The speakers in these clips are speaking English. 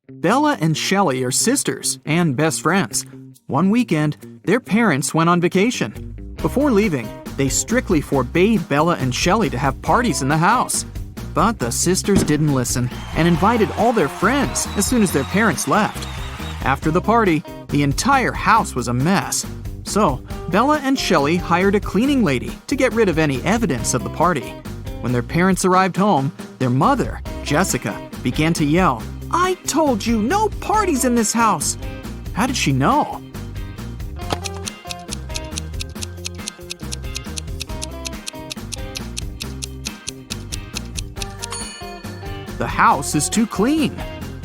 Bella and Shelley are sisters and best friends. One weekend, their parents went on vacation. Before leaving, they strictly forbade Bella and Shelley to have parties in the house. But the sisters didn't listen and invited all their friends as soon as their parents left. After the party, the entire house was a mess. So, Bella and Shelley hired a cleaning lady to get rid of any evidence of the party. When their parents arrived home, their mother, Jessica, began to yell, "I told you, no parties in this house!" How did she know? The house is too clean.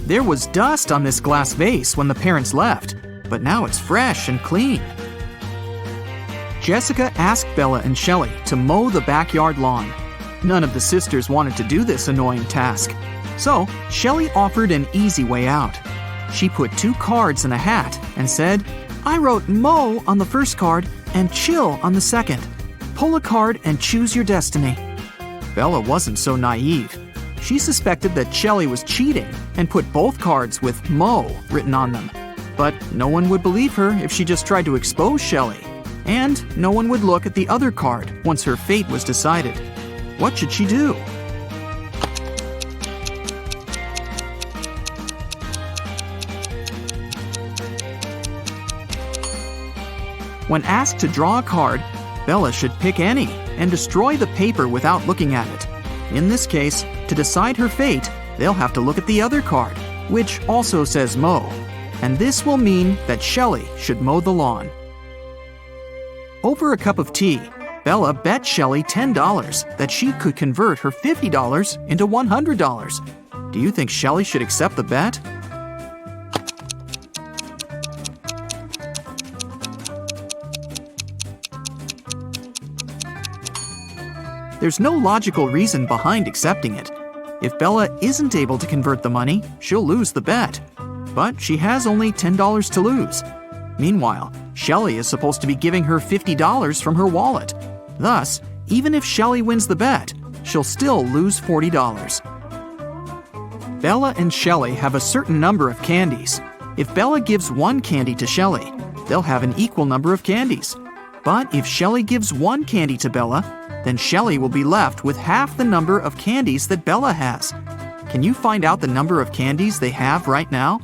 There was dust on this glass vase when the parents left, but now it's fresh and clean. Jessica asked Bella and Shelley to mow the backyard lawn. None of the sisters wanted to do this annoying task. So, Shelley offered an easy way out. She put 2 cards in a hat and said, "I wrote mow on the first card and chill on the second. Pull a card and choose your destiny." Bella wasn't so naive. She suspected that Shelley was cheating and put both cards with mow written on them. But no one would believe her if she just tried to expose Shelley. And no one would look at the other card once her fate was decided. What should she do? When asked to draw a card, Bella should pick any and destroy the paper without looking at it. In this case, to decide her fate, they'll have to look at the other card, which also says mow. And this will mean that Shelley should mow the lawn. Over a cup of tea, Bella bet Shelley $10 that she could convert her $50 into $100. Do you think Shelley should accept the bet? There's no logical reason behind accepting it. If Bella isn't able to convert the money, she'll lose the bet. But she has only $10 to lose. Meanwhile, Shelley is supposed to be giving her $50 from her wallet. Thus, even if Shelley wins the bet, she'll still lose $40. Bella and Shelley have a certain number of candies. If Bella gives 1 candy to Shelley, they'll have an equal number of candies. But if Shelley gives 1 candy to Bella, then Shelley will be left with half the number of candies that Bella has. Can you find out the number of candies they have right now?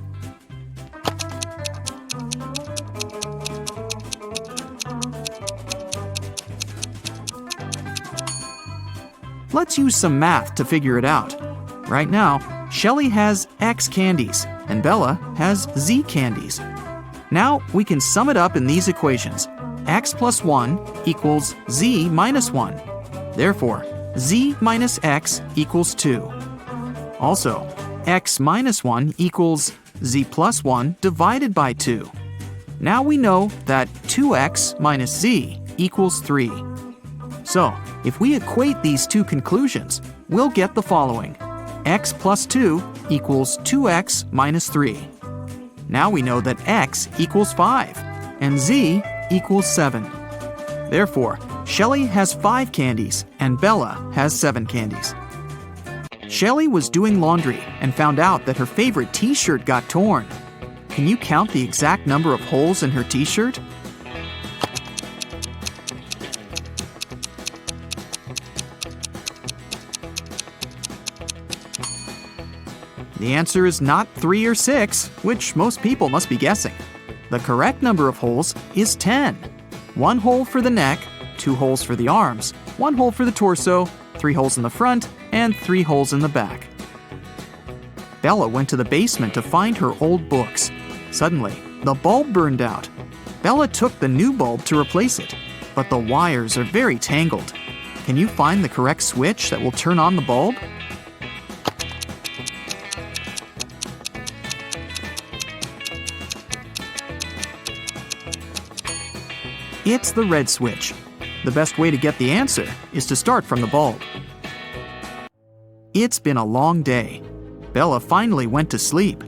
Let's use some math to figure it out. Right now, Shelley has X candies and Bella has Z candies. Now we can sum it up in these equations. X plus 1 equals Z minus 1. Therefore, Z minus X equals 2. Also, X minus 1 equals Z plus 1 divided by 2. Now we know that 2X minus Z equals 3. So, if we equate these two conclusions, we'll get the following. X plus 2 equals 2X minus 3. Now we know that X equals 5 and Z equals 7. Therefore, Shelley has 5 candies and Bella has 7 candies. Shelley was doing laundry and found out that her favorite t-shirt got torn. Can you count the exact number of holes in her t-shirt? The answer is not 3 or 6, which most people must be guessing. The correct number of holes is 10. 1 hole for the neck, 2 holes for the arms, 1 hole for the torso, 3 holes in the front, and 3 holes in the back. Bella went to the basement to find her old books. Suddenly, the bulb burned out. Bella took the new bulb to replace it, but the wires are very tangled. Can you find the correct switch that will turn on the bulb? It's the red switch. The best way to get the answer is to start from the bulb. It's been a long day. Bella finally went to sleep.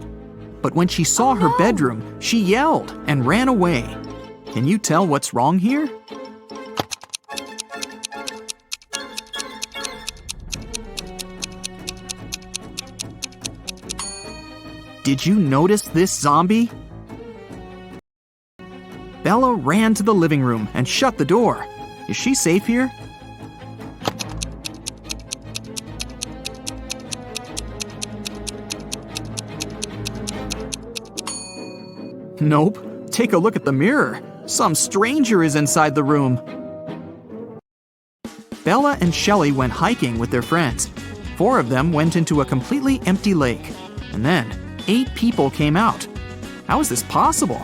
But when she saw her bedroom, she yelled and ran away. Can you tell what's wrong here? Did you notice this zombie? Bella ran to the living room and shut the door. Is she safe here? Nope. Take a look at the mirror. Some stranger is inside the room. Bella and Shelley went hiking with their friends. 4 of them went into a completely empty lake. And then 8 people came out. How is this possible?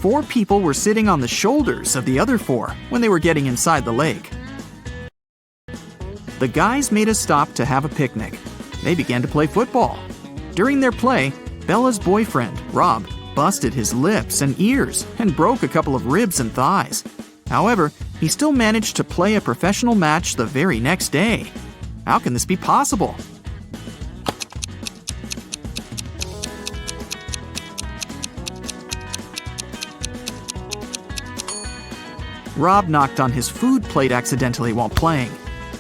Four people were sitting on the shoulders of the other 4 when they were getting inside the lake. The guys made a stop to have a picnic. They began to play football. During their play, Bella's boyfriend, Rob, busted his lips and ears and broke a couple of ribs and thighs. However, he still managed to play a professional match the very next day. How can this be possible? Rob knocked on his food plate accidentally while playing.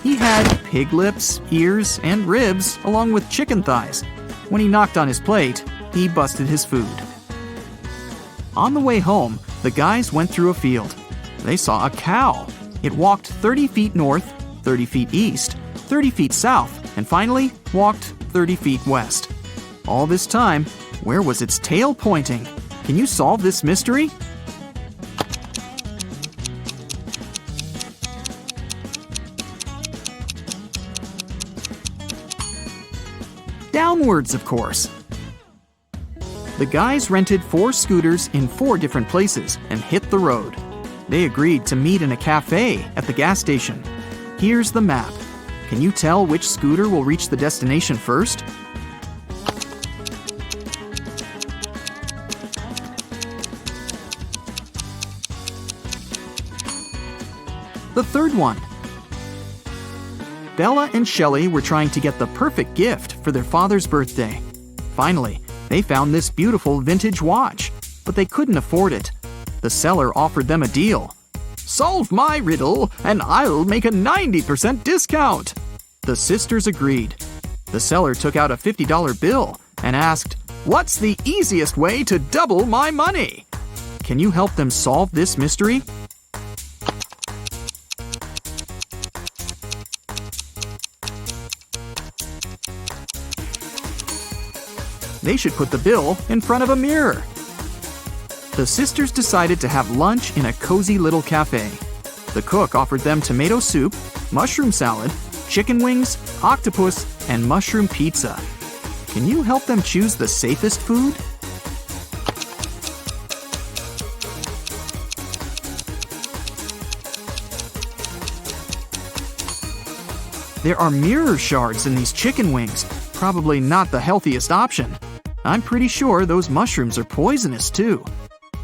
He had pig lips, ears, and ribs, along with chicken thighs. When he knocked on his plate, he busted his food. On the way home, the guys went through a field. They saw a cow. It walked 30 feet north, 30 feet east, 30 feet south, and finally walked 30 feet west. All this time, where was its tail pointing? Can you solve this mystery? Downwards, of course. The guys rented 4 scooters in 4 different places and hit the road. They agreed to meet in a cafe at the gas station. Here's the map. Can you tell which scooter will reach the destination first? The third one. Bella and Shelley were trying to get the perfect gift for their father's birthday. Finally, they found this beautiful vintage watch, but they couldn't afford it. The seller offered them a deal. "Solve my riddle, and I'll make a 90% discount." The sisters agreed. The seller took out a $50 bill and asked, "What's the easiest way to double my money?" Can you help them solve this mystery? They should put the bill in front of a mirror. The sisters decided to have lunch in a cozy little cafe. The cook offered them tomato soup, mushroom salad, chicken wings, octopus, and mushroom pizza. Can you help them choose the safest food? There are mirror shards in these chicken wings. Probably not the healthiest option. I'm pretty sure those mushrooms are poisonous too.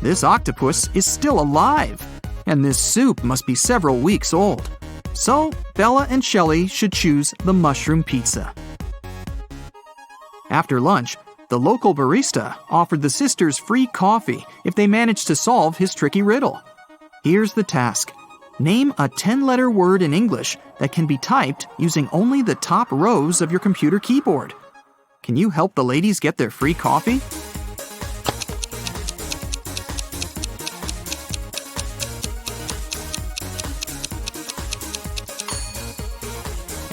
This octopus is still alive, and this soup must be several weeks old. So, Bella and Shelley should choose the mushroom pizza. After lunch, the local barista offered the sisters free coffee if they managed to solve his tricky riddle. Here's the task. Name a 10-letter word in English that can be typed using only the top rows of your computer keyboard. Can you help the ladies get their free coffee?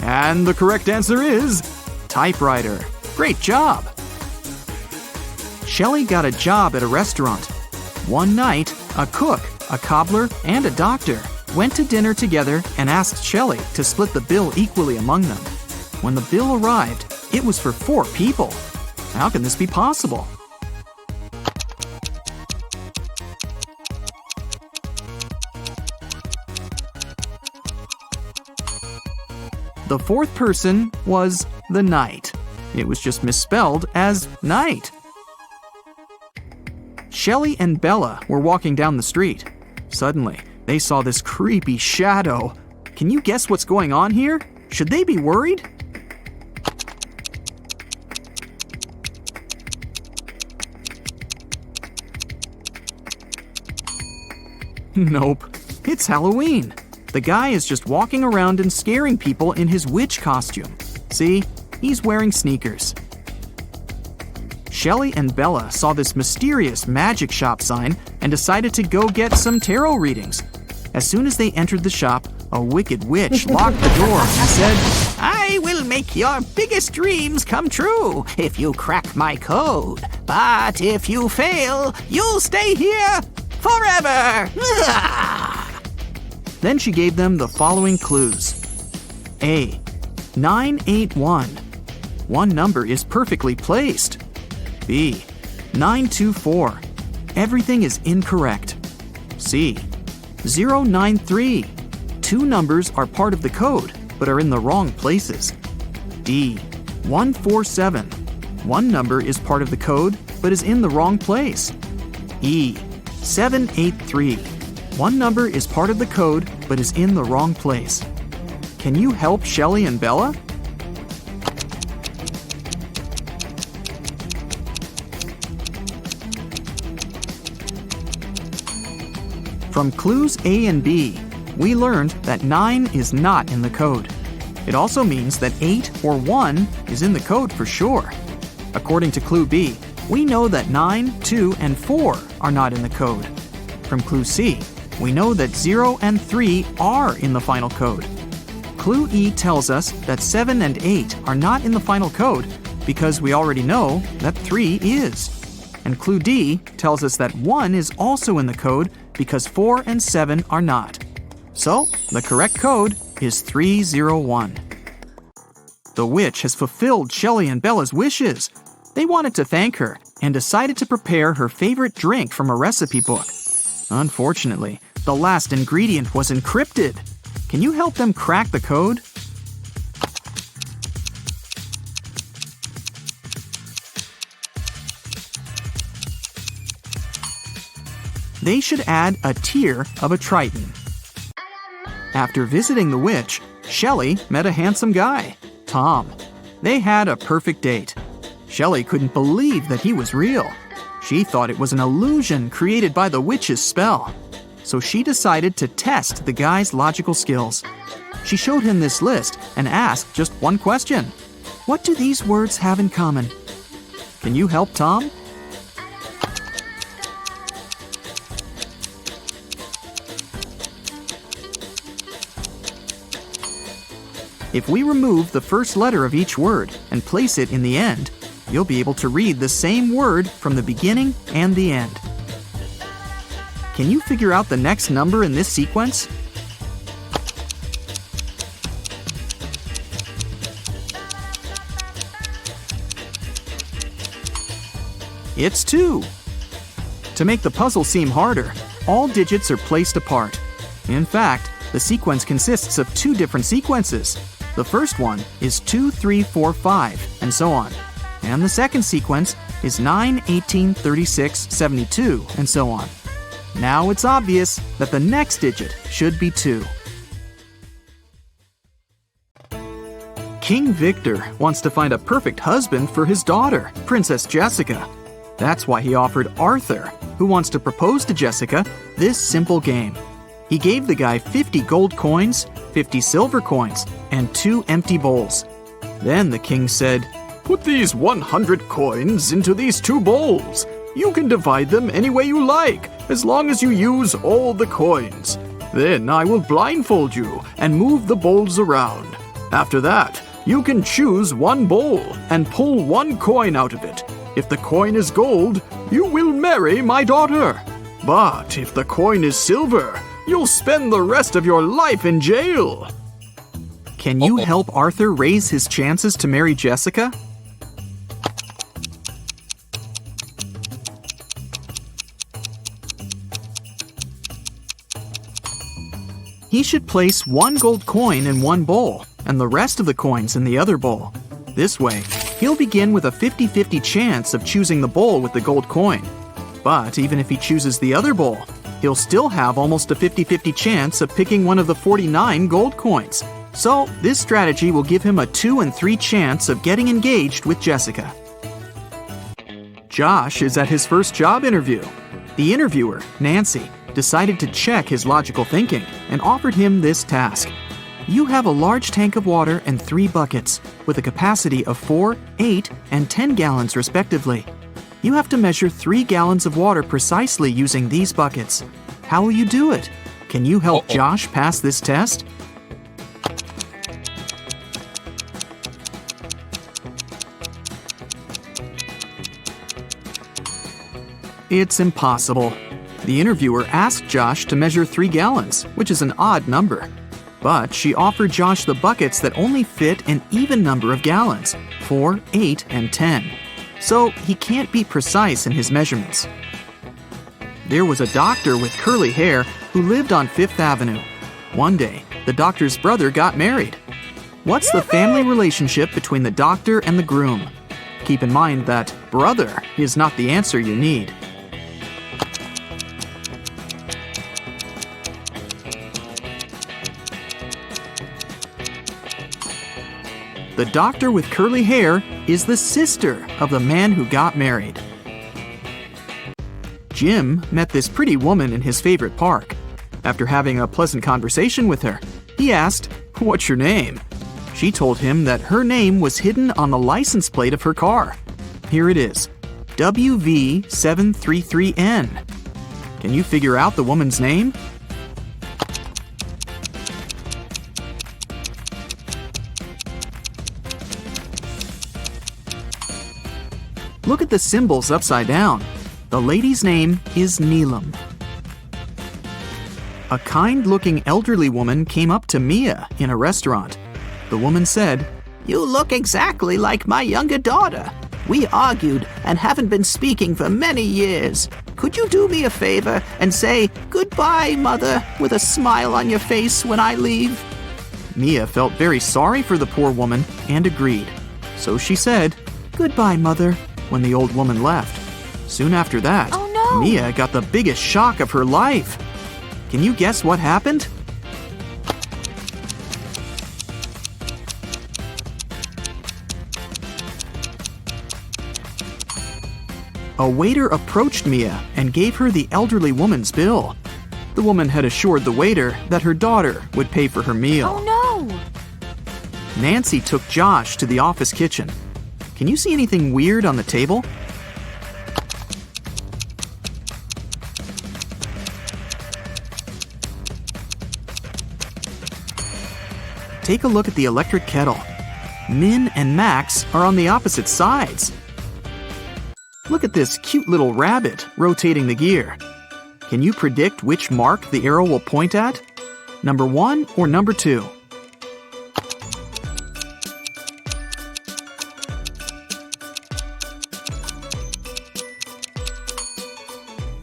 And the correct answer is typewriter. Great job! Shelley got a job at a restaurant. One night, a cook, a cobbler, and a doctor went to dinner together and asked Shelley to split the bill equally among them. When the bill arrived, it was for 4 people. How can this be possible? The 4th person was the knight. It was just misspelled as night. Shelley and Bella were walking down the street. Suddenly, they saw this creepy shadow. Can you guess what's going on here? Should they be worried? Nope. It's Halloween. The guy is just walking around and scaring people in his witch costume. See, he's wearing sneakers. Shelley and Bella saw this mysterious magic shop sign and decided to go get some tarot readings. As soon as they entered the shop, a wicked witch locked the door and said, "I will make your biggest dreams come true if you crack my code. But if you fail, you'll stay here forever." Then she gave them the following clues. A. 981. One number is perfectly placed. B. 924. Everything is incorrect. C. 093. Two numbers are part of the code, but are in the wrong places. D. 147. One number is part of the code, but is in the wrong place. E. 783. One number is part of the code, but is in the wrong place. Can you help Shelley and Bella? From clues A and B, we learned that 9 is not in the code. It also means that 8 or 1 is in the code for sure. According to clue B, we know that 9, 2, and 4 are not in the code. From clue C, we know that 0 and 3 are in the final code. Clue E tells us that 7 and 8 are not in the final code because we already know that 3 is. And clue D tells us that 1 is also in the code because 4 and 7 are not. So, the correct code is 301. The witch has fulfilled Shelley and Bella's wishes. They wanted to thank her and decided to prepare her favorite drink from a recipe book. Unfortunately, the last ingredient was encrypted. Can you help them crack the code? They should add a tear of a triton. After visiting the witch, Shelley met a handsome guy, Tom. They had a perfect date. Shelley couldn't believe that he was real. She thought it was an illusion created by the witch's spell. So she decided to test the guy's logical skills. She showed him this list and asked just one question. What do these words have in common? Can you help Tom? If we remove the first letter of each word and place it in the end, you'll be able to read the same word from the beginning and the end. Can you figure out the next number in this sequence? It's 2. To make the puzzle seem harder, all digits are placed apart. In fact, the sequence consists of 2 different sequences. The first one is 2, 3, 4, 5, and so on. And the second sequence is 9, 18, 36, 72, and so on. Now it's obvious that the next digit should be 2. King Victor wants to find a perfect husband for his daughter, Princess Jessica. That's why he offered Arthur, who wants to propose to Jessica, this simple game. He gave the guy 50 gold coins, 50 silver coins, and 2 empty bowls. Then the king said, "Put these 100 coins into these 2 bowls. You can divide them any way you like, as long as you use all the coins. Then I will blindfold you and move the bowls around. After that, you can choose one bowl and pull 1 coin out of it. If the coin is gold, you will marry my daughter. But if the coin is silver, you'll spend the rest of your life in jail." Can you help Arthur raise his chances to marry Jessica? He should place 1 gold coin in one bowl and the rest of the coins in the other bowl. This way, he'll begin with a 50-50 chance of choosing the bowl with the gold coin. But even if he chooses the other bowl, he'll still have almost a 50-50 chance of picking one of the 49 gold coins. So this strategy will give him a 2 and 3 chance of getting engaged with Jessica. Josh is at his first job interview. The interviewer, Nancy, decided to check his logical thinking and offered him this task. You have a large tank of water and 3 buckets with a capacity of 4, 8, and 10 gallons respectively. You have to measure 3 gallons of water precisely using these buckets. How will you do it? Can you help Josh pass this test? It's impossible. The interviewer asked Josh to measure 3 gallons, which is an odd number. But she offered Josh the buckets that only fit an even number of gallons, 4, 8, and 10. So he can't be precise in his measurements. There was a doctor with curly hair who lived on 5th Avenue. One day, the doctor's brother got married. What's the family relationship between the doctor and the groom? Keep in mind that brother is not the answer you need. The doctor with curly hair is the sister of the man who got married. Jim met this pretty woman in his favorite park. After having a pleasant conversation with her, he asked, "What's your name?" She told him that her name was hidden on the license plate of her car. Here it is, WV733N. Can you figure out the woman's name? Look at the symbols upside down. The lady's name is Neelam. A kind-looking elderly woman came up to Mia in a restaurant. The woman said, "You look exactly like my younger daughter. We argued and haven't been speaking for many years. Could you do me a favor and say, 'Goodbye, Mother,' with a smile on your face when I leave?" Mia felt very sorry for the poor woman and agreed. So she said, "Goodbye, Mother," when the old woman left. Soon after that, Mia got the biggest shock of her life. Can you guess what happened? A waiter approached Mia and gave her the elderly woman's bill. The woman had assured the waiter that her daughter would pay for her meal. Oh no! Nancy took Josh to the office kitchen. Can you see anything weird on the table? Take a look at the electric kettle. Min and Max are on the opposite sides. Look at this cute little rabbit rotating the gear. Can you predict which mark the arrow will point at? Number 1 or number 2?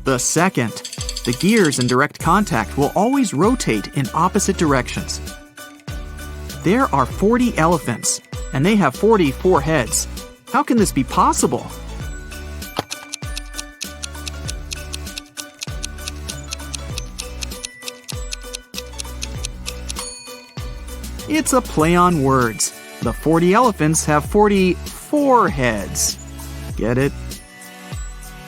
The second. The gears in direct contact will always rotate in opposite directions. There are 40 elephants, and they have 44 heads. How can this be possible? It's a play on words. The 40 elephants have 44 heads. Get it?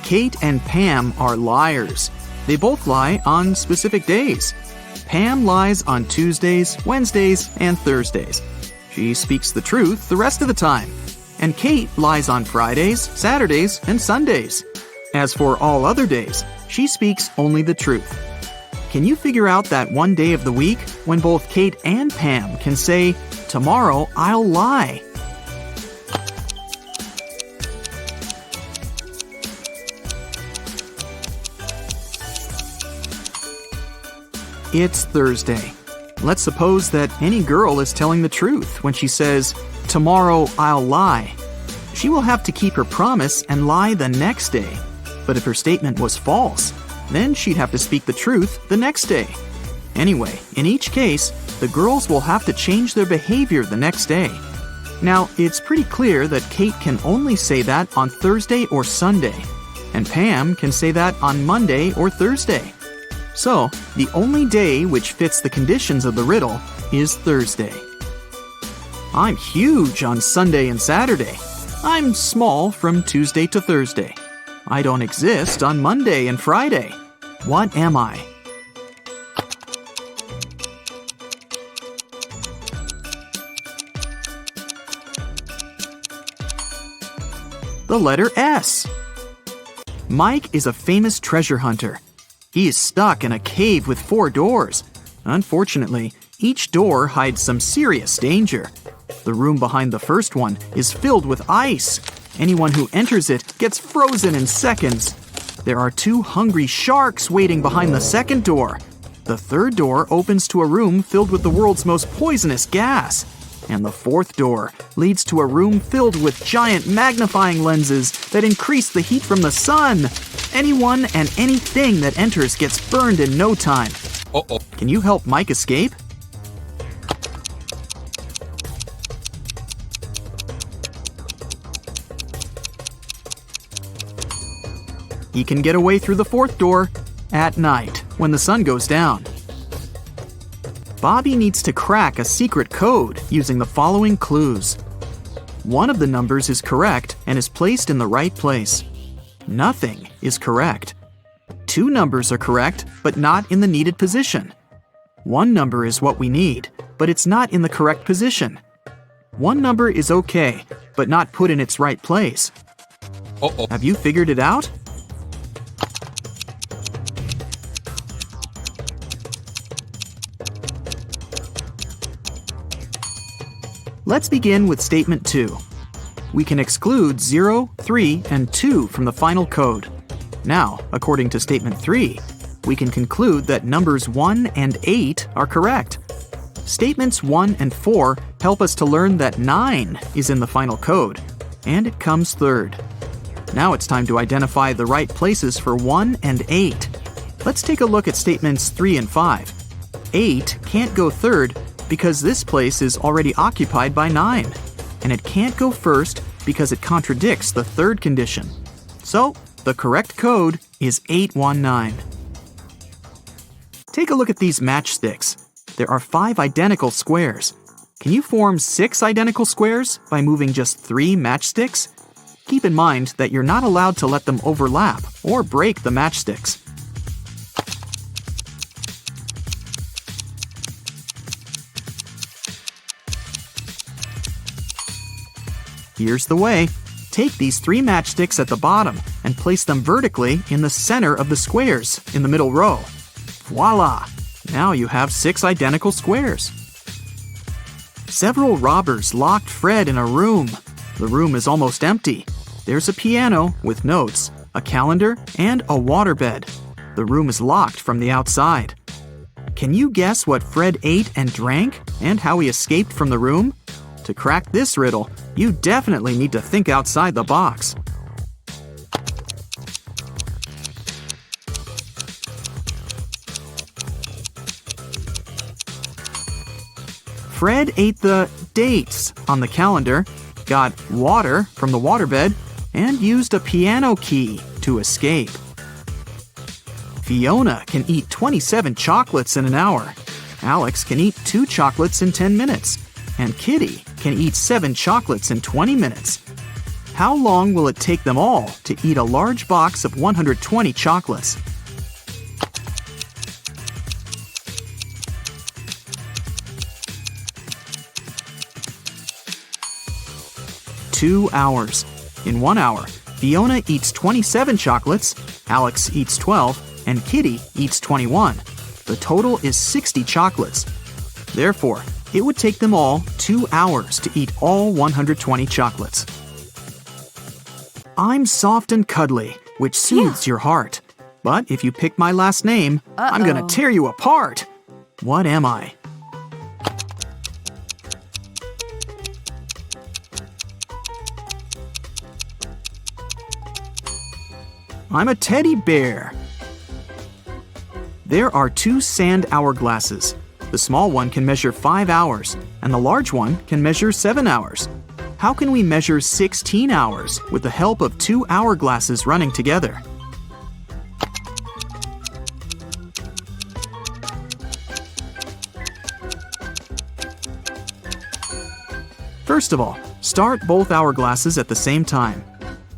Kate and Pam are liars. They both lie on specific days. Pam lies on Tuesdays, Wednesdays, and Thursdays. She speaks the truth the rest of the time. And Kate lies on Fridays, Saturdays, and Sundays. As for all other days, she speaks only the truth. Can you figure out that one day of the week when both Kate and Pam can say, "Tomorrow I'll lie"? It's Thursday. Let's suppose that any girl is telling the truth when she says, "Tomorrow I'll lie." She will have to keep her promise and lie the next day. But if her statement was false, then she'd have to speak the truth the next day. Anyway, in each case, the girls will have to change their behavior the next day. Now, it's pretty clear that Kate can only say that on Thursday or Sunday, and Pam can say that on Monday or Thursday. So, the only day which fits the conditions of the riddle is Thursday. I'm huge on Sunday and Saturday. I'm small from Tuesday to Thursday. I don't exist on Monday and Friday. What am I? the letter S. Mike is a famous treasure hunter. He is stuck in a cave with 4 doors. Unfortunately, each door hides some serious danger. The room behind the first one is filled with ice. Anyone who enters it gets frozen in seconds. There are 2 hungry sharks waiting behind the second door. The third door opens to a room filled with the world's most poisonous gas. And the fourth door leads to a room filled with giant magnifying lenses that increase the heat from the sun. Anyone and anything that enters gets burned in no time. Can you help Mike escape? He can get away through the fourth door at night when the sun goes down. Bobby needs to crack a secret code using the following clues. One of the numbers is correct and is placed in the right place. Nothing is correct. 2 numbers are correct, but not in the needed position. 1 number is what we need, but it's not in the correct position. 1 number is okay, but not put in its right place. Have you figured it out? Let's begin with statement 2. We can exclude 0, 3, and 2 from the final code. Now, according to statement 3, we can conclude that numbers 1 and 8 are correct. Statements 1 and 4 help us to learn that 9 is in the final code, and it comes third. Now it's time to identify the right places for 1 and 8. Let's take a look at statements 3 and 5. 8 can't go third because this place is already occupied by 9, and it can't go first because it contradicts the third condition. So, the correct code is 819. Take a look at these matchsticks. There are 5 identical squares. Can you form 6 identical squares by moving just 3 matchsticks? Keep in mind that you're not allowed to let them overlap or break the matchsticks. Here's the way. Take these 3 matchsticks at the bottom and place them vertically in the center of the squares in the middle row. Voila! Now you have 6 identical squares. Several robbers locked Fred in a room. The room is almost empty. There's a piano with notes, a calendar, and a waterbed. The room is locked from the outside. Can you guess what Fred ate and drank and how he escaped from the room? To crack this riddle, you definitely need to think outside the box. Fred ate the dates on the calendar, got water from the waterbed, and used a piano key to escape. Fiona can eat 27 chocolates in an hour. Alex can eat 2 chocolates in 10 minutes. And Kitty can eat 7 chocolates in 20 minutes. How long will it take them all to eat a large box of 120 chocolates? Two hours. In 1 hour, Fiona eats 27 chocolates, Alex eats 12, and Kitty eats 21. The total is 60 chocolates. Therefore, it would take them all 2 hours to eat all 120 chocolates. I'm soft and cuddly, which soothes your heart. But if you pick my last name, I'm gonna tear you apart. What am I? I'm a teddy bear. There are 2 sand hourglasses. The small one can measure 5 hours, and the large one can measure 7 hours. How can we measure 16 hours with the help of 2 hourglasses running together? First of all, start both hourglasses at the same time.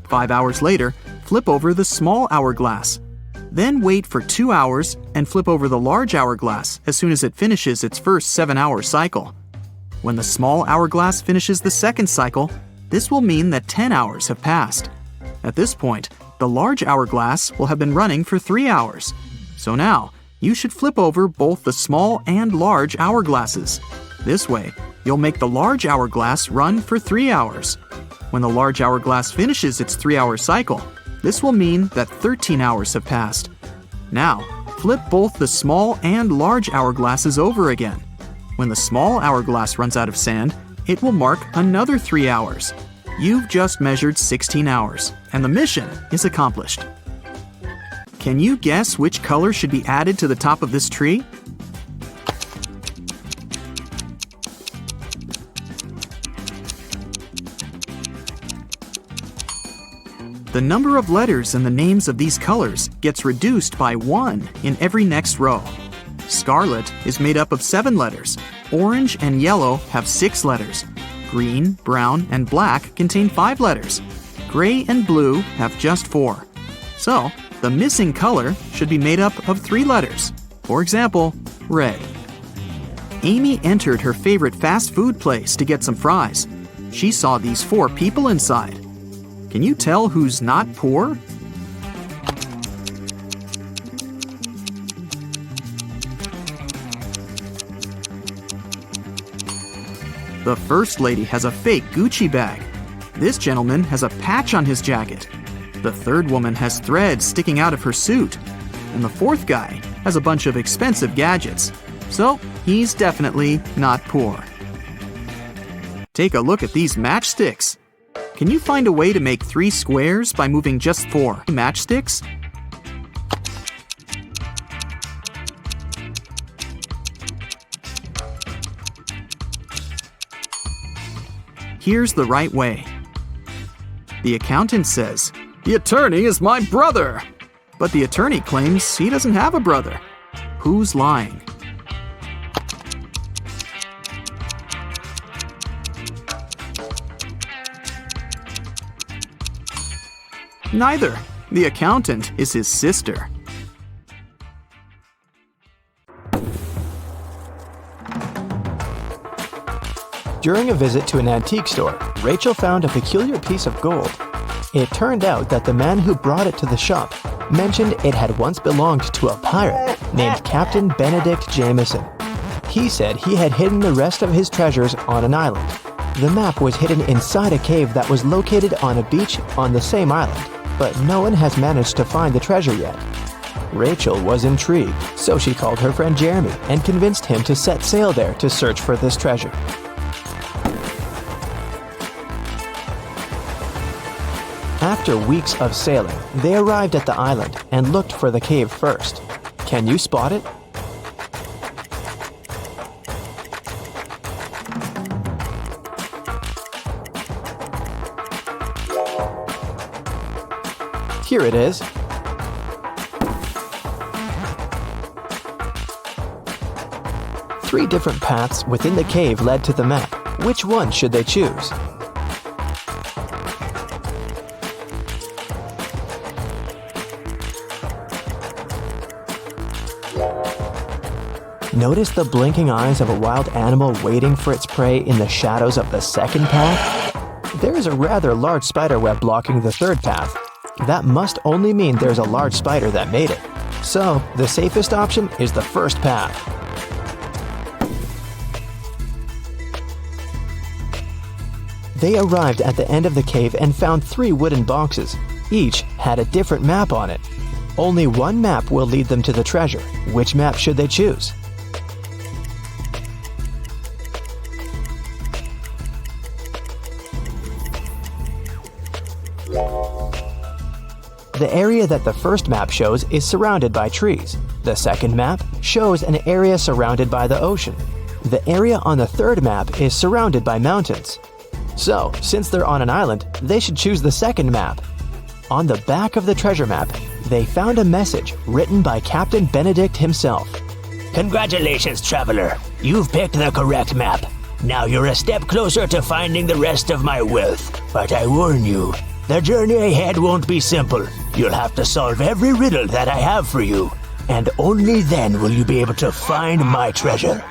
5 hours later, flip over the small hourglass. Then wait for 2 hours and flip over the large hourglass as soon as it finishes its first 7-hour cycle. When the small hourglass finishes the second cycle, this will mean that 10 hours have passed. At this point, the large hourglass will have been running for 3 hours. So now, you should flip over both the small and large hourglasses. This way, you'll make the large hourglass run for 3 hours. When the large hourglass finishes its 3-hour cycle, this will mean that 13 hours have passed. Now, flip both the small and large hourglasses over again. When the small hourglass runs out of sand, it will mark another 3 hours. You've just measured 16 hours, and the mission is accomplished. Can you guess which color should be added to the top of this tree? The number of letters in the names of these colors gets reduced by 1 in every next row. Scarlet is made up of 7 letters. Orange and yellow have 6 letters. Green, brown, and black contain 5 letters. Gray and blue have just 4. So, the missing color should be made up of 3 letters. For example, red. Amy entered her favorite fast food place to get some fries. She saw these 4 people inside. Can you tell who's not poor? The first lady has a fake Gucci bag. This gentleman has a patch on his jacket. The third woman has threads sticking out of her suit. And the fourth guy has a bunch of expensive gadgets. So, he's definitely not poor. Take a look at these matchsticks. Can you find a way to make 3 squares by moving just 4 matchsticks? Here's the right way. The accountant says, "The attorney is my brother." But the attorney claims he doesn't have a brother. Who's lying? Neither. The accountant is his sister. During a visit to an antique store, Rachel found a peculiar piece of gold. It turned out that the man who brought it to the shop mentioned it had once belonged to a pirate named Captain Benedict Jameson. He said he had hidden the rest of his treasures on an island. The map was hidden inside a cave that was located on a beach on the same island, but no one has managed to find the treasure yet. Rachel was intrigued, so she called her friend Jeremy and convinced him to set sail there to search for this treasure. After weeks of sailing, they arrived at the island and looked for the cave first. Can you spot it? Here it is. Three different paths within the cave led to the map. Which one should they choose? Notice the blinking eyes of a wild animal waiting for its prey in the shadows of the second path? There is a rather large spider web blocking the third path. That must only mean there's a large spider that made it. So, the safest option is the first path. They arrived at the end of the cave and found 3 wooden boxes. Each had a different map on it. Only one map will lead them to the treasure. Which map should they choose? The area that the first map shows is surrounded by trees. The second map shows an area surrounded by the ocean. The area on the third map is surrounded by mountains. So, since they're on an island, they should choose the second map. On the back of the treasure map, they found a message written by Captain Benedict himself. Congratulations, traveler. You've picked the correct map. Now you're a step closer to finding the rest of my wealth. But I warn you, the journey ahead won't be simple. You'll have to solve every riddle that I have for you. And only then will you be able to find my treasure.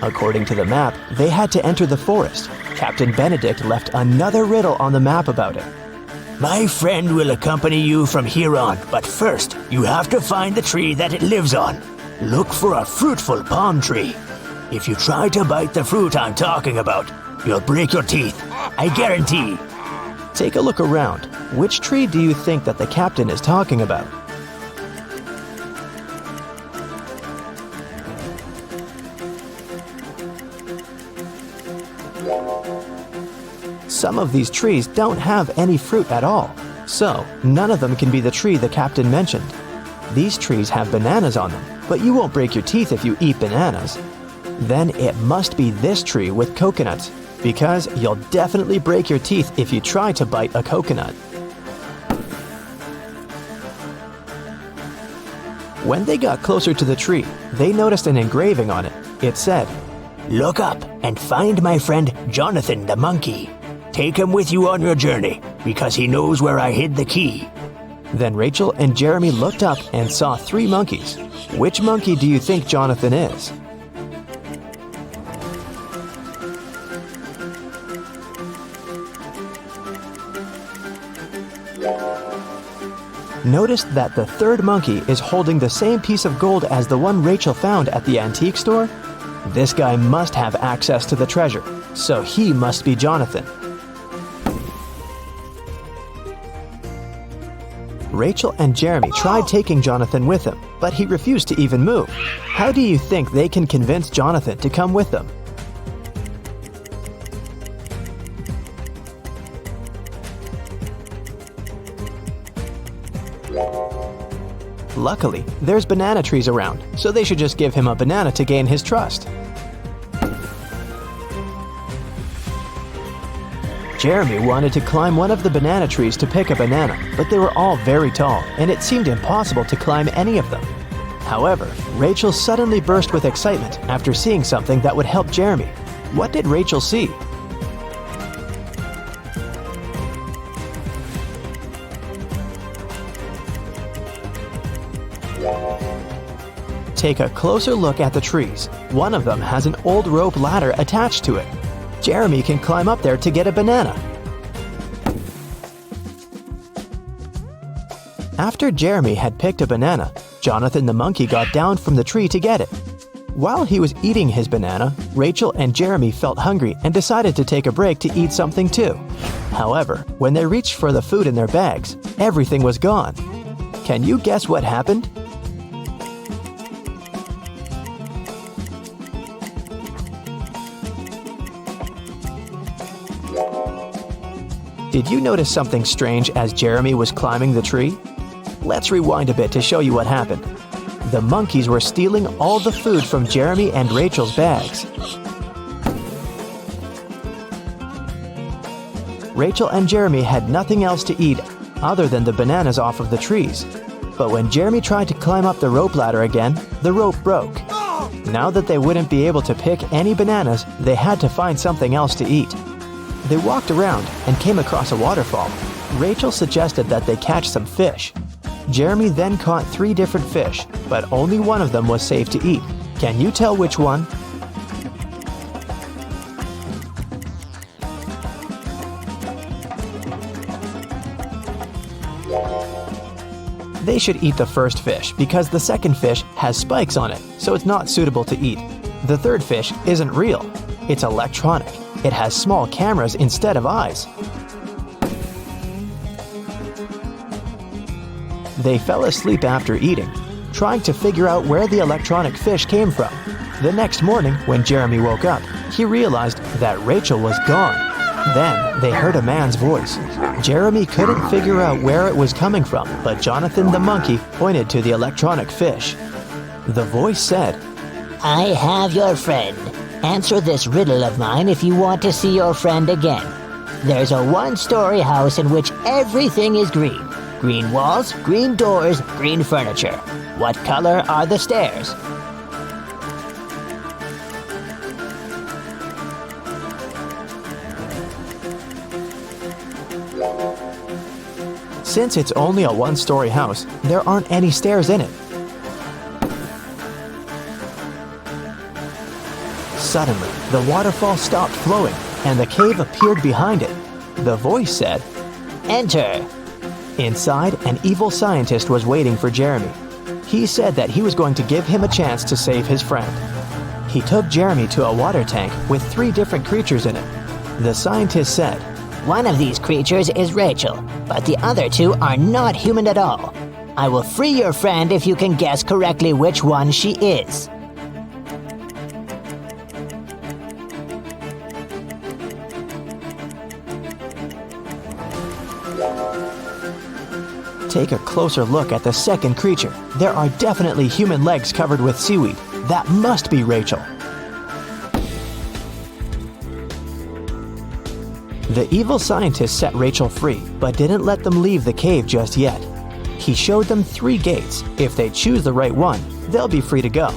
According to the map, they had to enter the forest. Captain Benedict left another riddle on the map about it. My friend will accompany you from here on, but first, you have to find the tree that it lives on. Look for a fruitful palm tree. If you try to bite the fruit I'm talking about, you'll break your teeth. I guarantee. Take a look around. Which tree do you think that the captain is talking about? Some of these trees don't have any fruit at all, so none of them can be the tree the captain mentioned. These trees have bananas on them, but you won't break your teeth if you eat bananas. Then it must be this tree with coconuts, because you'll definitely break your teeth if you try to bite a coconut. When they got closer to the tree, they noticed an engraving on it. It said, Look up and find my friend Jonathan the monkey. Take him with you on your journey, because he knows where I hid the key. Then Rachel and Jeremy looked up and saw 3 monkeys. Which monkey do you think Jonathan is? Notice that the 3rd monkey is holding the same piece of gold as the one Rachel found at the antique store. This guy must have access to the treasure, so he must be Jonathan. Rachel and Jeremy tried taking Jonathan with them, but he refused to even move. How do you think they can convince Jonathan to come with them? Luckily, there's banana trees around, so they should just give him a banana to gain his trust. Jeremy wanted to climb one of the banana trees to pick a banana, but they were all very tall, and it seemed impossible to climb any of them. However, Rachel suddenly burst with excitement after seeing something that would help Jeremy. What did Rachel see? Take a closer look at the trees. One of them has an old rope ladder attached to it. Jeremy can climb up there to get a banana. After Jeremy had picked a banana, Jonathan the monkey got down from the tree to get it. While he was eating his banana, Rachel and Jeremy felt hungry and decided to take a break to eat something too. However, when they reached for the food in their bags, everything was gone. Can you guess what happened? Did you notice something strange as Jeremy was climbing the tree? Let's rewind a bit to show you what happened. The monkeys were stealing all the food from Jeremy and Rachel's bags. Rachel and Jeremy had nothing else to eat other than the bananas off of the trees. But when Jeremy tried to climb up the rope ladder again, the rope broke. Now that they wouldn't be able to pick any bananas, they had to find something else to eat. They walked around and came across a waterfall. Rachel suggested that they catch some fish. Jeremy then caught 3 different fish, but only one of them was safe to eat. Can you tell which one? They should eat the first fish because the second fish has spikes on it, so it's not suitable to eat. The third fish isn't real. It's electronic. It has small cameras instead of eyes. They fell asleep after eating, trying to figure out where the electronic fish came from. The next morning, when Jeremy woke up, he realized that Rachel was gone. Then they heard a man's voice. Jeremy couldn't figure out where it was coming from, but Jonathan the monkey pointed to the electronic fish. The voice said, I have your friend. Answer this riddle of mine if you want to see your friend again. There's a 1-story house in which everything is green. Green walls, green doors, green furniture. What color are the stairs? Since it's only a 1-story house, there aren't any stairs in it. Suddenly, the waterfall stopped flowing, and the cave appeared behind it. The voice said, Enter. Inside, an evil scientist was waiting for Jeremy. He said that he was going to give him a chance to save his friend. He took Jeremy to a water tank with 3 different creatures in it. The scientist said, One of these creatures is Rachel, but the other 2 are not human at all. I will free your friend if you can guess correctly which one she is. Take a closer look at the second creature. There are definitely human legs covered with seaweed. That must be Rachel. The evil scientist set Rachel free, but didn't let them leave the cave just yet. He showed them 3 gates. If they choose the right one, they'll be free to go.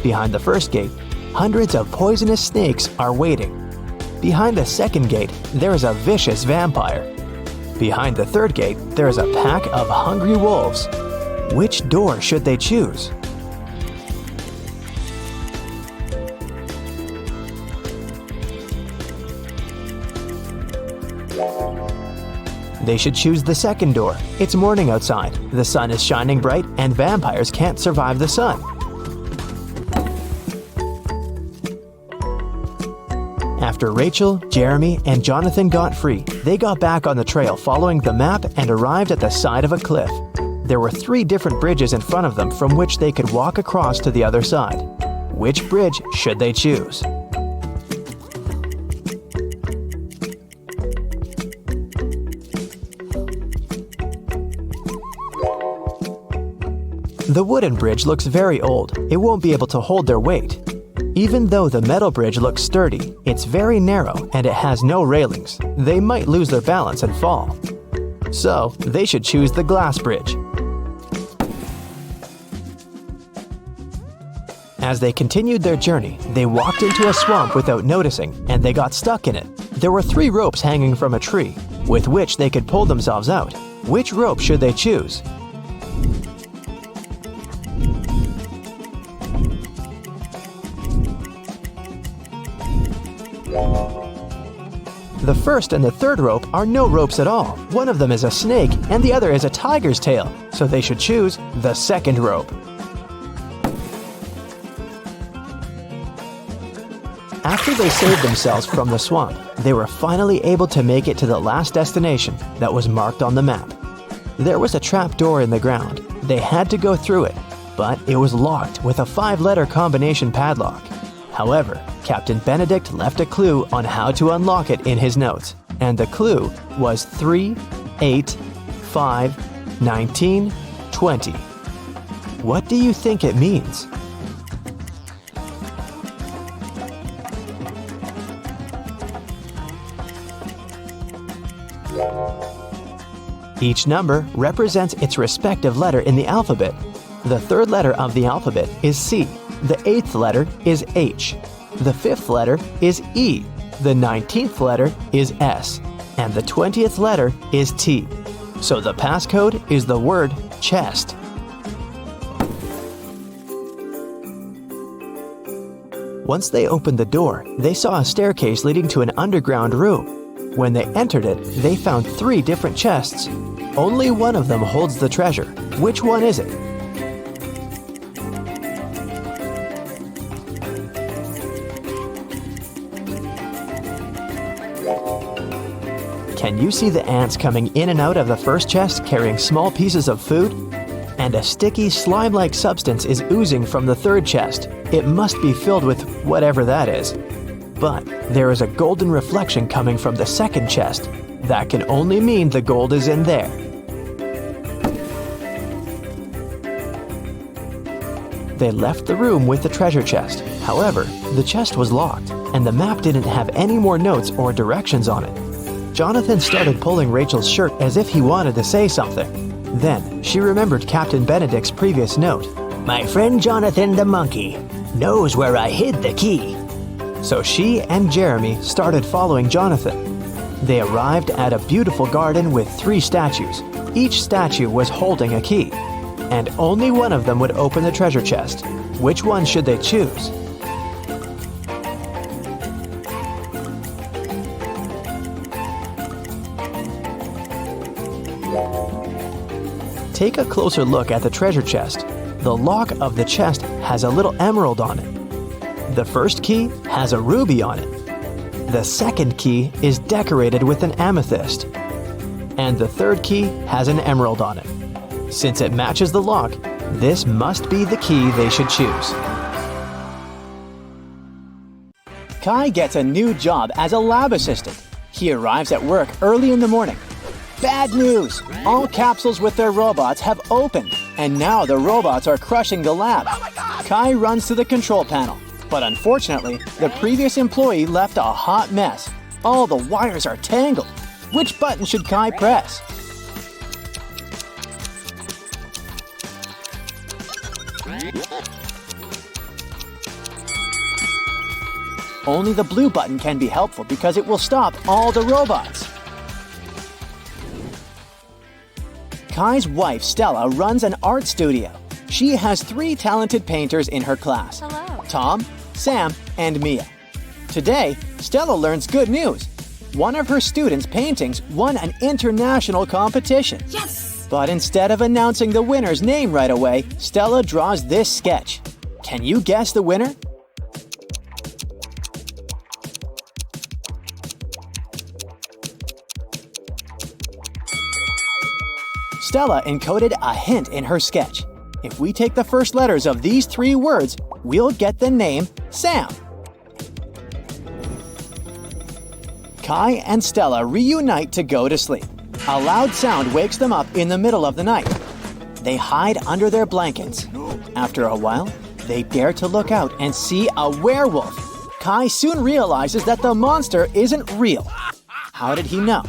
Behind the first gate, hundreds of poisonous snakes are waiting. Behind the second gate, there is a vicious vampire. Behind the third gate, there is a pack of hungry wolves. Which door should they choose? They should choose the second door. It's morning outside, the sun is shining bright, and vampires can't survive the sun. After Rachel, Jeremy, and Jonathan got free, they got back on the trail following the map and arrived at the side of a cliff. There were 3 different bridges in front of them from which they could walk across to the other side. Which bridge should they choose? The wooden bridge looks very old. It won't be able to hold their weight. Even though the metal bridge looks sturdy, it's very narrow and it has no railings. They might lose their balance and fall. So, they should choose the glass bridge. As they continued their journey, they walked into a swamp without noticing, and they got stuck in it. There were 3 ropes hanging from a tree, with which they could pull themselves out. Which rope should they choose? The first and the third rope are no ropes at all. One of them is a snake and the other is a tiger's tail, so they should choose the second rope. After they saved themselves from the swamp, they were finally able to make it to the last destination that was marked on the map. There was a trap door in the ground. They had to go through it, but it was locked with a 5-letter combination padlock. However, Captain Benedict left a clue on how to unlock it in his notes, and the clue was 3, 8, 5, 19, 20. What do you think it means? Each number represents its respective letter in the alphabet. The 3rd letter of the alphabet is C. The 8th letter is H. The 5th letter is E. The 19th letter is S. And the 20th letter is T. So the passcode is the word chest. Once they opened the door, they saw a staircase leading to an underground room. When they entered it, they found 3 different chests. Only one of them holds the treasure. Which one is it? Can you see the ants coming in and out of the first chest carrying small pieces of food? And a sticky, slime-like substance is oozing from the 3rd chest. It must be filled with whatever that is. But there is a golden reflection coming from the 2nd chest. That can only mean the gold is in there. They left the room with the treasure chest. However, the chest was locked, and the map didn't have any more notes or directions on it. Jonathan started pulling Rachel's shirt as if he wanted to say something. Then, she remembered Captain Benedict's previous note. My friend Jonathan the monkey knows where I hid the key. So she and Jeremy started following Jonathan. They arrived at a beautiful garden with 3 statues. Each statue was holding a key, and only one of them would open the treasure chest. Which one should they choose? Take a closer look at the treasure chest. The lock of the chest has a little emerald on it. The first key has a ruby on it. The second key is decorated with an amethyst. And the third key has an emerald on it. Since it matches the lock, this must be the key they should choose. Kai gets a new job as a lab assistant. He arrives at work early in the morning. Bad news! All capsules with their robots have opened, and now the robots are crushing the lab. Kai runs to the control panel, but unfortunately, the previous employee left a hot mess. All the wires are tangled. Which button should Kai press? Only the blue button can be helpful because it will stop all the robots. Kai's wife, Stella, runs an art studio. She has 3 talented painters in her class. Hello. Tom, Sam, and Mia. Today, Stella learns good news. One of her students' paintings won an international competition. Yes! But instead of announcing the winner's name right away, Stella draws this sketch. Can you guess the winner? Stella encoded a hint in her sketch. If we take the first letters of these 3 words, we'll get the name Sam. Kai and Stella reunite to go to sleep. A loud sound wakes them up in the middle of the night. They hide under their blankets. After a while, they dare to look out and see a werewolf. Kai soon realizes that the monster isn't real. How did he know?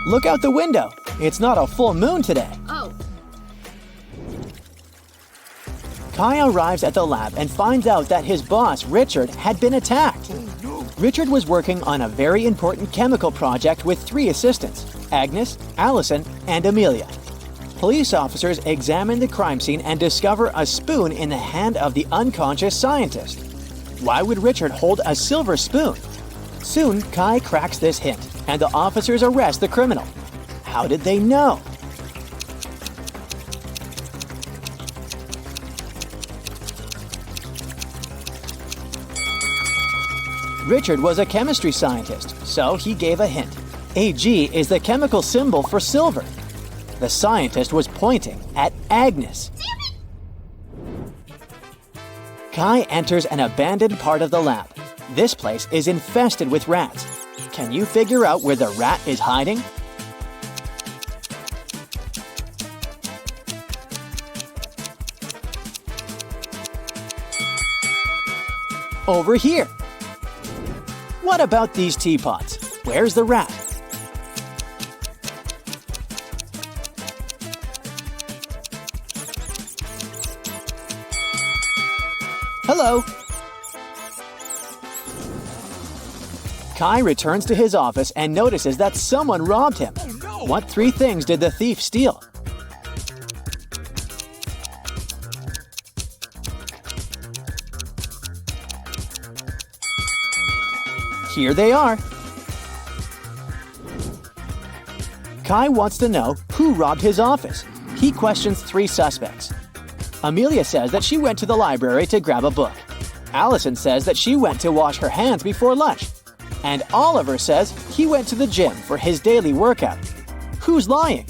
Look out the window. It's not a full moon today. Oh. Kai arrives at the lab and finds out that his boss, Richard, had been attacked. Richard was working on a very important chemical project with 3 assistants, Agnes, Allison, and Amelia. Police officers examine the crime scene and discover a spoon in the hand of the unconscious scientist. Why would Richard hold a silver spoon? Soon, Kai cracks this hint, and the officers arrest the criminal. How did they know? Richard was a chemistry scientist, so he gave a hint. Ag is the chemical symbol for silver. The scientist was pointing at Agnes. Kai enters an abandoned part of the lab. This place is infested with rats. Can you figure out where the rat is hiding? Over here. What about these teapots? Where's the rat? Hello. Kai returns to his office and notices that someone robbed him. What 3 things did the thief steal? Here they are. Kai wants to know who robbed his office. He questions 3 suspects. Amelia says that she went to the library to grab a book. Allison says that she went to wash her hands before lunch. And Oliver says he went to the gym for his daily workout. Who's lying?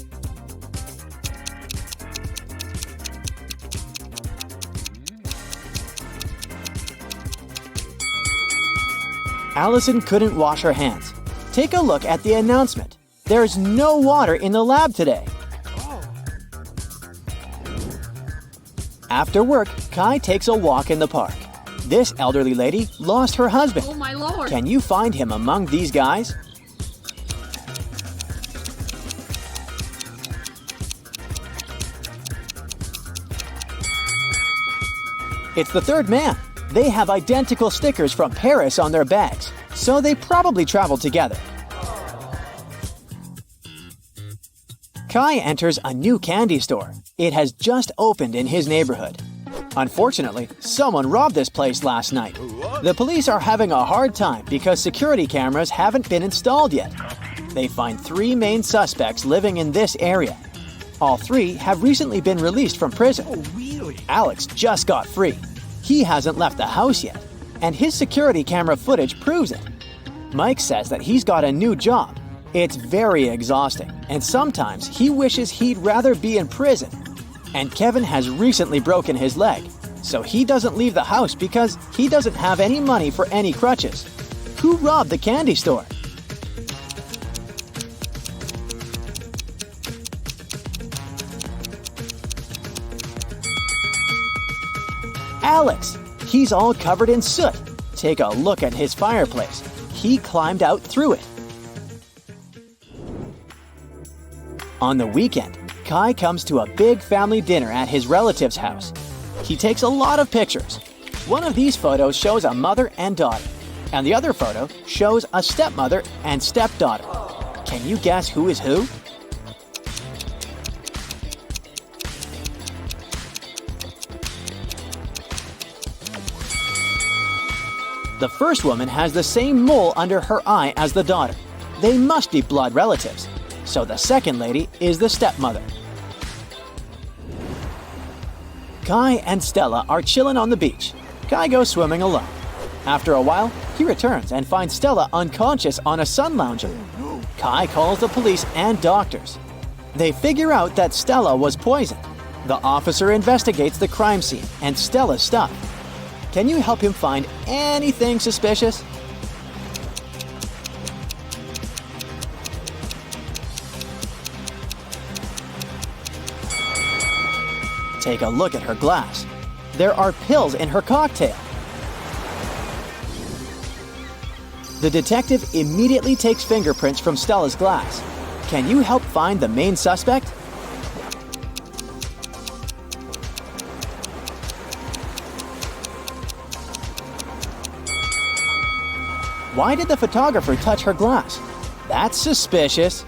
Allison couldn't wash her hands. Take a look at the announcement. There's no water in the lab today. After work, Kai takes a walk in the park. This elderly lady lost her husband. Oh my lord. Can you find him among these guys? It's the third man. They have identical stickers from Paris on their bags, so they probably traveled together. Kai enters a new candy store. It has just opened in his neighborhood. Unfortunately, someone robbed this place last night. The police are having a hard time because security cameras haven't been installed yet. They find 3 main suspects living in this area. All 3 have recently been released from prison. Alex just got free. He hasn't left the house yet, and his security camera footage proves it. Mike says that he's got a new job. It's very exhausting, and sometimes he wishes he'd rather be in prison. And Kevin has recently broken his leg, so he doesn't leave the house because he doesn't have any money for any crutches. Who robbed the candy store? Alex! He's all covered in soot. Take a look at his fireplace. He climbed out through it. On the weekend, Kai comes to a big family dinner at his relative's house. He takes a lot of pictures. One of these photos shows a mother and daughter, and the other photo shows a stepmother and stepdaughter. Can you guess who is who? The first woman has the same mole under her eye as the daughter. They must be blood relatives. So the second lady is the stepmother. Kai and Stella are chilling on the beach. Kai goes swimming alone. After a while, he returns and finds Stella unconscious on a sun lounger. Kai calls the police and doctors. They figure out that Stella was poisoned. The officer investigates the crime scene and Stella's stuff. Can you help him find anything suspicious? Take a look at her glass. There are pills in her cocktail. The detective immediately takes fingerprints from Stella's glass. Can you help find the main suspect? Why did the photographer touch her glass? That's suspicious.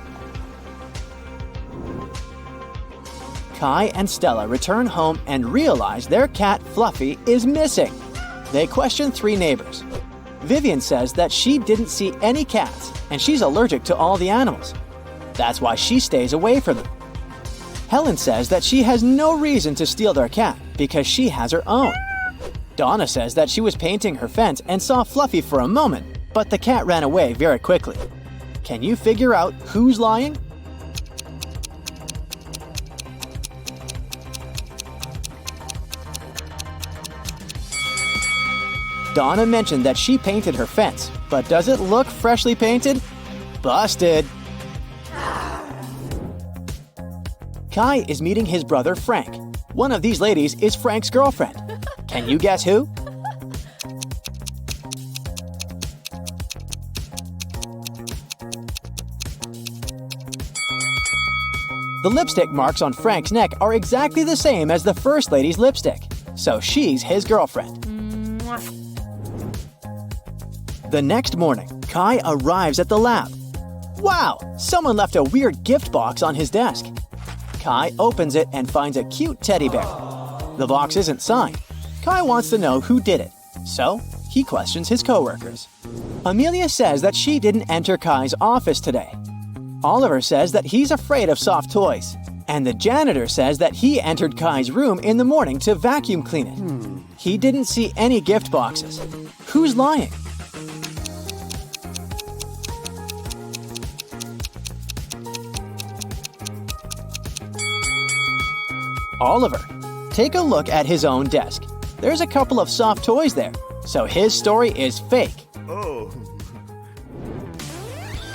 Kai and Stella return home and realize their cat Fluffy is missing. They question 3 neighbors. Vivian says that she didn't see any cats and she's allergic to all the animals. That's why she stays away from them. Helen says that she has no reason to steal their cat because she has her own. Donna says that she was painting her fence and saw Fluffy for a moment, but the cat ran away very quickly. Can you figure out who's lying? Donna mentioned that she painted her fence, but does it look freshly painted? Busted! Kai is meeting his brother Frank. One of these ladies is Frank's girlfriend. Can you guess who? The lipstick marks on Frank's neck are exactly the same as the first lady's lipstick, so she's his girlfriend. The next morning, Kai arrives at the lab. Wow! Someone left a weird gift box on his desk. Kai opens it and finds a cute teddy bear. The box isn't signed. Kai wants to know who did it, so he questions his coworkers. Amelia says that she didn't enter Kai's office today. Oliver says that he's afraid of soft toys. And the janitor says that he entered Kai's room in the morning to vacuum clean it. He didn't see any gift boxes. Who's lying? Oliver. Take a look at his own desk. There's a couple of soft toys there, so his story is fake.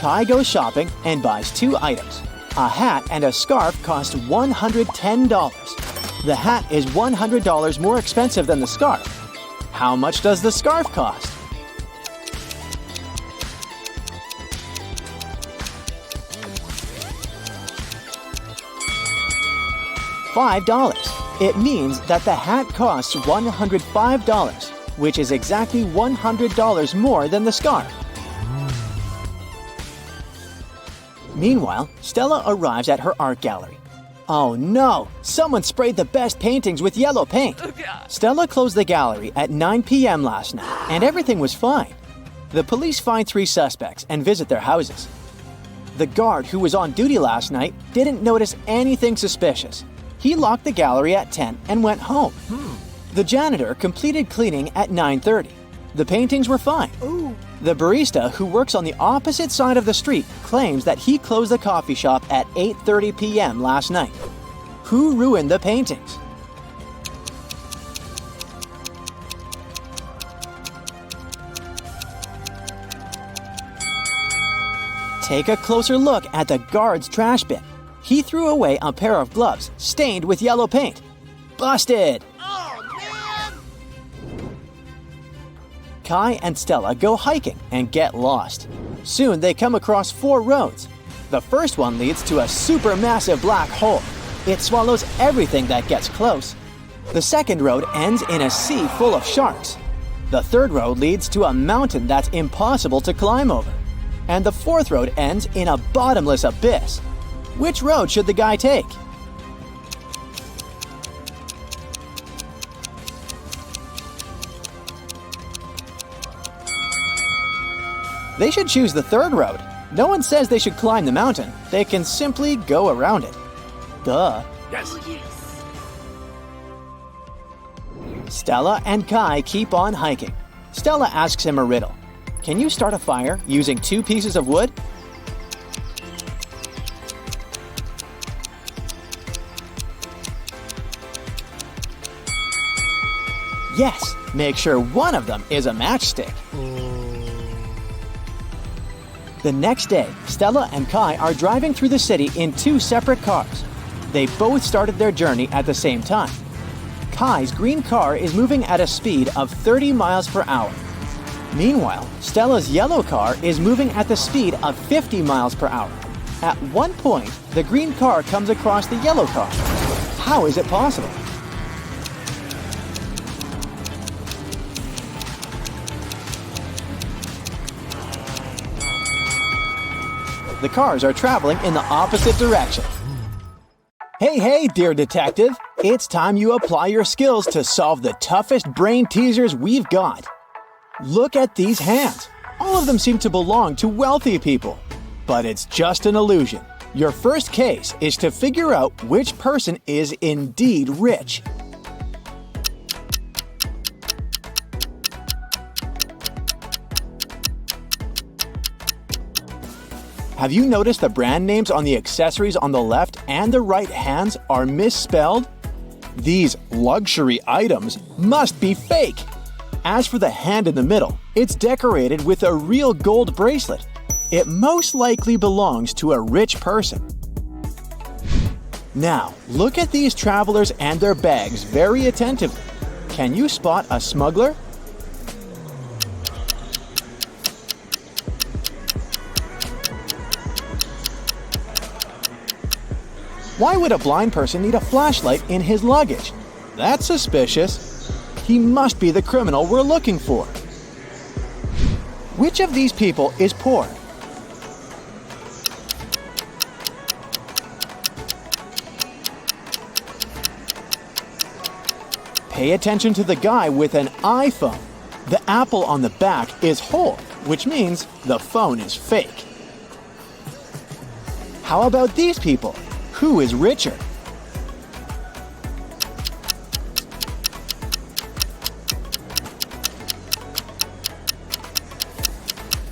Kai goes shopping and buys 2 items. A hat and a scarf cost $110. The hat is $100 more expensive than the scarf. How much does the scarf cost? $5. It means that the hat costs $105, which is exactly $100 more than the scarf. Meanwhile, Stella arrives at her art gallery. Oh no! Someone sprayed the best paintings with yellow paint. Stella closed the gallery at 9 p.m. last night, and everything was fine. The police find 3 suspects and visit their houses. The guard who was on duty last night didn't notice anything suspicious. He locked the gallery at 10 and went home. The janitor completed cleaning at 9:30. The paintings were fine. The barista, who works on the opposite side of the street, claims that he closed the coffee shop at 8:30 p.m. last night. Who ruined the paintings? Take a closer look at the guard's trash bin. He threw away a pair of gloves stained with yellow paint. Busted! Kai and Stella go hiking and get lost. Soon they come across 4 roads. The first one leads to a supermassive black hole. It swallows everything that gets close. The second road ends in a sea full of sharks. The third road leads to a mountain that's impossible to climb over. And the fourth road ends in a bottomless abyss. Which road should the guy take? They should choose the third road. No one says they should climb the mountain. They can simply go around it. Duh. Yes. Stella and Kai keep on hiking. Stella asks him a riddle. Can you start a fire using 2 pieces of wood? Yes, make sure one of them is a matchstick. The next day, Stella and Kai are driving through the city in 2 separate cars. They both started their journey at the same time. Kai's green car is moving at a speed of 30 miles per hour. Meanwhile, Stella's yellow car is moving at the speed of 50 miles per hour. At one point, the green car comes across the yellow car. How is it possible? The cars are traveling in the opposite direction. Hey, dear detective. It's time you apply your skills to solve the toughest brain teasers we've got. Look at these hands. All of them seem to belong to wealthy people. But it's just an illusion. Your first case is to figure out which person is indeed rich. Have you noticed the brand names on the accessories on the left and the right hands are misspelled? These luxury items must be fake. As for the hand in the middle, it's decorated with a real gold bracelet. It most likely belongs to a rich person. Now, look at these travelers and their bags very attentively. Can you spot a smuggler? Why would a blind person need a flashlight in his luggage? That's suspicious. He must be the criminal we're looking for. Which of these people is poor? Pay attention to the guy with an iPhone. The apple on the back is whole, which means the phone is fake. How about these people? Who is richer?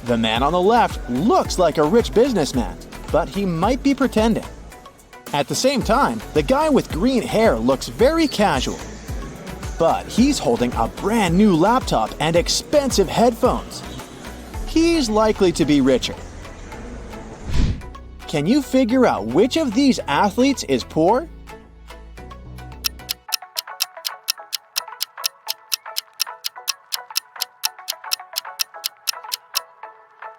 The man on the left looks like a rich businessman, but he might be pretending. At the same time, the guy with green hair looks very casual. But he's holding a brand new laptop and expensive headphones. He's likely to be richer. Can you figure out which of these athletes is poor?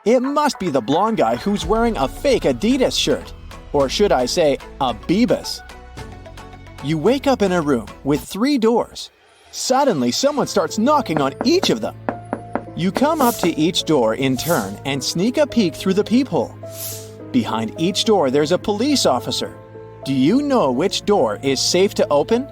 It must be the blonde guy who's wearing a fake Adidas shirt. Or should I say, a Bebas. You wake up in a room with 3 doors. Suddenly, someone starts knocking on each of them. You come up to each door in turn and sneak a peek through the peephole. Behind each door, there's a police officer. Do you know which door is safe to open?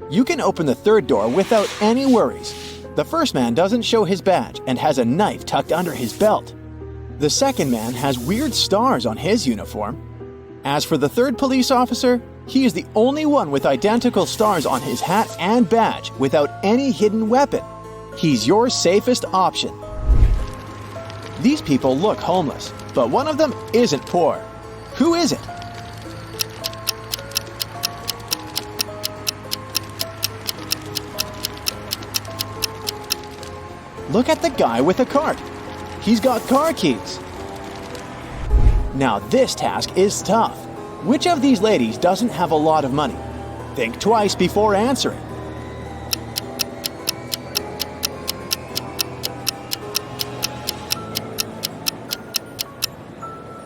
You can open the third door without any worries. The first man doesn't show his badge and has a knife tucked under his belt. The second man has weird stars on his uniform. As for the third police officer, he is the only one with identical stars on his hat and badge without any hidden weapon. He's your safest option. These people look homeless, but one of them isn't poor. Who is it? Look at the guy with a cart. He's got car keys. Now this task is tough. Which of these ladies doesn't have a lot of money? Think twice before answering.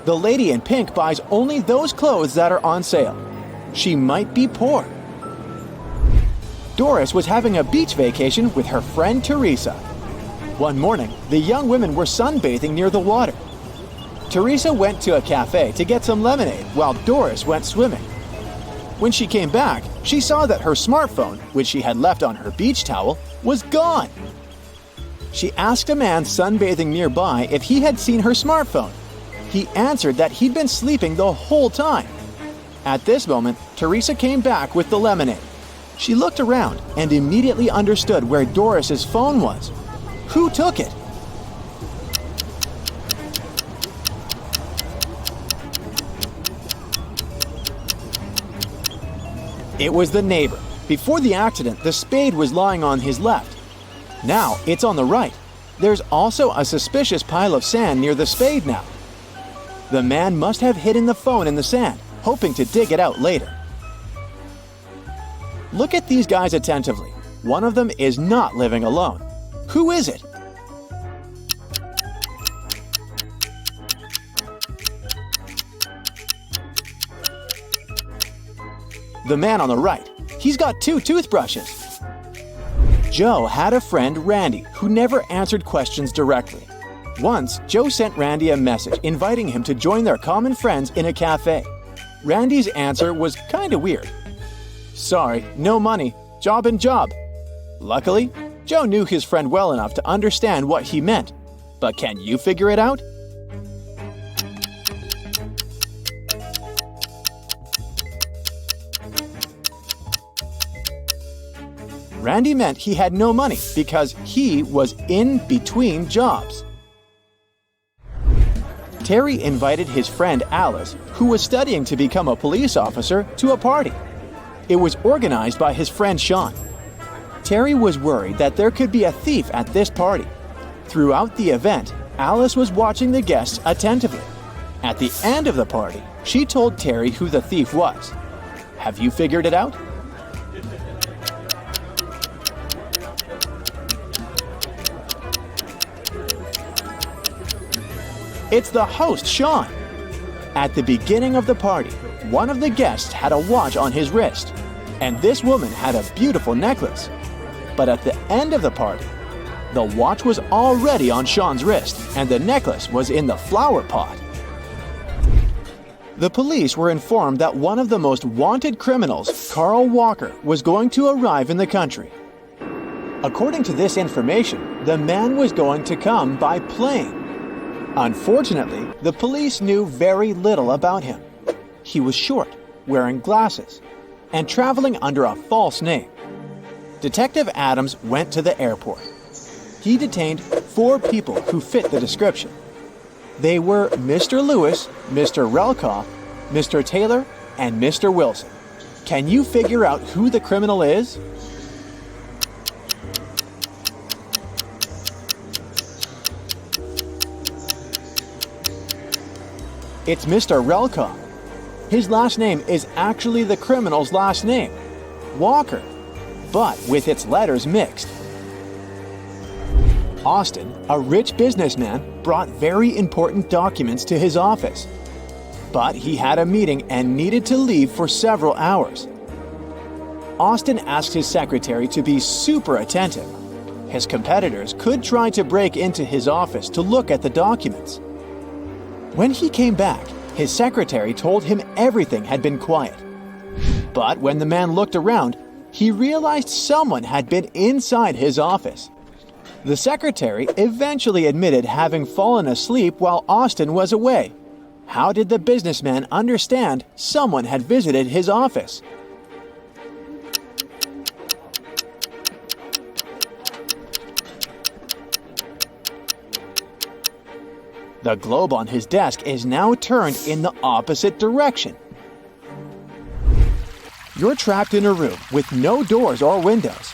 The lady in pink buys only those clothes that are on sale. She might be poor. Doris was having a beach vacation with her friend Teresa. One morning, the young women were sunbathing near the water. Teresa went to a cafe to get some lemonade while Doris went swimming. When she came back, she saw that her smartphone, which she had left on her beach towel, was gone. She asked a man sunbathing nearby if he had seen her smartphone. He answered that he'd been sleeping the whole time. At this moment, Teresa came back with the lemonade. She looked around and immediately understood where Doris's phone was. Who took it? It was the neighbor. Before the accident, the spade was lying on his left. Now it's on the right. There's also a suspicious pile of sand near the spade now. The man must have hidden the phone in the sand, hoping to dig it out later. Look at these guys attentively. One of them is not living alone. Who is it? The man on the right. He's got 2 toothbrushes. Joe had a friend, Randy, who never answered questions directly. Once, Joe sent Randy a message inviting him to join their common friends in a cafe. Randy's answer was kinda weird. Sorry, no money. Job and job. Luckily, Joe knew his friend well enough to understand what he meant. But can you figure it out? Randy meant he had no money because he was in between jobs. Terry invited his friend Alice, who was studying to become a police officer, to a party. It was organized by his friend Sean. Terry was worried that there could be a thief at this party. Throughout the event, Alice was watching the guests attentively. At the end of the party, she told Terry who the thief was. Have you figured it out? It's the host, Sean. At the beginning of the party, one of the guests had a watch on his wrist, and this woman had a beautiful necklace. But at the end of the party, the watch was already on Sean's wrist, and the necklace was in the flower pot. The police were informed that one of the most wanted criminals, Carl Walker, was going to arrive in the country. According to this information, the man was going to come by plane. Unfortunately, the police knew very little about him. He was short, wearing glasses, and traveling under a false name. Detective Adams went to the airport. He detained 4 people who fit the description. They were Mr. Lewis, Mr. Relkoff, Mr. Taylor, and Mr. Wilson. Can you figure out who the criminal is? It's Mr. Relkoff. His last name is actually the criminal's last name, Walker, but with its letters mixed. Austin, a rich businessman, brought very important documents to his office, but he had a meeting and needed to leave for several hours. Austin asked his secretary to be super attentive. His competitors could try to break into his office to look at the documents. When he came back, his secretary told him everything had been quiet. But when the man looked around, he realized someone had been inside his office. The secretary eventually admitted having fallen asleep while Austin was away. How did the businessman understand someone had visited his office? The globe on his desk is now turned in the opposite direction. You're trapped in a room with no doors or windows.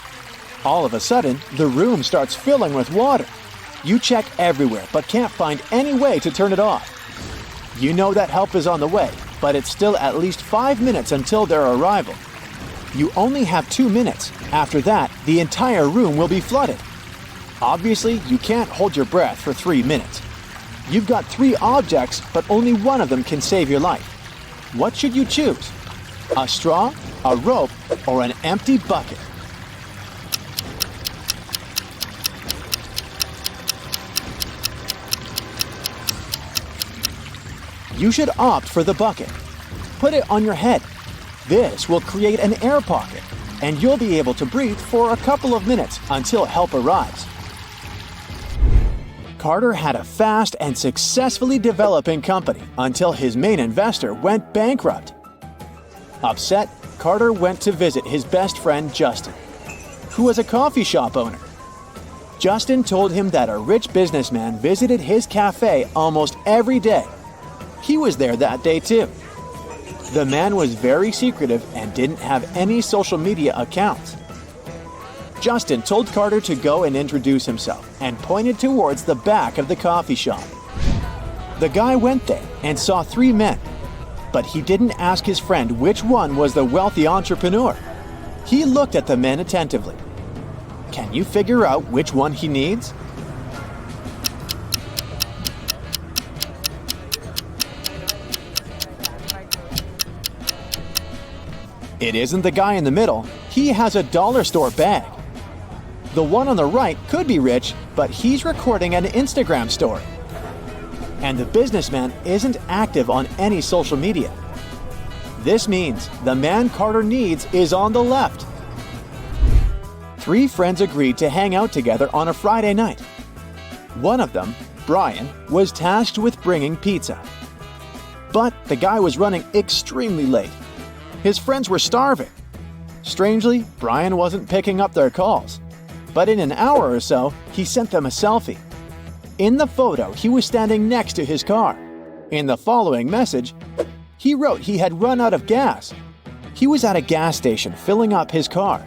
All of a sudden, the room starts filling with water. You check everywhere but can't find any way to turn it off. You know that help is on the way, but it's still at least 5 minutes until their arrival. You only have 2 minutes. After that, the entire room will be flooded. Obviously, you can't hold your breath for 3 minutes. You've got 3 objects, but only one of them can save your life. What should you choose? A straw, a rope, or an empty bucket? You should opt for the bucket. Put it on your head. This will create an air pocket, and you'll be able to breathe for a couple of minutes until help arrives. Carter had a fast and successfully developing company until his main investor went bankrupt. Upset, Carter went to visit his best friend Justin, who was a coffee shop owner. Justin told him that a rich businessman visited his cafe almost every day. He was there that day too. The man was very secretive and didn't have any social media accounts. Justin told Carter to go and introduce himself and pointed towards the back of the coffee shop. The guy went there and saw 3 men, but he didn't ask his friend which one was the wealthy entrepreneur. He looked at the men attentively. Can you figure out which one he needs? It isn't the guy in the middle. He has a dollar store bag. The one on the right could be rich, but he's recording an Instagram story. And the businessman isn't active on any social media. This means the man Carter needs is on the left. 3 friends agreed to hang out together on a Friday night. One of them, Brian, was tasked with bringing pizza. But the guy was running extremely late. His friends were starving. Strangely, Brian wasn't picking up their calls. But in an hour or so, he sent them a selfie. In the photo, he was standing next to his car. In the following message, he wrote he had run out of gas. He was at a gas station filling up his car.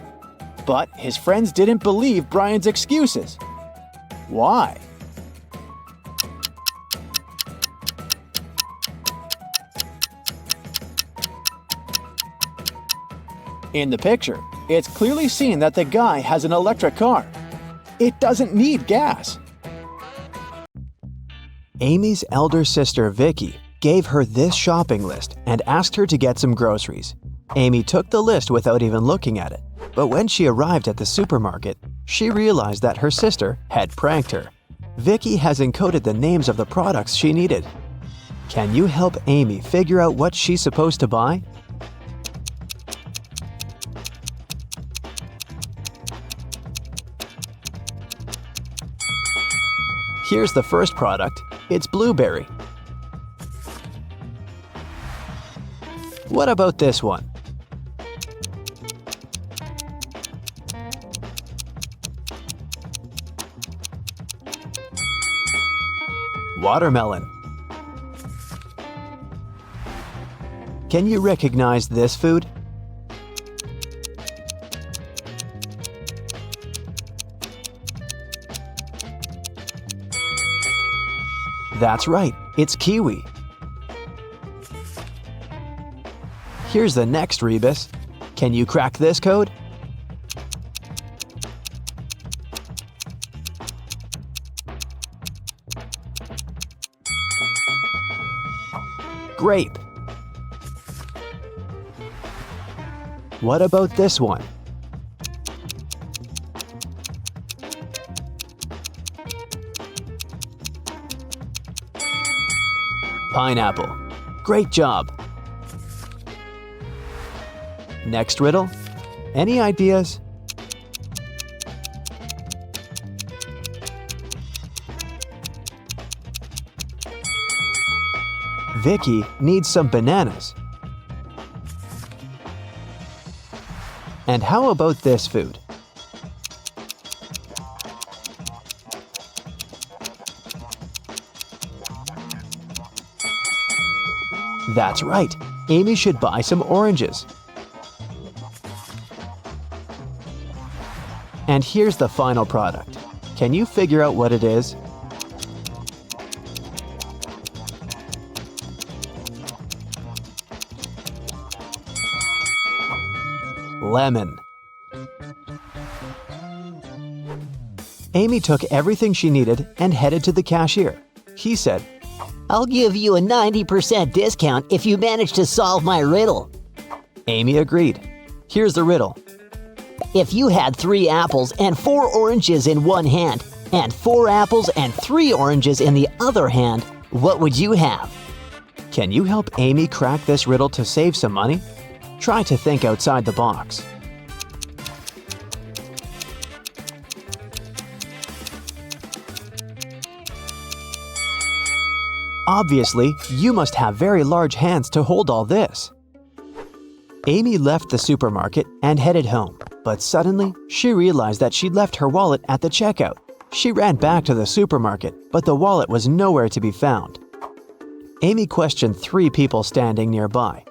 But his friends didn't believe Brian's excuses. Why? In the picture, it's clearly seen that the guy has an electric car. It doesn't need gas. Amy's elder sister, Vicky, gave her this shopping list and asked her to get some groceries. Amy took the list without even looking at it, but when she arrived at the supermarket, she realized that her sister had pranked her. Vicky has encoded the names of the products she needed. Can you help Amy figure out what she's supposed to buy? Here's the first product. It's blueberry. What about this one? Watermelon. Can you recognize this food? That's right, it's kiwi. Here's the next rebus. Can you crack this code? Grape. What about this one? Pineapple. Great job! Next riddle. Any ideas? Vicky needs some bananas. And how about this food? That's right. Amy should buy some oranges. And here's the final product. Can you figure out what it is? Lemon. Amy took everything she needed and headed to the cashier. He said, I'll give you a 90% discount if you manage to solve my riddle. Amy agreed. Here's the riddle. If you had 3 apples and 4 oranges in one hand, and 4 apples and 3 oranges in the other hand, what would you have? Can you help Amy crack this riddle to save some money? Try to think outside the box. Obviously, you must have very large hands to hold all this. Amy left the supermarket and headed home, but suddenly she realized that she'd left her wallet at the checkout. She ran back to the supermarket, but the wallet was nowhere to be found. Amy questioned 3 people standing nearby.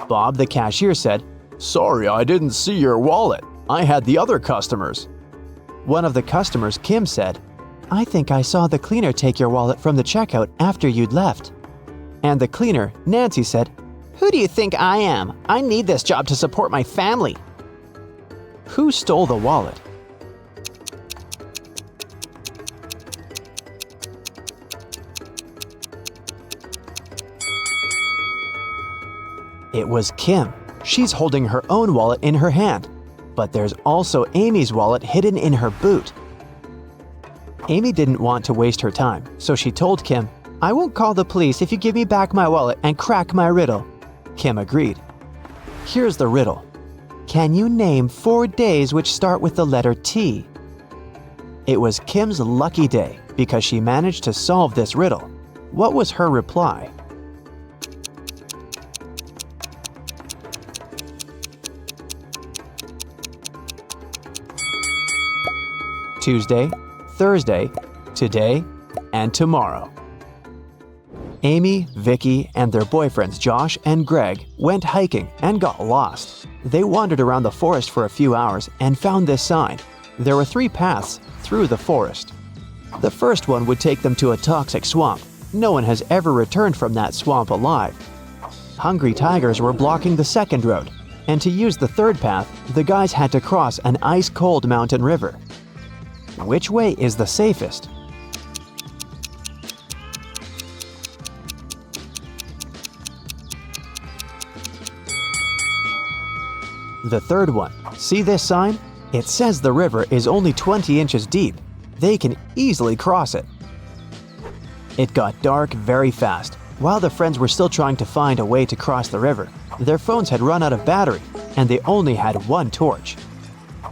Bob, the cashier, said, "Sorry, I didn't see your wallet. I had the other customers." One of the customers, Kim, said, "I think I saw the cleaner take your wallet from the checkout after you'd left." And the cleaner, Nancy, said, "Who do you think I am? I need this job to support my family." Who stole the wallet? It was Kim. She's holding her own wallet in her hand. But there's also Amy's wallet hidden in her boot. Amy didn't want to waste her time, so she told Kim, "I won't call the police if you give me back my wallet and crack my riddle." Kim agreed. Here's the riddle. Can you name 4 days which start with the letter T? It was Kim's lucky day because she managed to solve this riddle. What was her reply? Tuesday, Thursday, today, and tomorrow. Amy, Vicky, and their boyfriends Josh and Greg went hiking and got lost. They wandered around the forest for a few hours and found this sign. There were 3 paths through the forest. The first one would take them to a toxic swamp. No one has ever returned from that swamp alive. Hungry tigers were blocking the second road, and to use the third path, the guys had to cross an ice-cold mountain river. Which way is the safest? The third one. See this sign? It says the river is only 20 inches deep. They can easily cross it. It got dark very fast. While the friends were still trying to find a way to cross the river, their phones had run out of battery, and they only had 1 torch.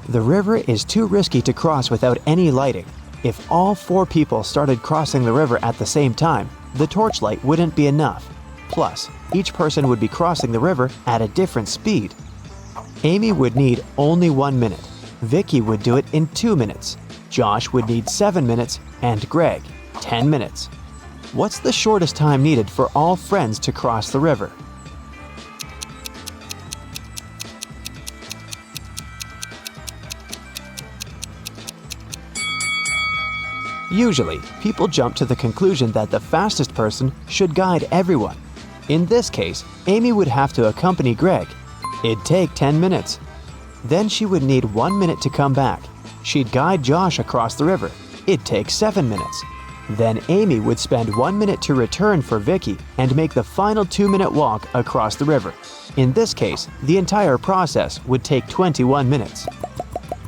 The river is too risky to cross without any lighting. If all 4 people started crossing the river at the same time, the torchlight wouldn't be enough. Plus, each person would be crossing the river at a different speed. Amy would need only 1 minute. Vicky would do it in 2 minutes. Josh would need 7 minutes, and Greg, 10 minutes. What's the shortest time needed for all friends to cross the river? Usually, people jump to the conclusion that the fastest person should guide everyone. In this case, Amy would have to accompany Greg. It'd take 10 minutes. Then she would need 1 minute to come back. She'd guide Josh across the river. It'd take 7 minutes. Then Amy would spend 1 minute to return for Vicky and make the final 2-minute walk across the river. In this case, the entire process would take 21 minutes.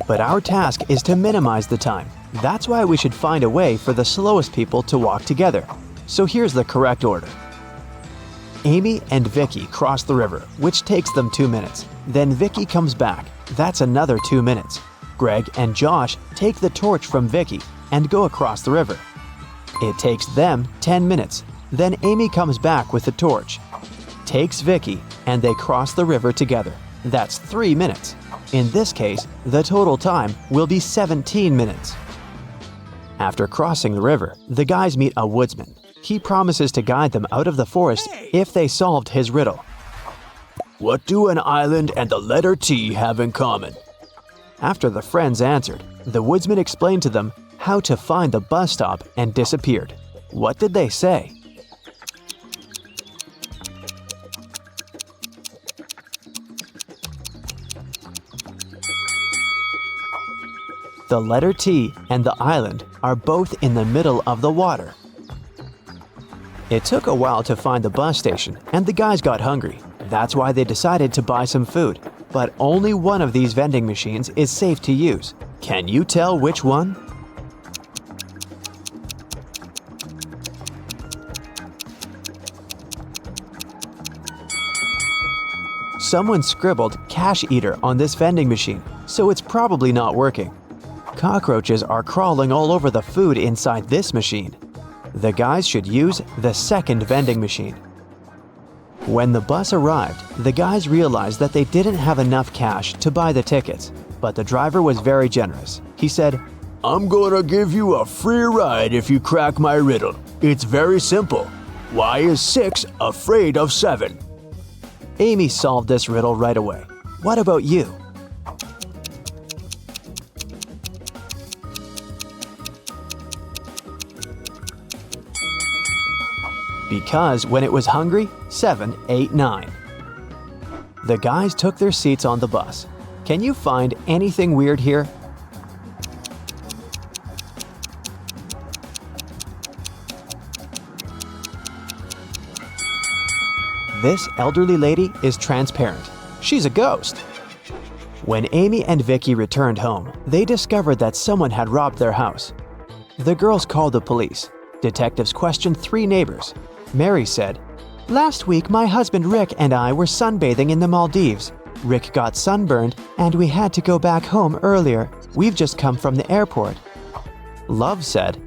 But our task is to minimize the time. That's why we should find a way for the slowest people to walk together. So here's the correct order. Amy and Vicky cross the river, which takes them 2 minutes. Then Vicky comes back. That's another 2 minutes. Greg and Josh take the torch from Vicky and go across the river. It takes them 10 minutes. Then Amy comes back with the torch, takes Vicky, and they cross the river together. That's 3 minutes. In this case, the total time will be 17 minutes. After crossing the river, the guys meet a woodsman. He promises to guide them out of the forest if they solved his riddle. What do an island and the letter T have in common? After the friends answered, the woodsman explained to them how to find the bus stop and disappeared. What did they say? The letter T and the island are both in the middle of the water. It took a while to find the bus station, and the guys got hungry. That's why they decided to buy some food. But only one of these vending machines is safe to use. Can you tell which one? Someone scribbled cash eater on this vending machine, so it's probably not working. Cockroaches are crawling all over the food inside this machine. The guys should use the second vending machine. When the bus arrived, the guys realized that they didn't have enough cash to buy the tickets, but the driver was very generous. He said, I'm gonna give you a free ride if you crack my riddle. It's very simple. Why is 6 afraid of 7? Amy solved this riddle right away. What about you? Because when it was hungry, 7 ate 9. The guys took their seats on the bus. Can you find anything weird here? This elderly lady is transparent. She's a ghost. When Amy and Vicky returned home, they discovered that someone had robbed their house. The girls called the police. Detectives questioned 3 neighbors. Mary said, "Last week my husband Rick and I were sunbathing in the Maldives. Rick got sunburned and we had to go back home earlier. We've just come from the airport." Love said,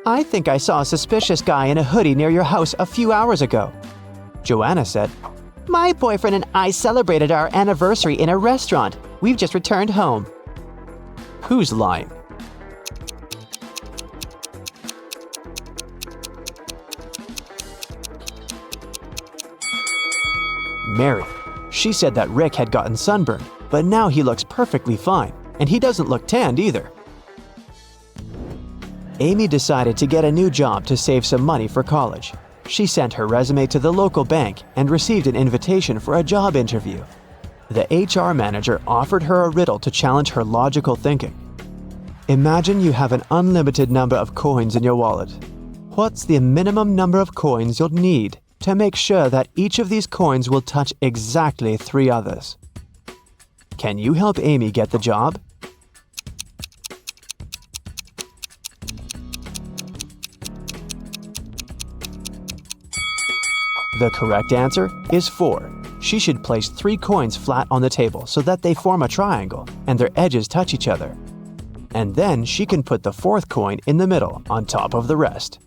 "I think I saw a suspicious guy in a hoodie near your house a few hours ago." Joanna said, "My boyfriend and I celebrated our anniversary in a restaurant. We've just returned home." Who's lying? Mary. She said that Rick had gotten sunburned, but now he looks perfectly fine, and he doesn't look tanned either. Amy decided to get a new job to save some money for college. She sent her resume to the local bank and received an invitation for a job interview. The HR manager offered her a riddle to challenge her logical thinking. Imagine you have an unlimited number of coins in your wallet. What's the minimum number of coins you'll need to make sure that each of these coins will touch exactly 3 others? Can you help Amy get the job? The correct answer is 4. She should place 3 coins flat on the table so that they form a triangle and their edges touch each other. And then she can put the 4th coin in the middle on top of the rest.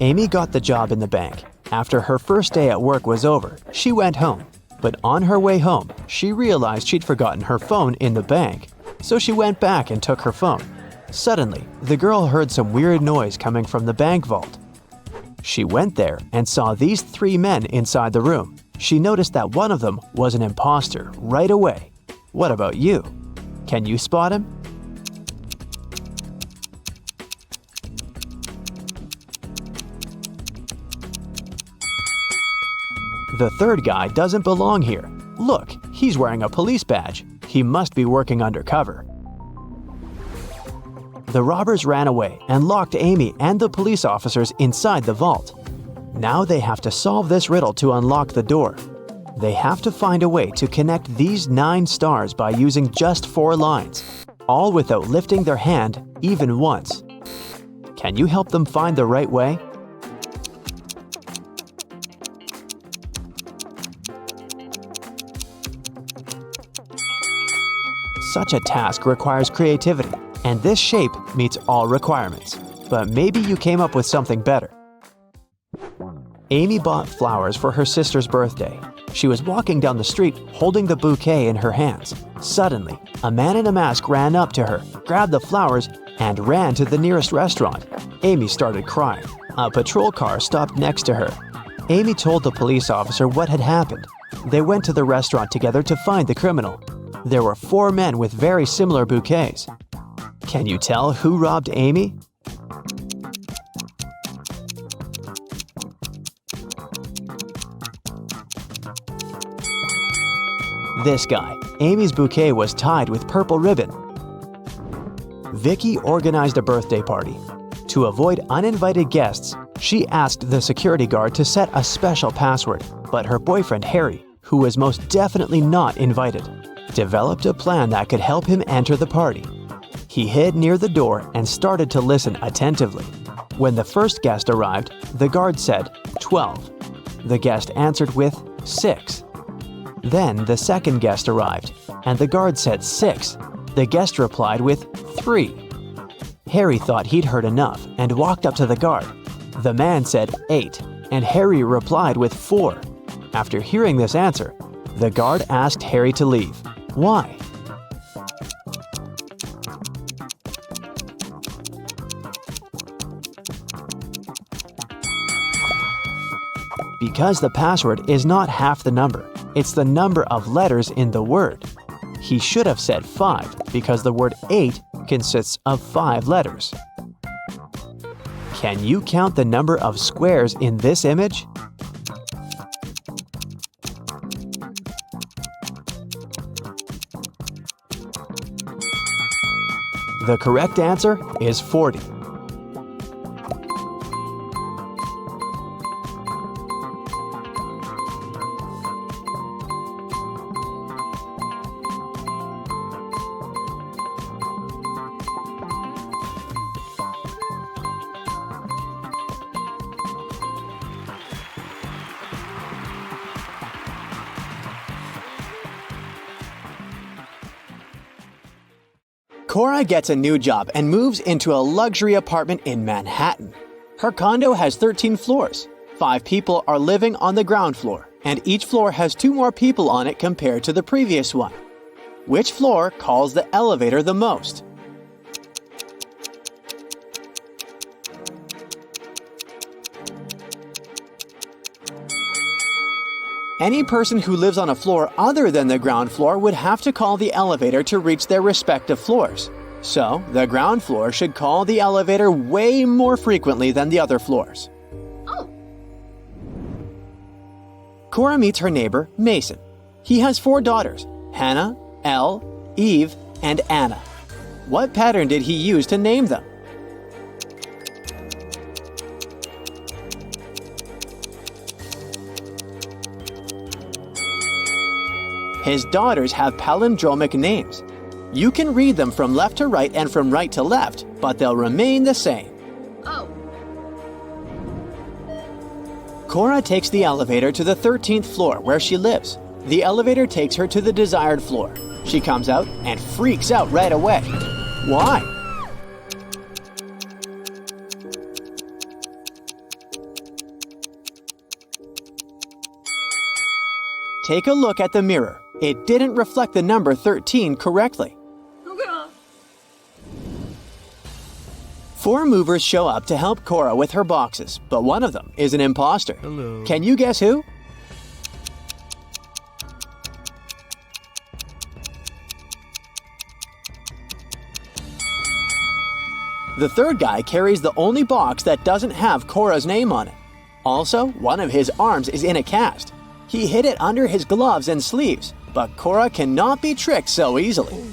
Amy got the job in the bank. After her first day at work was over, she went home. But on her way home, she realized she'd forgotten her phone in the bank. So she went back and took her phone. Suddenly, the girl heard some weird noise coming from the bank vault. She went there and saw these 3 men inside the room. She noticed that one of them was an imposter right away. What about you? Can you spot him? The 3rd guy doesn't belong here. Look, he's wearing a police badge. He must be working undercover. The robbers ran away and locked Amy and the police officers inside the vault. Now they have to solve this riddle to unlock the door. They have to find a way to connect these 9 stars by using just 4 lines, all without lifting their hand even once. Can you help them find the right way? such a task requires creativity, and this shape meets all requirements. But maybe you came up with something better. Amy bought flowers for her sister's birthday. She was walking down the street holding the bouquet in her hands. Suddenly, a man in a mask ran up to her, grabbed the flowers, and ran to the nearest restaurant. Amy started crying. A patrol car stopped next to her. Amy told the police officer what had happened. They went to the restaurant together to find the criminal. There were 4 men with very similar bouquets. Can you tell who robbed Amy? This guy. Amy's bouquet was tied with purple ribbon. Vicky organized a birthday party. To avoid uninvited guests, she asked the security guard to set a special password, but her boyfriend Harry, who was most definitely not invited, developed a plan that could help him enter the party. He hid near the door and started to listen attentively. When the first guest arrived, the guard said 12. The guest answered with 6. Then the second guest arrived, and the guard said 6. The guest replied with 3. Harry thought he'd heard enough and walked up to the guard. The man said 8, and Harry replied with 4. After hearing this answer, the guard asked Harry to leave. Why? Because the password is not half the number. It's the number of letters in the word. He should have said 5 because the word 8 consists of 5 letters. Can you count the number of squares in this image? The correct answer is 40. Cora gets a new job and moves into a luxury apartment in Manhattan. Her condo has 13 floors. 5 people are living on the ground floor, and each floor has 2 more people on it compared to the previous one. Which floor calls the elevator the most? Any person who lives on a floor other than the ground floor would have to call the elevator to reach their respective floors. So, the ground floor should call the elevator way more frequently than the other floors. Oh. Cora meets her neighbor, Mason. He has 4 daughters, Hannah, Elle, Eve, and Anna. What pattern did he use to name them? His daughters have palindromic names. You can read them from left to right and from right to left, but they'll remain the same. Oh. Cora takes the elevator to the 13th floor where she lives. The elevator takes her to the desired floor. She comes out and freaks out right away. Why? Take a look at the mirror. It didn't reflect the number 13 correctly. Okay. 4 movers show up to help Cora with her boxes, but one of them is an imposter. Hello. Can you guess who? The third guy carries the only box that doesn't have Cora's name on it. Also, one of his arms is in a cast. He hid it under his gloves and sleeves, but Cora cannot be tricked so easily.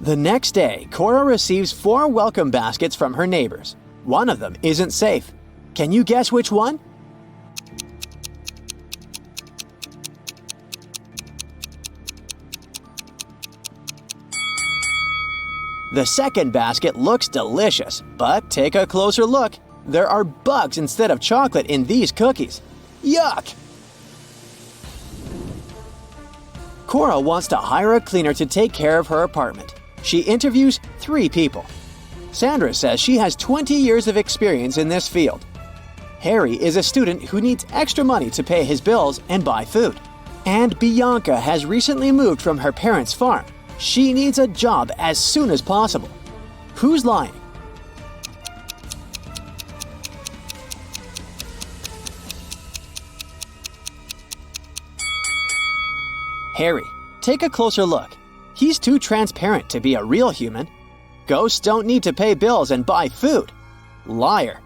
The next day, Cora receives 4 welcome baskets from her neighbors. One of them isn't safe. Can you guess which one? The second basket looks delicious, but take a closer look. There are bugs instead of chocolate in these cookies. Yuck! Cora wants to hire a cleaner to take care of her apartment. She interviews 3 people. Sandra says she has 20 years of experience in this field. Harry is a student who needs extra money to pay his bills and buy food. And Bianca has recently moved from her parents' farm. She needs a job as soon as possible. Who's lying? Harry. Take a closer look. He's too transparent to be a real human. Ghosts don't need to pay bills and buy food. Liar.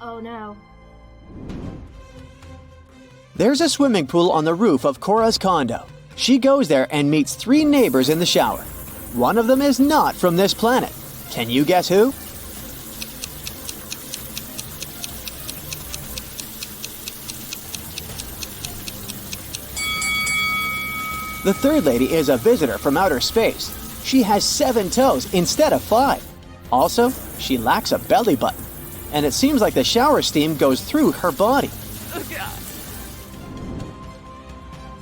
Oh no. There's a swimming pool on the roof of Cora's condo. She goes there and meets 3 neighbors in the shower. One of them is not from this planet. Can you guess who? The third lady is a visitor from outer space. She has 7 toes instead of 5. Also, she lacks a belly button. And it seems like the shower steam goes through her body. Oh god.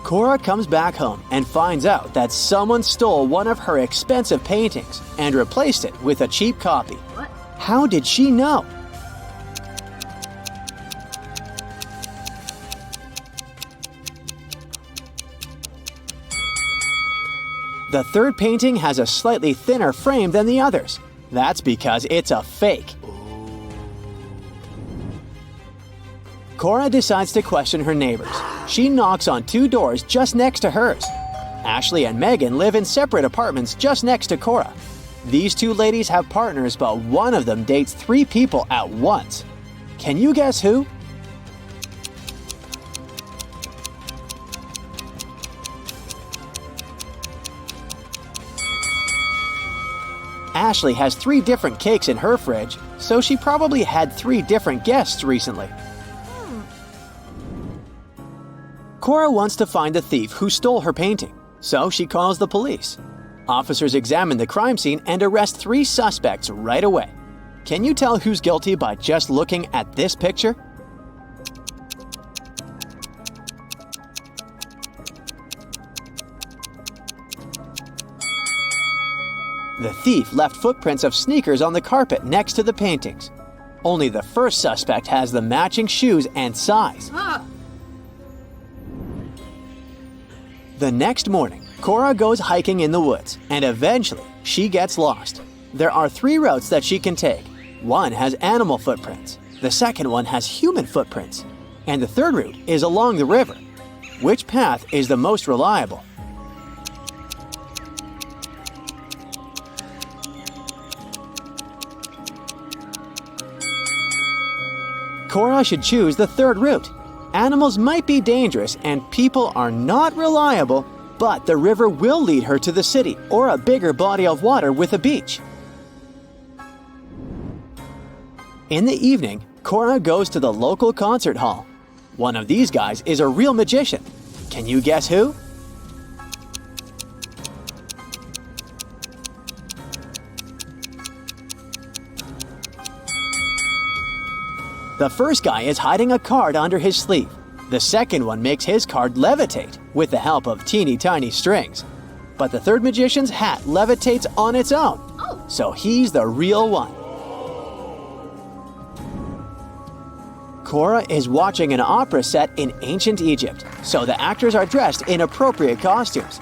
Cora comes back home and finds out that someone stole one of her expensive paintings and replaced it with a cheap copy. What? How did she know? The third painting has a slightly thinner frame than the others. That's because it's a fake. Cora decides to question her neighbors. She knocks on 2 doors just next to hers. Ashley and Megan live in separate apartments just next to Cora. These 2 ladies have partners, but one of them dates 3 people at once. Can you guess who? Ashley has 3 different cakes in her fridge, so she probably had 3 different guests recently. Cora wants to find the thief who stole her painting, so she calls the police. Officers examine the crime scene and arrest 3 suspects right away. Can you tell who's guilty by just looking at this picture? The thief left footprints of sneakers on the carpet next to the paintings. Only the first suspect has the matching shoes and size. Ah. The next morning, Cora goes hiking in the woods, and eventually she gets lost. There are 3 routes that she can take. One has animal footprints, the second one has human footprints, and the third route is along the river. Which path is the most reliable? Cora should choose the third route. Animals might be dangerous and people are not reliable, but the river will lead her to the city or a bigger body of water with a beach. In the evening, Cora goes to the local concert hall. One of these guys is a real magician. Can you guess who? The first guy is hiding a card under his sleeve. The second one makes his card levitate with the help of teeny tiny strings. But the third magician's hat levitates on its own. Oh. So he's the real one. Cora is watching an opera set in ancient Egypt, so the actors are dressed in appropriate costumes.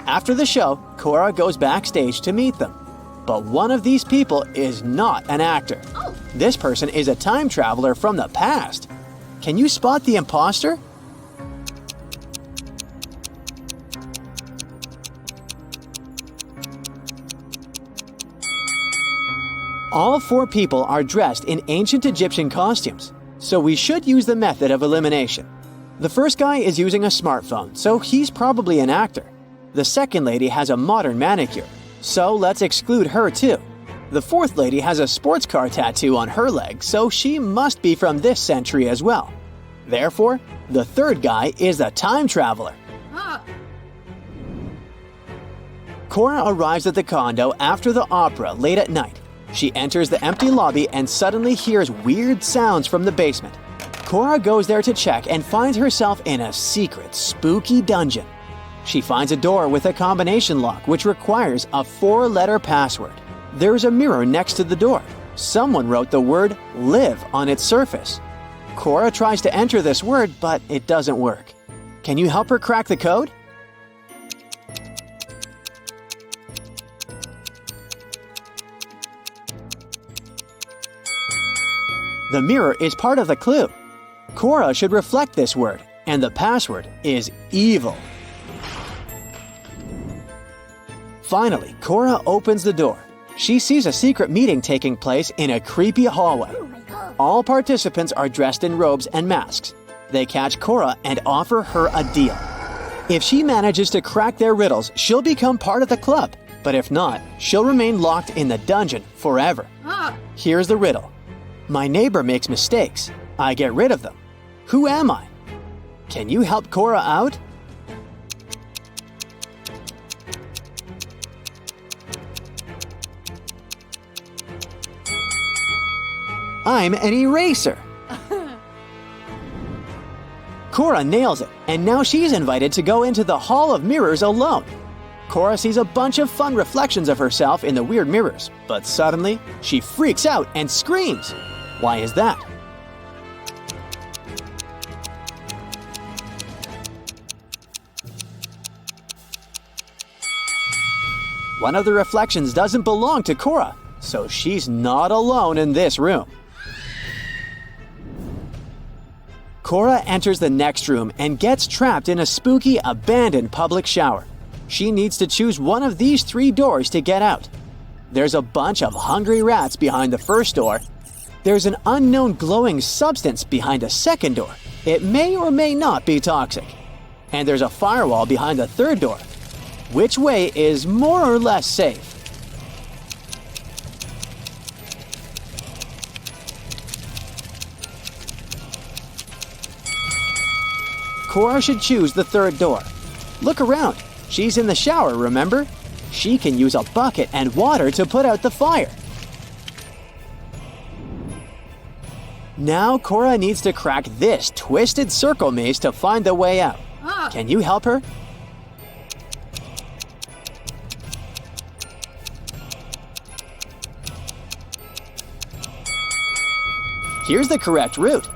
After the show, Cora goes backstage to meet them. But one of these people is not an actor. Oh. This person is a time traveler from the past. Can you spot the imposter? All 4 people are dressed in ancient Egyptian costumes, so we should use the method of elimination. The first guy is using a smartphone, so he's probably an actor. The second lady has a modern manicure, so let's exclude her too. The fourth lady has a sports car tattoo on her leg, so she must be from this century as well. Therefore, the third guy is a time traveler. Ah. Cora arrives at the condo after the opera late at night. She enters the empty lobby and suddenly hears weird sounds from the basement. Cora goes there to check and finds herself in a secret, spooky dungeon. She finds a door with a combination lock which requires a 4-letter password. There's a mirror next to the door. Someone wrote the word live on its surface. Cora tries to enter this word, but it doesn't work. Can you help her crack the code? The mirror is part of the clue. Cora should reflect this word, and the password is evil. Finally, Cora opens the door. She sees a secret meeting taking place in a creepy hallway. All participants are dressed in robes and masks. They catch Cora and offer her a deal. If she manages to crack their riddles, she'll become part of the club. But if not, she'll remain locked in the dungeon forever. Here's the riddle. My neighbor makes mistakes. I get rid of them. Who am I? Can you help Cora out? I'm an eraser. Cora nails it, and now she's invited to go into the Hall of Mirrors alone. Cora sees a bunch of fun reflections of herself in the weird mirrors, but suddenly she freaks out and screams. Why is that? One of the reflections doesn't belong to Cora, so she's not alone in this room. Cora enters the next room and gets trapped in a spooky, abandoned public shower. She needs to choose one of these 3 doors to get out. There's a bunch of hungry rats behind the first door. There's an unknown glowing substance behind a second door. It may or may not be toxic. And there's a firewall behind the third door. Which way is more or less safe? Cora should choose the third door. Look around. She's in the shower, remember? She can use a bucket and water to put out the fire. Now Cora needs to crack this twisted circle maze to find the way out. Can you help her? Here's the correct route.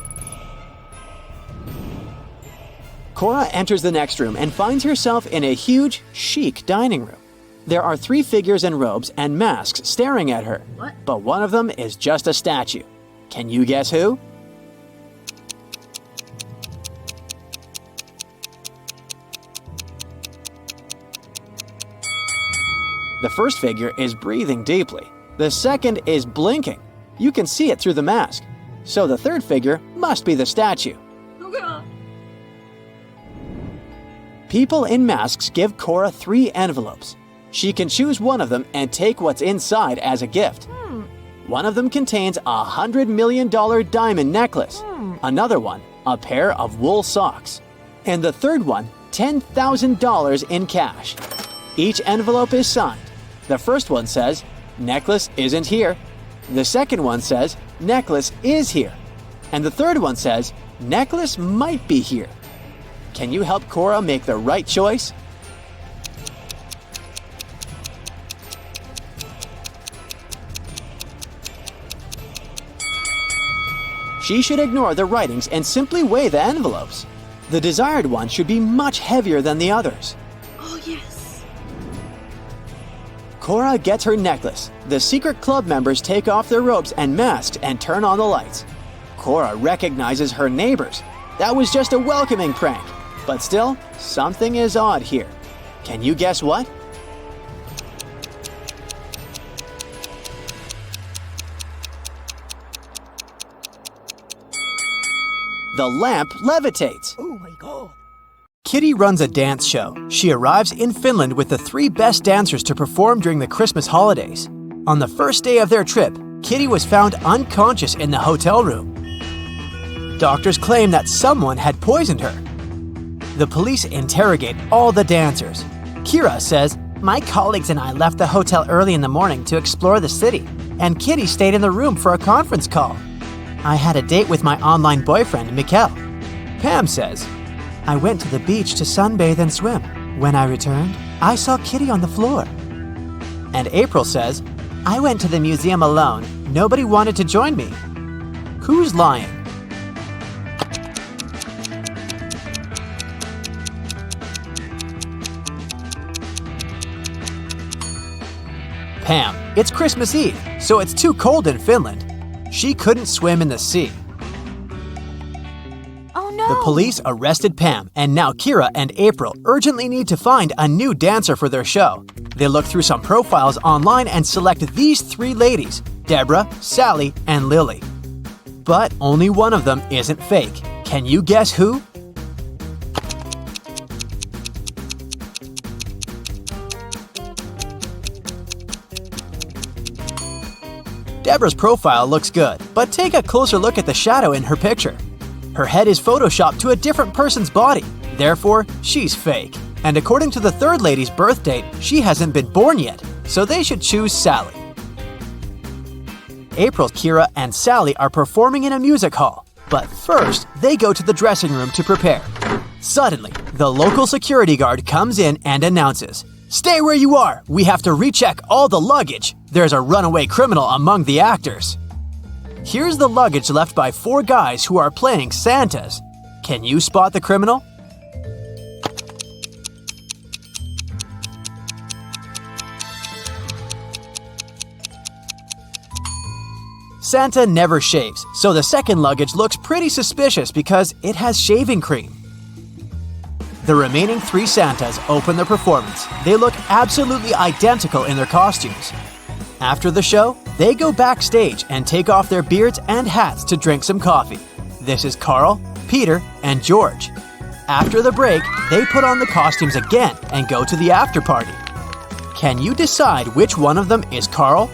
Cora enters the next room and finds herself in a huge, chic dining room. There are 3 figures in robes and masks staring at her, but one of them is just a statue. Can you guess who? The first figure is breathing deeply. The second is blinking. You can see it through the mask. So the third figure must be the statue. People in masks give Cora 3 envelopes. She can choose one of them and take what's inside as a gift. One of them contains a $100 million diamond necklace. Another one, a pair of wool socks. And the third one, $10,000 in cash. Each envelope is signed. The first one says, necklace isn't here. The second one says, necklace is here. And the third one says, necklace might be here. Can you help Cora make the right choice? She should ignore the writings and simply weigh the envelopes. The desired one should be much heavier than the others. Oh, yes. Cora gets her necklace. The secret club members take off their robes and masks and turn on the lights. Cora recognizes her neighbors. That was just a welcoming prank. But still, something is odd here. Can you guess what? The lamp levitates. Oh my god. Kitty runs a dance show. She arrives in Finland with the 3 best dancers to perform during the Christmas holidays. On the first day of their trip, Kitty was found unconscious in the hotel room. Doctors claim that someone had poisoned her. The police interrogate all the dancers. Kira says, "My colleagues and I left the hotel early in the morning to explore the city, and Kitty stayed in the room for a conference call. I had a date with my online boyfriend, Mikkel." Pam says, "I went to the beach to sunbathe and swim. When I returned, I saw Kitty on the floor. And April says, I went to the museum alone. Nobody wanted to join me. Who's lying? Pam, it's Christmas Eve, so it's too cold in Finland. She couldn't swim in the sea. Oh no! The police arrested Pam, and now Kira and April urgently need to find a new dancer for their show. They look through some profiles online and select these 3 ladies, Deborah, Sally, and Lily. But only one of them isn't fake. Can you guess who? Deborah's profile looks good, but take a closer look at the shadow in her picture. Her head is photoshopped to a different person's body, therefore, she's fake. And according to the 3rd lady's birth date, she hasn't been born yet, so they should choose Sally. April, Kira, and Sally are performing in a music hall, but first, they go to the dressing room to prepare. Suddenly, the local security guard comes in and announces, "Stay where you are! We have to recheck all the luggage! There's a runaway criminal among the actors." Here's the luggage left by 4 guys who are playing Santas. Can you spot the criminal? Santa never shaves, so the second luggage looks pretty suspicious because it has shaving cream. The remaining 3 Santas open their performance. They look absolutely identical in their costumes. After the show, they go backstage and take off their beards and hats to drink some coffee. This is Carl, Peter, and George. After the break, they put on the costumes again and go to the after party. Can you decide which one of them is Carl?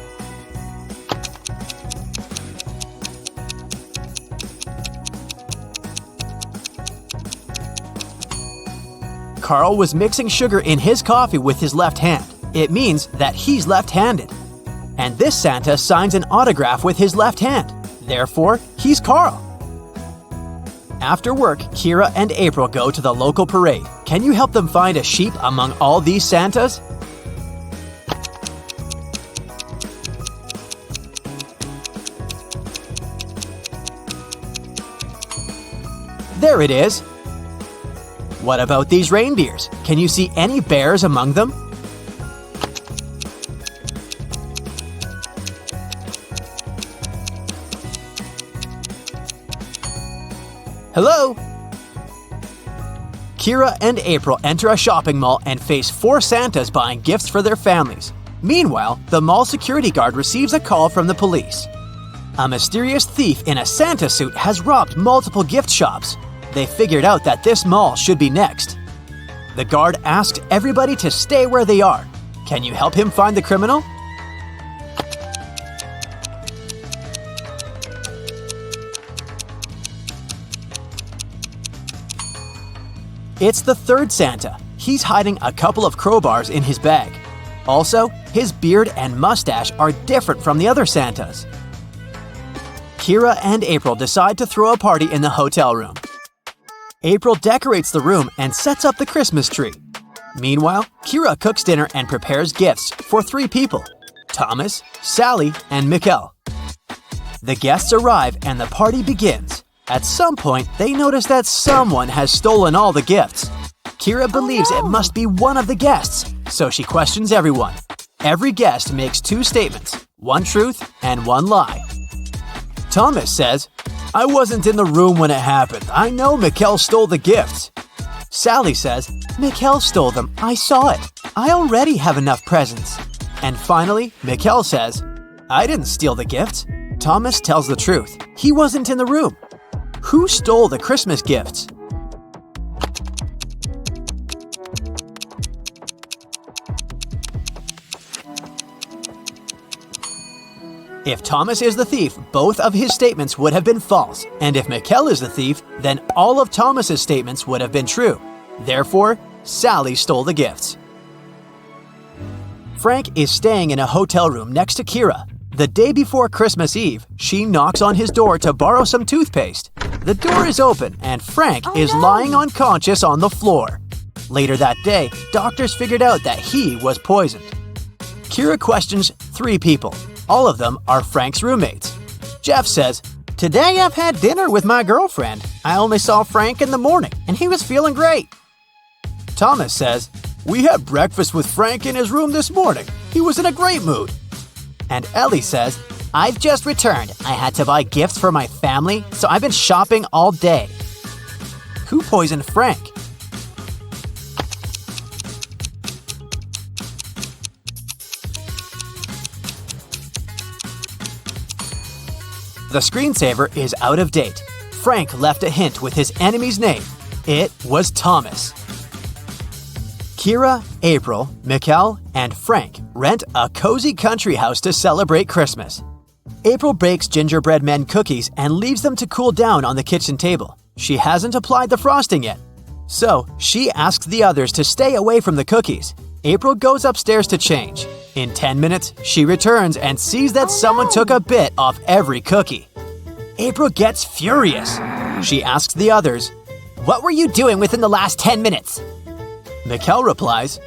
Carl was mixing sugar in his coffee with his left hand. It means that he's left-handed. And this Santa signs an autograph with his left hand. Therefore, he's Carl. After work, Kira and April go to the local parade. Can you help them find a sheep among all these Santas? There it is. What about these reindeers? Can you see any bears among them? Hello? Kira and April enter a shopping mall and face 4 Santas buying gifts for their families. Meanwhile, the mall security guard receives a call from the police. A mysterious thief in a Santa suit has robbed multiple gift shops. They figured out that this mall should be next. The guard asked everybody to stay where they are. Can you help him find the criminal? It's the 3rd Santa. He's hiding a couple of crowbars in his bag. Also, his beard and mustache are different from the other Santas. Kira and April decide to throw a party in the hotel room. April decorates the room and sets up the Christmas tree. Meanwhile, Kira cooks dinner and prepares gifts for 3 people, Thomas, Sally, and Mikkel. The guests arrive and the party begins. At some point, they notice that someone has stolen all the gifts. Kira believes it must be one of the guests, so she questions everyone. Every guest makes 2 statements, 1 truth and 1 lie. Thomas says, "I wasn't in the room when it happened. I know Mikkel stole the gifts." Sally says, "Mikkel stole them. I saw it. I already have enough presents." And finally, Mikkel says, "I didn't steal the gifts." Thomas tells the truth. He wasn't in the room. Who stole the Christmas gifts? If Thomas is the thief, both of his statements would have been false, and if Mikkel is the thief, then all of Thomas's statements would have been true. Therefore, Sally stole the gifts. Frank is staying in a hotel room next to Kira. The day before Christmas Eve, she knocks on his door to borrow some toothpaste. The door is open, and Frank is lying unconscious on the floor. Later that day, doctors figured out that he was poisoned. Kira questions 3 people. All of them are Frank's roommates. Jeff says, "Today I've had dinner with my girlfriend. I only saw Frank in the morning, and he was feeling great." Thomas says, "We had breakfast with Frank in his room this morning. He was in a great mood." And Ellie says, "I've just returned. I had to buy gifts for my family, so I've been shopping all day." Who poisoned Frank? The screensaver is out of date. Frank left a hint with his enemy's name. It was Thomas. Kira, April, Mikkel, and Frank rent a cozy country house to celebrate Christmas. April bakes gingerbread men cookies and leaves them to cool down on the kitchen table. She hasn't applied the frosting yet. So, she asks the others to stay away from the cookies. April goes upstairs to change. In 10 minutes, she returns and sees that someone took a bit off every cookie. April gets furious. She asks the others, "What were you doing within the last 10 minutes?" Mikkel replies,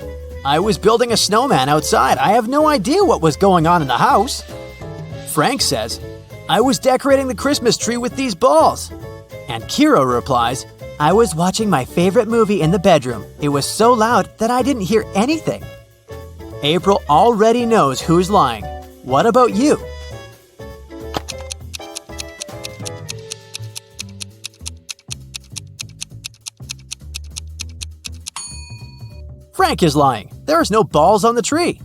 "I was building a snowman outside. I have no idea what was going on in the house." Frank says, "I was decorating the Christmas tree with these balls." And Kira replies, "I was watching my favorite movie in the bedroom. It was so loud that I didn't hear anything." April already knows who's lying. What about you? Frank is lying. There's no balls on the tree.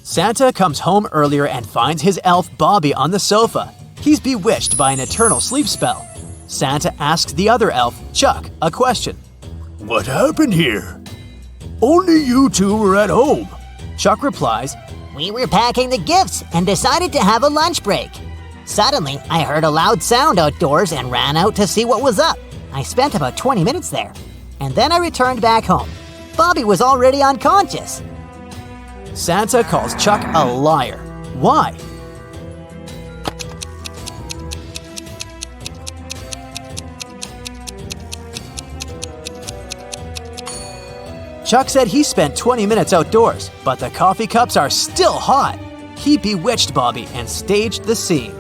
Santa comes home earlier and finds his elf Bobby on the sofa. He's bewitched by an eternal sleep spell. Santa asks the other elf, Chuck, a question. What happened here? Only you two were at home. Chuck replies, We were packing the gifts and decided to have a lunch break. Suddenly, I heard a loud sound outdoors and ran out to see what was up. I spent about 20 minutes there, and then I returned back home. Bobby was already unconscious. Santa calls Chuck a liar. Why? Chuck said he spent 20 minutes outdoors, but the coffee cups are still hot. He bewitched Bobby and staged the scene.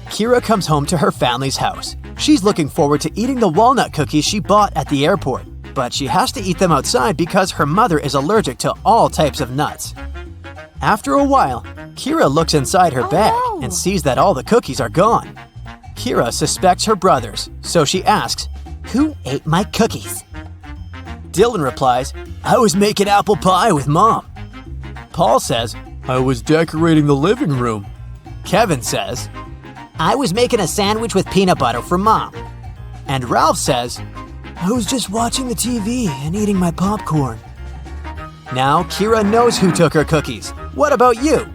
Kira comes home to her family's house. She's looking forward to eating the walnut cookies she bought at the airport, but she has to eat them outside because her mother is allergic to all types of nuts. After a while, Kira looks inside her bag and sees that all the cookies are gone. Kira suspects her brothers, so she asks, Who ate my cookies? Dylan replies, I was making apple pie with Mom. Paul says, I was decorating the living room. Kevin says, I was making a sandwich with peanut butter for Mom. And Ralph says, I was just watching the TV and eating my popcorn. Now Kira knows who took her cookies. What about you?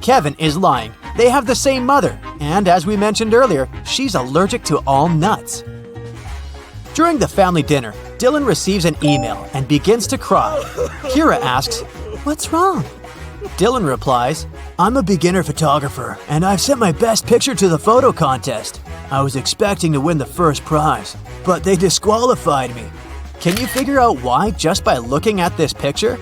Kevin is lying. They have the same mother, and as we mentioned earlier, she's allergic to all nuts. During the family dinner, Dylan receives an email and begins to cry. Kira asks, What's wrong? Dylan replies, I'm a beginner photographer, and I've sent my best picture to the photo contest. I was expecting to win the first prize, but they disqualified me. Can you figure out why just by looking at this picture?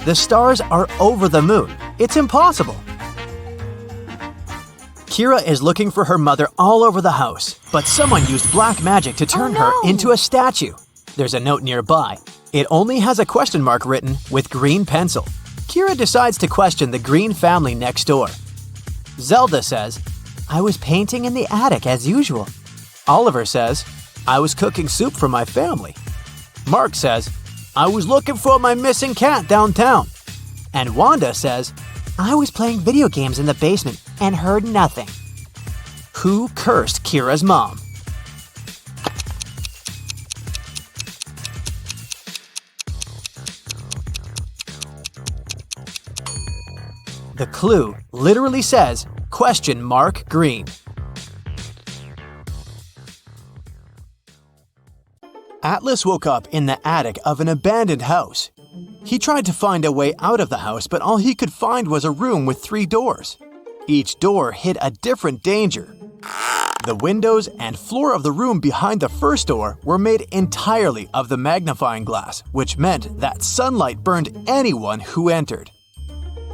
The stars are over the moon. It's impossible. Kira is looking for her mother all over the house, but someone used black magic to turn her into a statue. There's a note nearby. It only has a question mark written with green pencil. Kira decides to question the Green family next door. Zelda says, I was painting in the attic as usual. Oliver says, I was cooking soup for my family. Mark says, I was looking for my missing cat downtown. And Wanda says, I was playing video games in the basement and heard nothing. Who cursed Kira's mom? The clue literally says, question mark green. Atlas woke up in the attic of an abandoned house. He tried to find a way out of the house, but all he could find was a room with 3 doors. Each door hid a different danger. The windows and floor of the room behind the first door were made entirely of the magnifying glass, which meant that sunlight burned anyone who entered.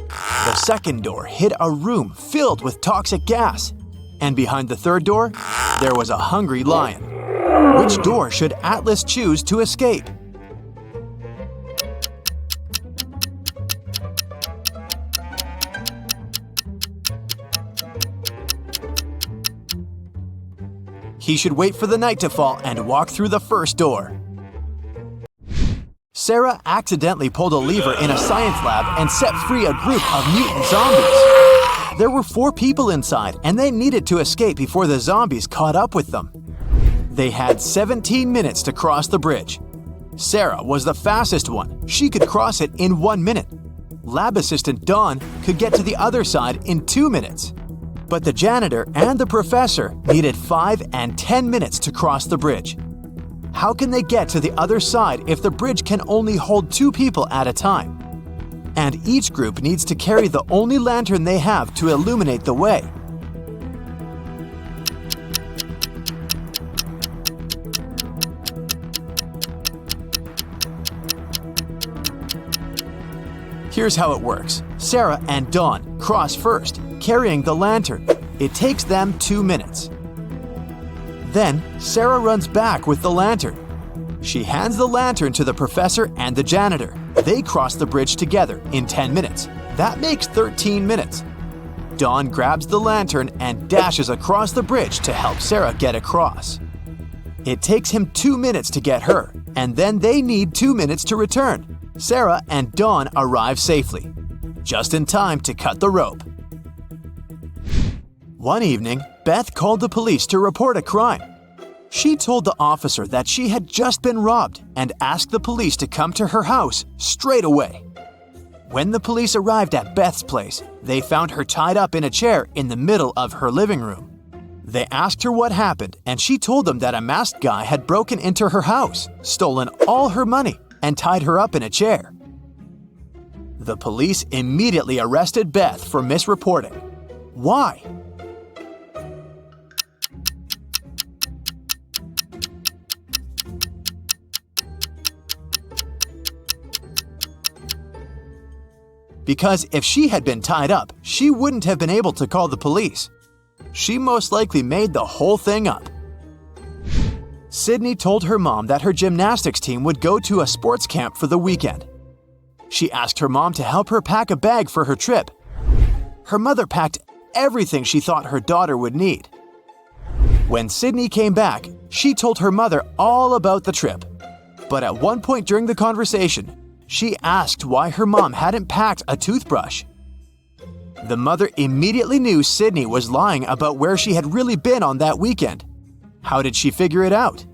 The second door hid a room filled with toxic gas, and behind the third door, there was a hungry lion. Which door should Atlas choose to escape? He should wait for the night to fall and walk through the first door. Sarah accidentally pulled a lever in a science lab and set free a group of mutant zombies. There were 4 people inside, and they needed to escape before the zombies caught up with them. They had 17 minutes to cross the bridge. Sarah was the fastest one. She could cross it in 1 minute. Lab assistant Dawn could get to the other side in 2 minutes. But the janitor and the professor needed 5 and 10 minutes to cross the bridge. How can they get to the other side if the bridge can only hold 2 people at a time? And each group needs to carry the only lantern they have to illuminate the way. Here's how it works. Sarah and Dawn cross first, carrying the lantern. It takes them 2 minutes. Then, Sarah runs back with the lantern. She hands the lantern to the professor and the janitor. They cross the bridge together in 10 minutes. That makes 13 minutes. Dawn grabs the lantern and dashes across the bridge to help Sarah get across. It takes him 2 minutes to get her, and then they need 2 minutes to return. Sarah and Dawn arrive safely, just in time to cut the rope. One evening, Beth called the police to report a crime. She told the officer that she had just been robbed and asked the police to come to her house straight away. When the police arrived at Beth's place, they found her tied up in a chair in the middle of her living room. They asked her what happened, and she told them that a masked guy had broken into her house, stolen all her money, and tied her up in a chair. The police immediately arrested Beth for misreporting. Why? Because if she had been tied up, she wouldn't have been able to call the police. She most likely made the whole thing up. Sydney told her mom that her gymnastics team would go to a sports camp for the weekend. She asked her mom to help her pack a bag for her trip. Her mother packed everything she thought her daughter would need. When Sydney came back, she told her mother all about the trip. But at one point during the conversation, she asked why her mom hadn't packed a toothbrush. The mother immediately knew Sydney was lying about where she had really been on that weekend. How did she figure it out?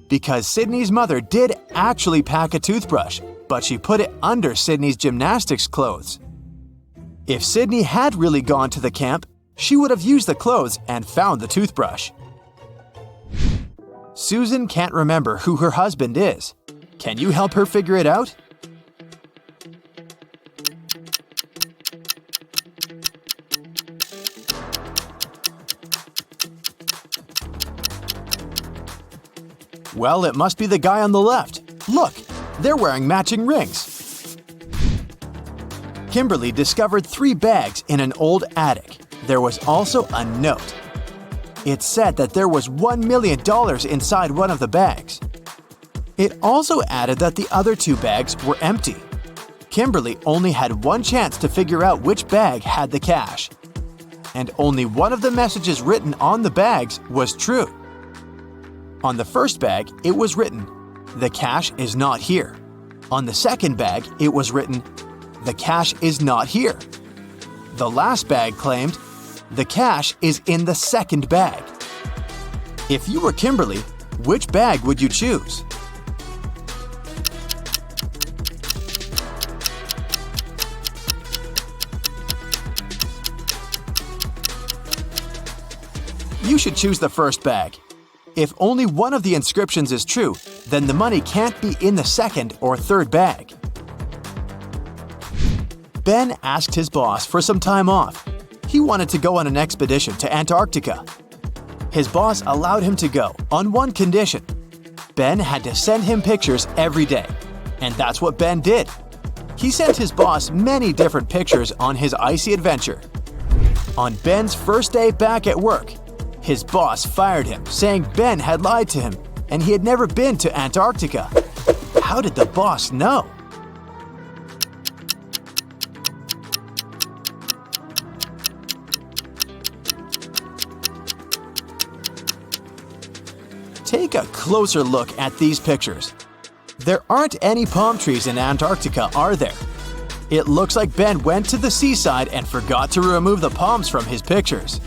Because Sydney's mother did actually pack a toothbrush, but she put it under Sydney's gymnastics clothes. If Sydney had really gone to the camp, she would have used the clothes and found the toothbrush. Susan can't remember who her husband is. Can you help her figure it out? Well, it must be the guy on the left. Look, they're wearing matching rings. Kimberly discovered 3 bags in an old attic. There was also a note. It said that there was $1 million inside one of the bags. It also added that the other 2 bags were empty. Kimberly only had one chance to figure out which bag had the cash. And only one of the messages written on the bags was true. On the first bag, it was written, "The cash is not here." On the second bag, it was written, "The cash is not here." The last bag claimed, "The cash is in the second bag." If you were Kimberly, which bag would you choose? You should choose the first bag. If only one of the inscriptions is true, then the money can't be in the second or third bag. Ben asked his boss for some time off. He wanted to go on an expedition to Antarctica. His boss allowed him to go on one condition. Ben had to send him pictures every day, and that's what Ben did. He sent his boss many different pictures on his icy adventure. On Ben's first day back at work, his boss fired him, saying Ben had lied to him and he had never been to Antarctica. How did the boss know? Take a closer look at these pictures. There aren't any palm trees in Antarctica, are there? It looks like Ben went to the seaside and forgot to remove the palms from his pictures.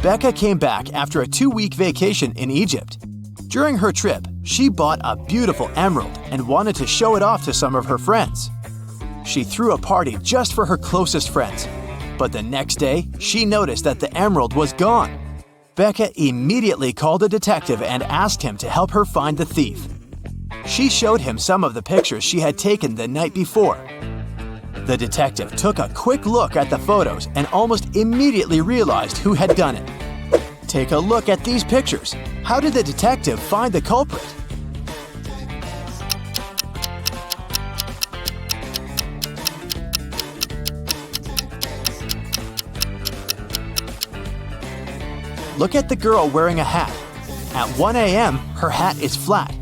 Becca came back after a 2-week vacation in Egypt. During her trip, she bought a beautiful emerald and wanted to show it off to some of her friends. She threw a party just for her closest friends, but the next day, she noticed that the emerald was gone. Becca immediately called a detective and asked him to help her find the thief. She showed him some of the pictures she had taken the night before. The detective took a quick look at the photos and almost immediately realized who had done it. Take a look at these pictures. How did the detective find the culprit? Look at the girl wearing a hat. At 1 a.m., her hat is flat.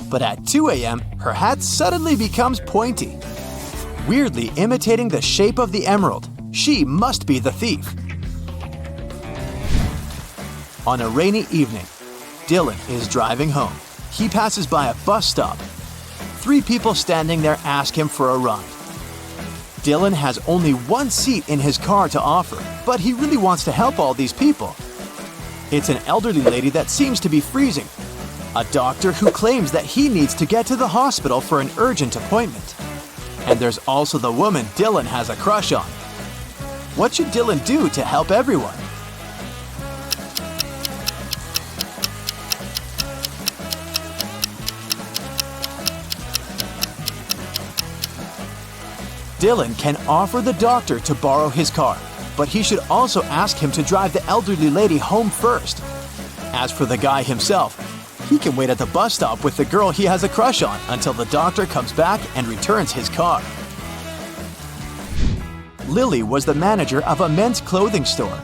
But at 2 a.m., her hat suddenly becomes pointy. Weirdly imitating the shape of the emerald, she must be the thief. On a rainy evening, Dylan is driving home. He passes by a bus stop. 3 people standing there ask him for a ride. Dylan has only one seat in his car to offer, but he really wants to help all these people. It's an elderly lady that seems to be freezing, a doctor who claims that he needs to get to the hospital for an urgent appointment. And there's also the woman Dylan has a crush on. What should Dylan do to help everyone? Dylan can offer the doctor to borrow his car, but he should also ask him to drive the elderly lady home first. As for the guy himself, he can wait at the bus stop with the girl he has a crush on until the doctor comes back and returns his car. Lily was the manager of a men's clothing store.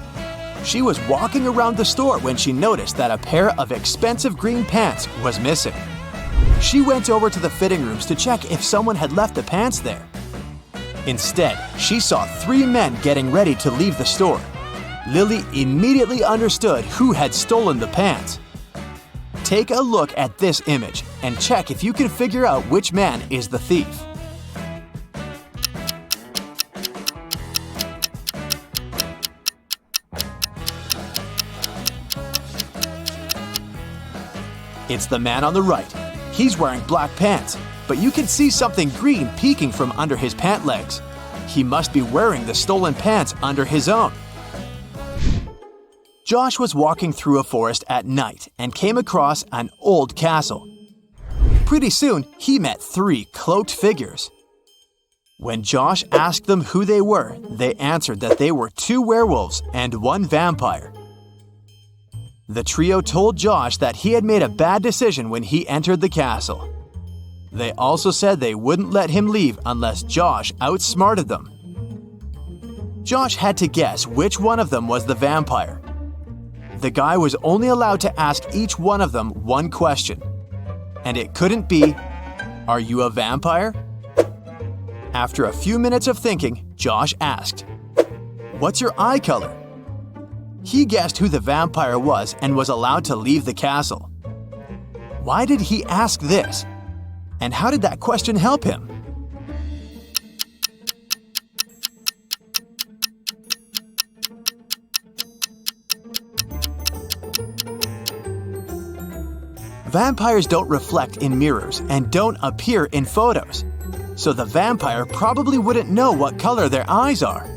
She was walking around the store when she noticed that a pair of expensive green pants was missing. She went over to the fitting rooms to check if someone had left the pants there. Instead, she saw 3 men getting ready to leave the store. Lily immediately understood who had stolen the pants. Take a look at this image and check if you can figure out which man is the thief. It's the man on the right. He's wearing black pants, but you can see something green peeking from under his pant legs. He must be wearing the stolen pants under his own. Josh was walking through a forest at night and came across an old castle. Pretty soon, he met 3 cloaked figures. When Josh asked them who they were, they answered that they were 2 werewolves and 1 vampire. The trio told Josh that he had made a bad decision when he entered the castle. They also said they wouldn't let him leave unless Josh outsmarted them. Josh had to guess which one of them was the vampire. The guy was only allowed to ask each one of them one question. And it couldn't be, "Are you a vampire?" After a few minutes of thinking, Josh asked, "What's your eye color?" He guessed who the vampire was and was allowed to leave the castle. Why did he ask this? And how did that question help him? Vampires don't reflect in mirrors and don't appear in photos, so the vampire probably wouldn't know what color their eyes are.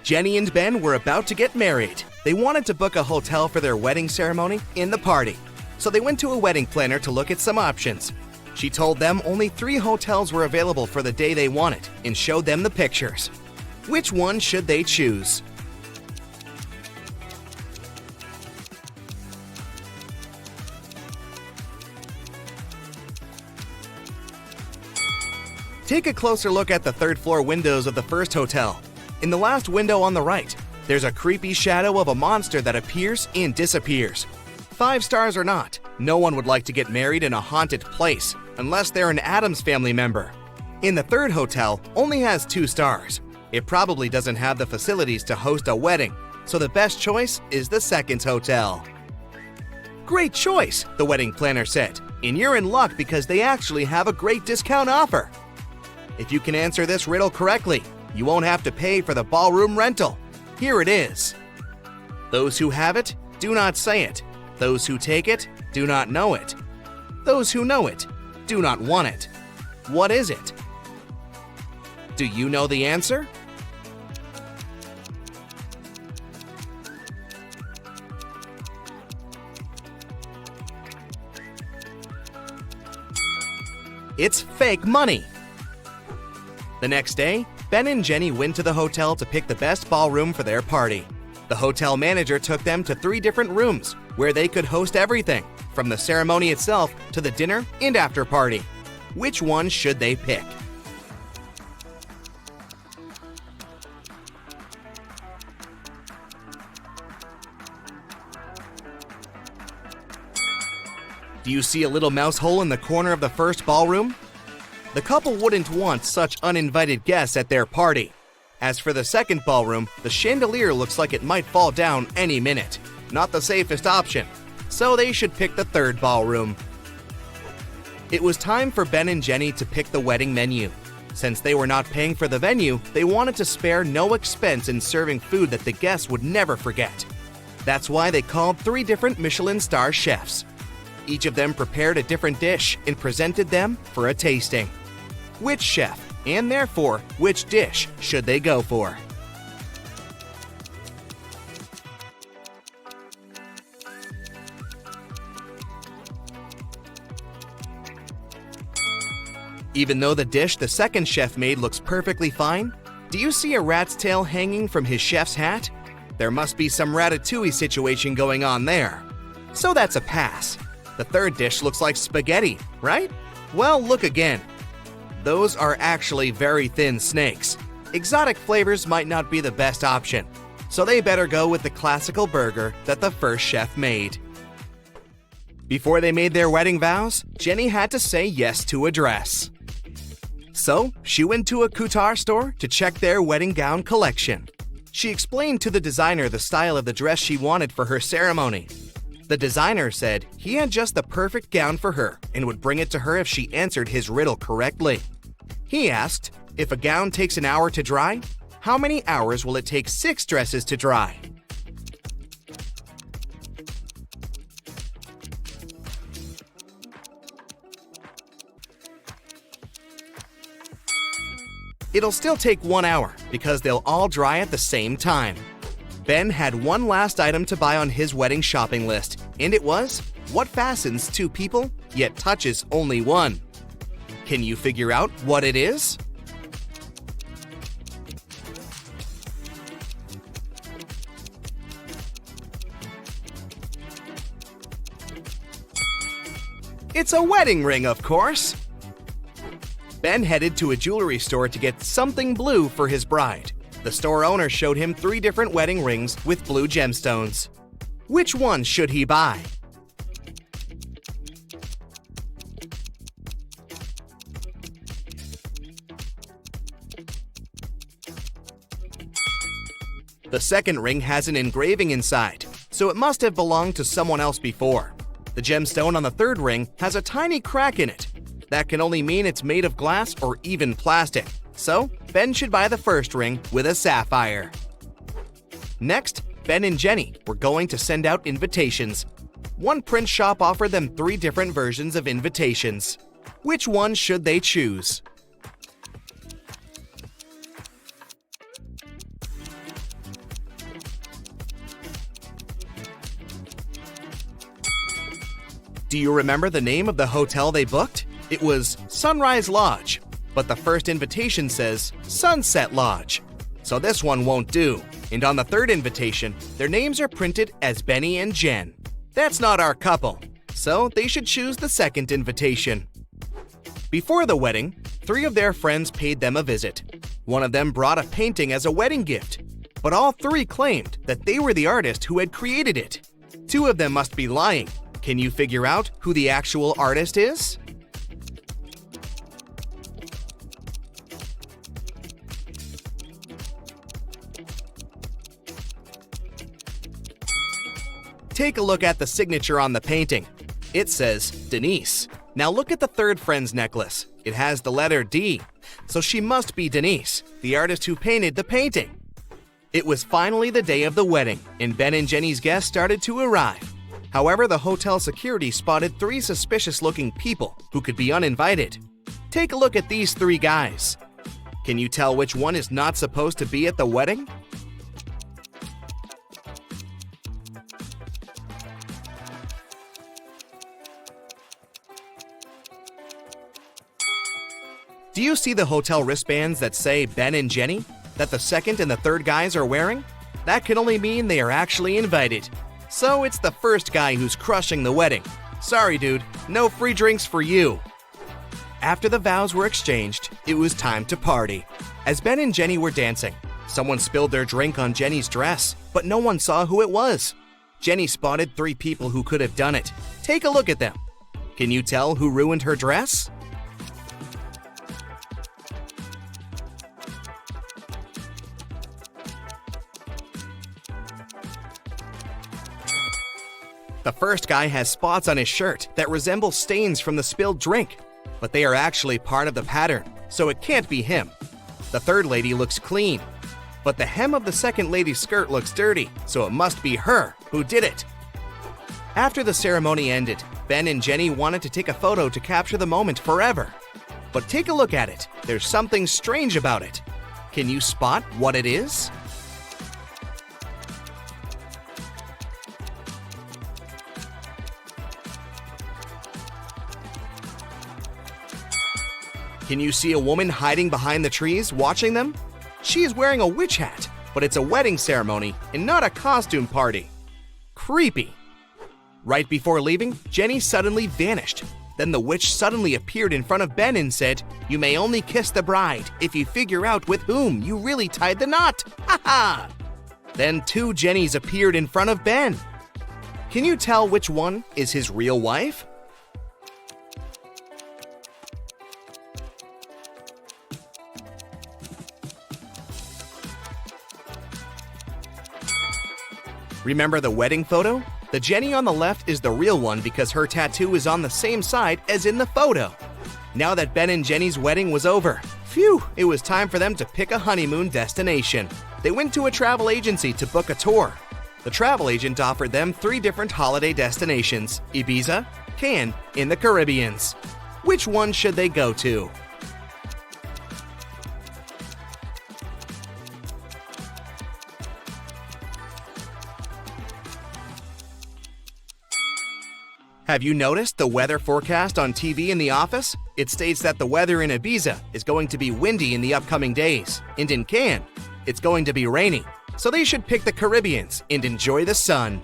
Jenny and Ben were about to get married. They wanted to book a hotel for their wedding ceremony in the party, so they went to a wedding planner to look at some options. She told them only 3 hotels were available for the day they wanted and showed them the pictures. Which one should they choose? Take a closer look at the 3rd floor windows of the first hotel. In the last window on the right, there's a creepy shadow of a monster that appears and disappears. 5 stars or not, no one would like to get married in a haunted place unless they're an Addams Family member. In the 3rd hotel, only has 2 stars. It probably doesn't have the facilities to host a wedding, so the best choice is the 2nd hotel. Great choice, the wedding planner said, and you're in luck because they actually have a great discount offer. If you can answer this riddle correctly, you won't have to pay for the ballroom rental. Here it is. Those who have it, do not say it. Those who take it, do not know it. Those who know it, do not want it. What is it? Do you know the answer? It's fake money. The next day, Ben and Jenny went to the hotel to pick the best ballroom for their party. The hotel manager took them to 3 different rooms where they could host everything, from the ceremony itself to the dinner and after party. Which one should they pick? Do you see a little mouse hole in the corner of the first ballroom? The couple wouldn't want such uninvited guests at their party. As for the 2nd ballroom, the chandelier looks like it might fall down any minute. Not the safest option, so they should pick the 3rd ballroom. It was time for Ben and Jenny to pick the wedding menu. Since they were not paying for the venue, they wanted to spare no expense in serving food that the guests would never forget. That's why they called 3 different Michelin star chefs. Each of them prepared a different dish and presented them for a tasting. Which chef, and therefore which dish, should they go for? Even though the dish the 2nd chef made looks perfectly fine, do you see a rat's tail hanging from his chef's hat? There must be some ratatouille situation going on there. So that's a pass. The 3rd dish looks like spaghetti, right? Well, look again. Those are actually very thin snakes. Exotic flavors might not be the best option, so they better go with the classical burger that the first chef made. Before they made their wedding vows, Jenny had to say yes to a dress. So, she went to a couture store to check their wedding gown collection. She explained to the designer the style of the dress she wanted for her ceremony. The designer said he had just the perfect gown for her and would bring it to her if she answered his riddle correctly. He asked, if a gown takes an hour to dry, how many hours will it take 6 dresses to dry? It'll still take 1 hour because they'll all dry at the same time. Ben had one last item to buy on his wedding shopping list, and it was what fastens 2 people yet touches only 1. Can you figure out what it is? It's a wedding ring, of course. Ben headed to a jewelry store to get something blue for his bride. The store owner showed him 3 different wedding rings with blue gemstones. Which one should he buy? The 2nd ring has an engraving inside, so it must have belonged to someone else before. The gemstone on the 3rd ring has a tiny crack in it. That can only mean it's made of glass or even plastic. So, Ben should buy the 1st ring with a sapphire. Next, Ben and Jenny were going to send out invitations. One print shop offered them 3 different versions of invitations. Which one should they choose? Do you remember the name of the hotel they booked? It was Sunrise Lodge, but the first invitation says Sunset Lodge. So this one won't do. And on the third invitation, their names are printed as Benny and Jen. That's not our couple, so they should choose the second invitation. Before the wedding, 3 of their friends paid them a visit. One of them brought a painting as a wedding gift, but all 3 claimed that they were the artist who had created it. 2 of them must be lying. Can you figure out who the actual artist is? Take a look at the signature on the painting. It says Denise. Now look at the third friend's necklace. It has the letter D, so she must be Denise, the artist who painted the painting. It was finally the day of the wedding, and Ben and Jenny's guests started to arrive. However, the hotel security spotted 3 suspicious-looking people who could be uninvited. Take a look at these 3 guys. Can you tell which one is not supposed to be at the wedding? Do you see the hotel wristbands that say Ben and Jenny, that the second and the third guys are wearing? That can only mean they are actually invited. So it's the first guy who's crushing the wedding. Sorry, dude, no free drinks for you. After the vows were exchanged, it was time to party. As Ben and Jenny were dancing, someone spilled their drink on Jenny's dress, but no one saw who it was. Jenny spotted 3 people who could have done it. Take a look at them. Can you tell who ruined her dress? The first guy has spots on his shirt that resemble stains from the spilled drink, but they are actually part of the pattern, so it can't be him. The third lady looks clean, but the hem of the second lady's skirt looks dirty, so it must be her who did it. After the ceremony ended, Ben and Jenny wanted to take a photo to capture the moment forever. But take a look at it. There's something strange about it. Can you spot what it is? Can you see a woman hiding behind the trees watching them? She is wearing a witch hat, but it's a wedding ceremony and not a costume party. Creepy. Right before leaving, Jenny suddenly vanished. Then the witch suddenly appeared in front of Ben and said, "You may only kiss the bride if you figure out with whom you really tied the knot. Ha ha!" Then 2 Jennys appeared in front of Ben. Can you tell which one is his real wife? Remember the wedding photo? The Jenny on the left is the real one because her tattoo is on the same side as in the photo. Now that Ben and Jenny's wedding was over, phew, it was time for them to pick a honeymoon destination. They went to a travel agency to book a tour. The travel agent offered them 3 different holiday destinations: Ibiza, Cannes, in the Caribbeans. Which one should they go to? Have you noticed the weather forecast on TV in the office? It states that the weather in Ibiza is going to be windy in the upcoming days, and in Cannes, it's going to be rainy. So they should pick the Caribbeans and enjoy the sun.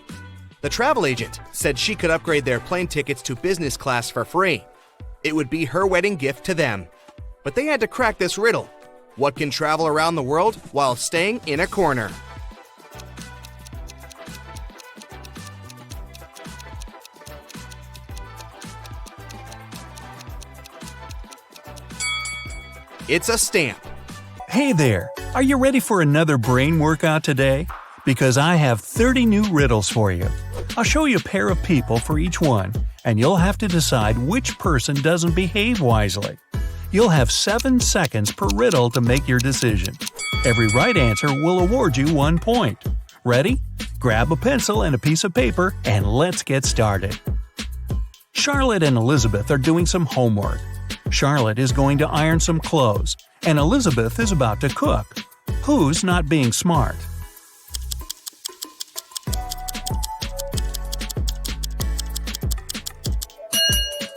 The travel agent said she could upgrade their plane tickets to business class for free. It would be her wedding gift to them. But they had to crack this riddle. What can travel around the world while staying in a corner? It's a stamp. Hey there! Are you ready for another brain workout today? Because I have 30 new riddles for you. I'll show you a pair of people for each one, and you'll have to decide which person doesn't behave wisely. You'll have 7 seconds per riddle to make your decision. Every right answer will award you 1 point. Ready? Grab a pencil and a piece of paper, and let's get started. Charlotte and Elizabeth are doing some homework. Charlotte is going to iron some clothes, and Elizabeth is about to cook. Who's not being smart?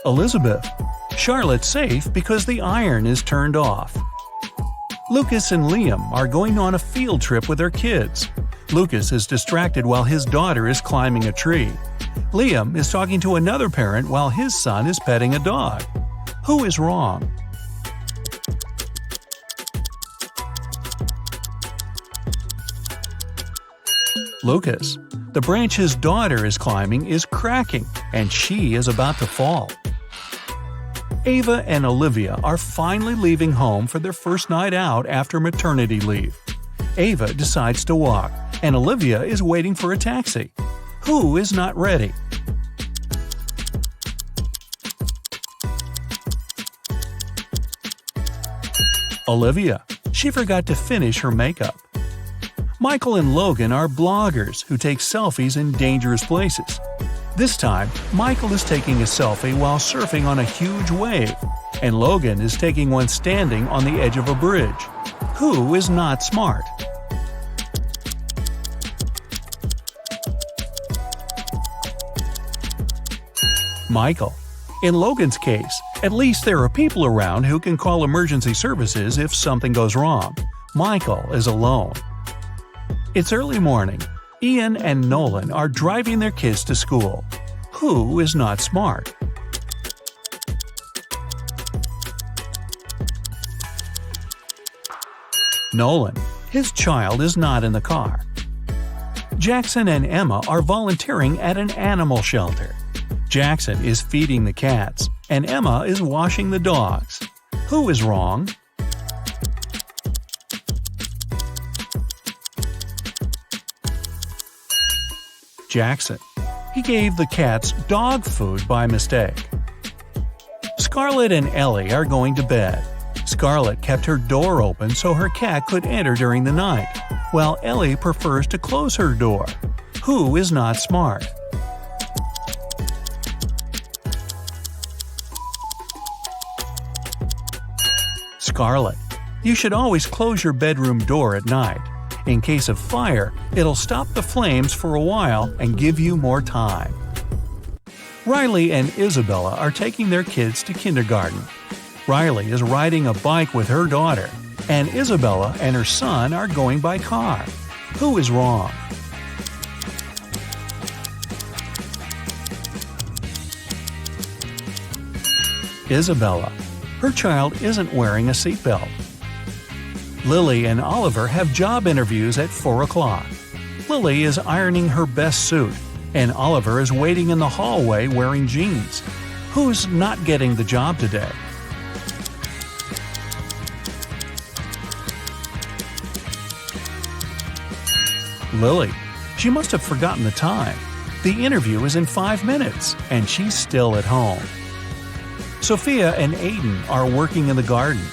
Elizabeth. Charlotte's safe because the iron is turned off. Lucas and Liam are going on a field trip with their kids. Lucas is distracted while his daughter is climbing a tree. Liam is talking to another parent while his son is petting a dog. Who is wrong? Lucas. The branch his daughter is climbing is cracking, and she is about to fall. Ava and Olivia are finally leaving home for their first night out after maternity leave. Ava decides to walk, and Olivia is waiting for a taxi. Who is not ready? Olivia. She forgot to finish her makeup. Michael and Logan are bloggers who take selfies in dangerous places. This time, Michael is taking a selfie while surfing on a huge wave, and Logan is taking one standing on the edge of a bridge. Who is not smart? Michael. In Logan's case, at least there are people around who can call emergency services if something goes wrong. Michael is alone. It's early morning. Ian and Nolan are driving their kids to school. Who is not smart? Nolan. His child is not in the car. Jackson and Emma are volunteering at an animal shelter. Jackson is feeding the cats, and Emma is washing the dogs. Who is wrong? Jackson. He gave the cats dog food by mistake. Scarlett and Ellie are going to bed. Scarlett kept her door open so her cat could enter during the night, while Ellie prefers to close her door. Who is not smart? Scarlett. You should always close your bedroom door at night. In case of fire, it'll stop the flames for a while and give you more time. Riley and Isabella are taking their kids to kindergarten. Riley is riding a bike with her daughter, and Isabella and her son are going by car. Who is wrong? Isabella. Her child isn't wearing a seatbelt. Lily and Oliver have job interviews at 4 o'clock. Lily is ironing her best suit, and Oliver is waiting in the hallway wearing jeans. Who's not getting the job today? Lily. She must have forgotten the time. The interview is in 5 minutes, and she's still at home. Sophia and Aiden are working in the garden.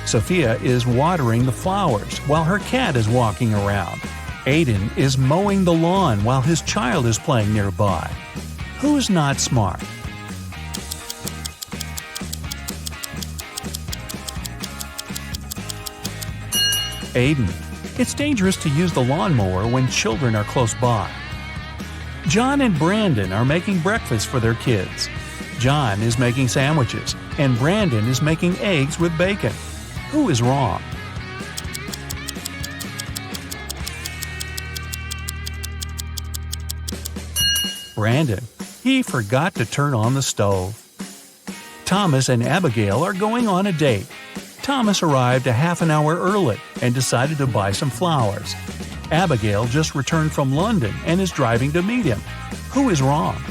Sophia is watering the flowers while her cat is walking around. Aiden is mowing the lawn while his child is playing nearby. Who's not smart? Aiden. It's dangerous to use the lawnmower when children are close by. John and Brandon are making breakfast for their kids. John is making sandwiches, and Brandon is making eggs with bacon. Who is wrong? Brandon. He forgot to turn on the stove. Thomas and Abigail are going on a date. Thomas arrived a half an hour early and decided to buy some flowers. Abigail just returned from London and is driving to meet him. Who is wrong?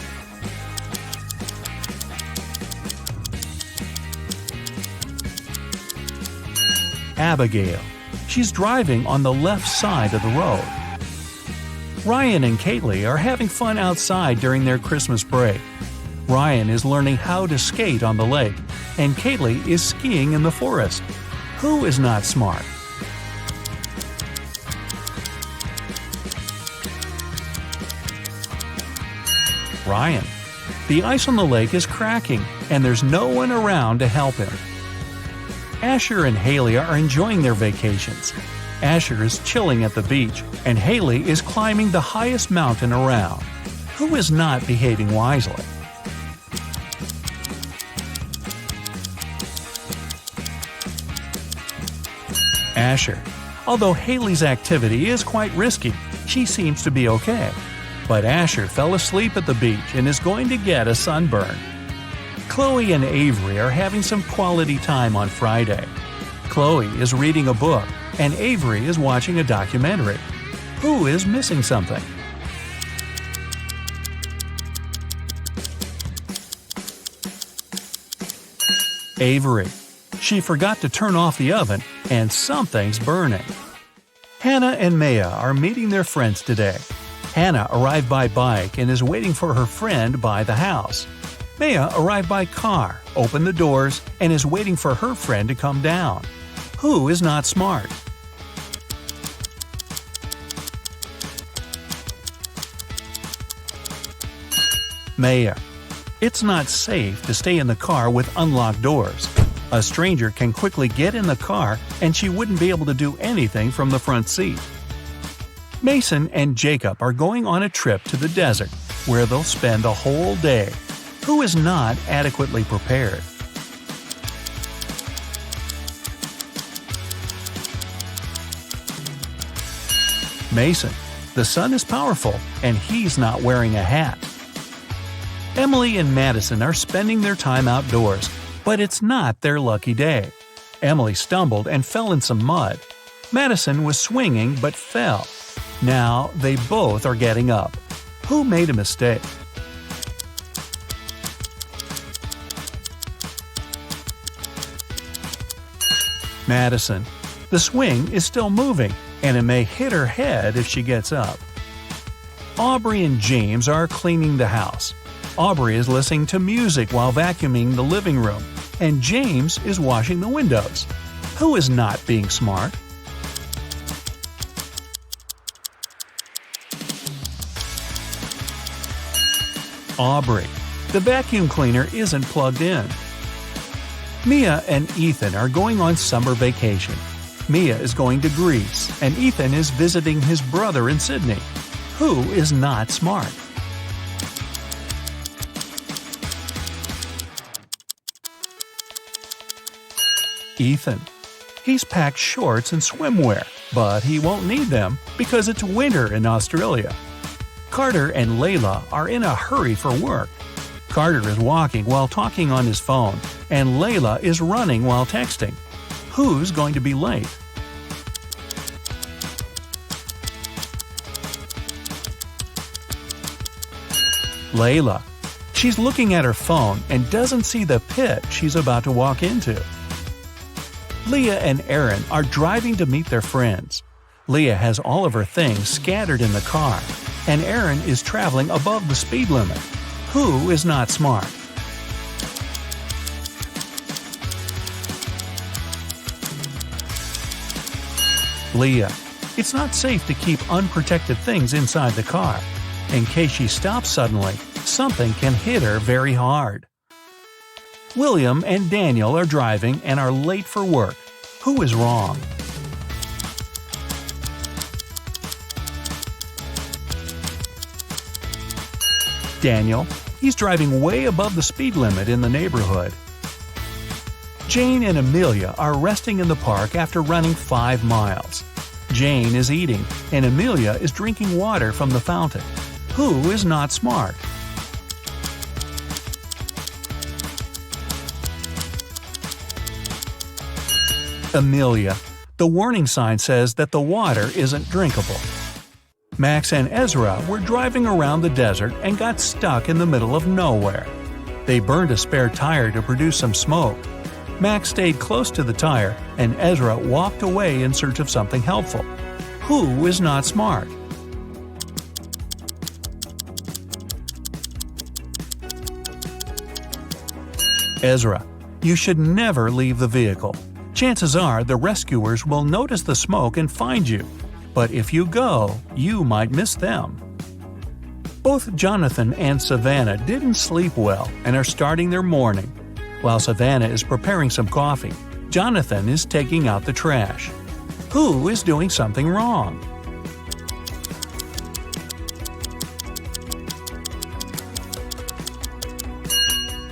Abigail. She's driving on the left side of the road. Ryan and Kaylee are having fun outside during their Christmas break. Ryan is learning how to skate on the lake, and Kaylee is skiing in the forest. Who is not smart? Ryan. The ice on the lake is cracking, and there's no one around to help him. Asher and Haley are enjoying their vacations. Asher is chilling at the beach, and Haley is climbing the highest mountain around. Who is not behaving wisely? Asher. Although Haley's activity is quite risky, she seems to be okay. But Asher fell asleep at the beach and is going to get a sunburn. Chloe and Avery are having some quality time on Friday. Chloe is reading a book, and Avery is watching a documentary. Who is missing something? Avery. She forgot to turn off the oven, and something's burning. Hannah and Maya are meeting their friends today. Hannah arrived by bike and is waiting for her friend by the house. Maya arrived by car, opened the doors, and is waiting for her friend to come down. Who is not smart? Maya. It's not safe to stay in the car with unlocked doors. A stranger can quickly get in the car and she wouldn't be able to do anything from the front seat. Mason and Jacob are going on a trip to the desert where they'll spend the whole day. Who is not adequately prepared? Mason. The sun is powerful and he's not wearing a hat. Emily and Madison are spending their time outdoors, but it's not their lucky day. Emily stumbled and fell in some mud. Madison was swinging but fell. Now they both are getting up. Who made a mistake? Madison. The swing is still moving, and it may hit her head if she gets up. Aubrey and James are cleaning the house. Aubrey is listening to music while vacuuming the living room, and James is washing the windows. Who is not being smart? Aubrey. The vacuum cleaner isn't plugged in. Mia and Ethan are going on summer vacation. Mia is going to Greece, and Ethan is visiting his brother in Sydney. Who is not smart? Ethan. He's packed shorts and swimwear, but he won't need them because it's winter in Australia. Carter and Layla are in a hurry for work. Carter is walking while talking on his phone, and Layla is running while texting. Who's going to be late? Layla. She's looking at her phone and doesn't see the pit she's about to walk into. Leah and Aaron are driving to meet their friends. Leah has all of her things scattered in the car, and Aaron is traveling above the speed limit. Who is not smart? Leah. It's not safe to keep unprotected things inside the car. In case she stops suddenly, something can hit her very hard. William and Daniel are driving and are late for work. Who is wrong? Daniel. He's driving way above the speed limit in the neighborhood. Jane and Amelia are resting in the park after running 5 miles. Jane is eating, and Amelia is drinking water from the fountain. Who is not smart? Amelia. The warning sign says that the water isn't drinkable. Max and Ezra were driving around the desert and got stuck in the middle of nowhere. They burned a spare tire to produce some smoke. Max stayed close to the tire, and Ezra walked away in search of something helpful. Who is not smart? Ezra. You should never leave the vehicle. Chances are the rescuers will notice the smoke and find you. But if you go, you might miss them. Both Jonathan and Savannah didn't sleep well and are starting their morning. While Savannah is preparing some coffee, Jonathan is taking out the trash. Who is doing something wrong?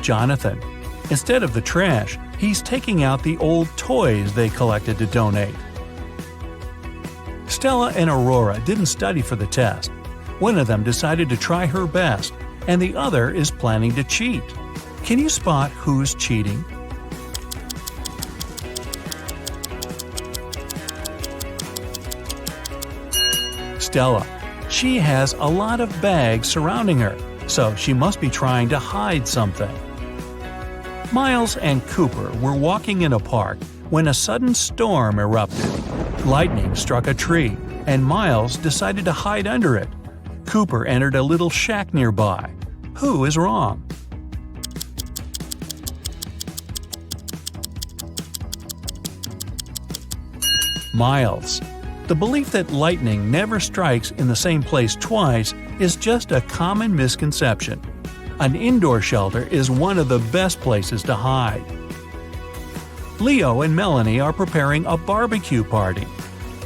Jonathan. Instead of the trash, he's taking out the old toys they collected to donate. Stella and Aurora didn't study for the test. One of them decided to try her best, and the other is planning to cheat. Can you spot who's cheating? Stella. She has a lot of bags surrounding her, so she must be trying to hide something. Miles and Cooper were walking in a park when a sudden storm erupted. Lightning struck a tree, and Miles decided to hide under it. Cooper entered a little shack nearby. Who is wrong? Miles. The belief that lightning never strikes in the same place twice is just a common misconception. An indoor shelter is one of the best places to hide. Leo and Melanie are preparing a barbecue party.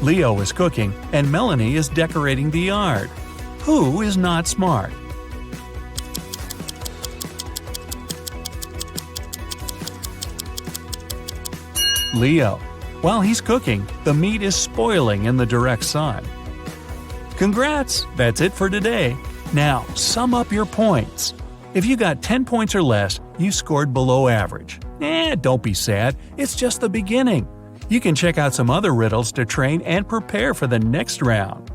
Leo is cooking and Melanie is decorating the yard. Who is not smart? Leo. While he's cooking, the meat is spoiling in the direct sun. Congrats! That's it for today. Now, sum up your points. If you got 10 points or less, you scored below average. Don't be sad, it's just the beginning. You can check out some other riddles to train and prepare for the next round.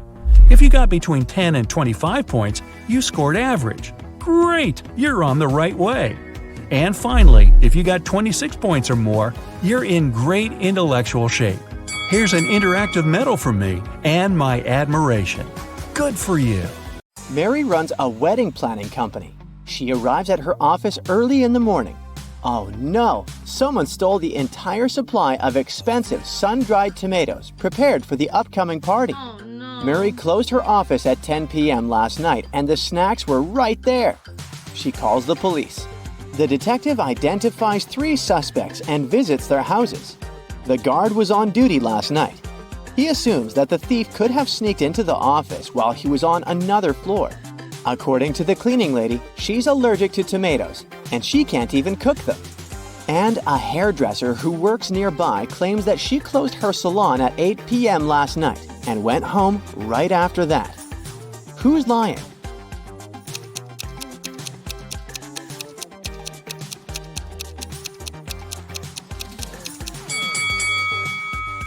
If you got between 10 and 25 points, you scored average. Great! You're on the right way. And finally, if you got 26 points or more, you're in great intellectual shape. Here's an interactive medal from me and my admiration. Good for you. Mary runs a wedding planning company. She arrives at her office early in the morning. Oh no! Someone stole the entire supply of expensive sun-dried tomatoes prepared for the upcoming party. Oh no. Mary closed her office at 10 p.m. last night and the snacks were right there. She calls the police. The detective identifies 3 suspects and visits their houses. The guard was on duty last night. He assumes that the thief could have sneaked into the office while he was on another floor. According to the cleaning lady, she's allergic to tomatoes, and she can't even cook them. And a hairdresser who works nearby claims that she closed her salon at 8 p.m. last night and went home right after that. Who's lying?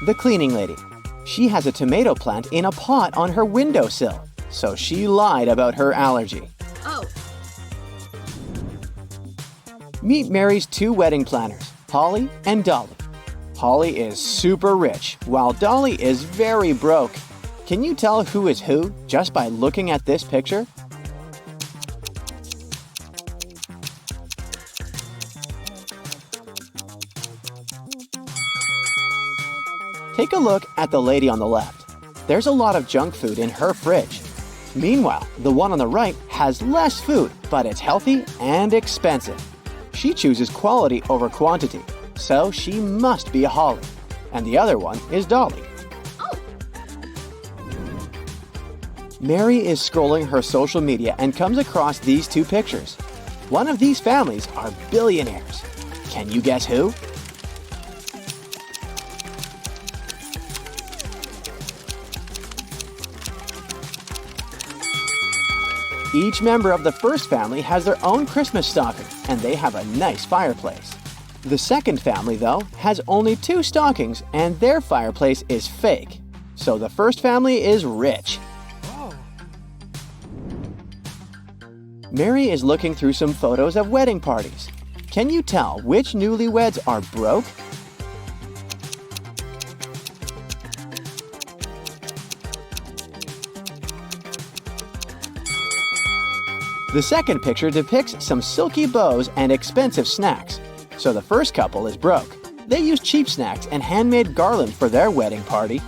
The cleaning lady. She has a tomato plant in a pot on her windowsill, so she lied about her allergy. Oh. Meet Mary's 2 wedding planners, Holly and Dolly. Holly is super rich, while Dolly is very broke. Can you tell who is who just by looking at this picture? Take a look at the lady on the left. There's a lot of junk food in her fridge. Meanwhile, the one on the right has less food, but it's healthy and expensive. She chooses quality over quantity, so she must be a Holly. And the other one is Dolly. Oh. Mary is scrolling her social media and comes across these 2 pictures. One of these families are billionaires. Can you guess who? Each member of the first family has their own Christmas stocking, and they have a nice fireplace. The second family, though, has only 2 stockings, and their fireplace is fake. So the first family is rich. Mary is looking through some photos of wedding parties. Can you tell which newlyweds are broke? The second picture depicts some silky bows and expensive snacks. So the first couple is broke. They use cheap snacks and handmade garland for their wedding party.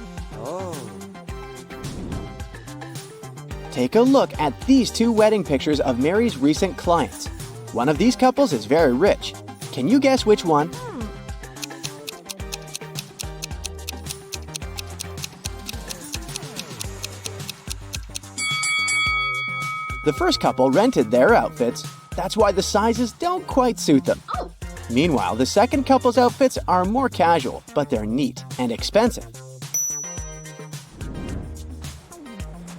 Take a look at these 2 wedding pictures of Mary's recent clients. One of these couples is very rich. Can you guess which one? The first couple rented their outfits. That's why the sizes don't quite suit them. Oh. Meanwhile, the second couple's outfits are more casual, but they're neat and expensive.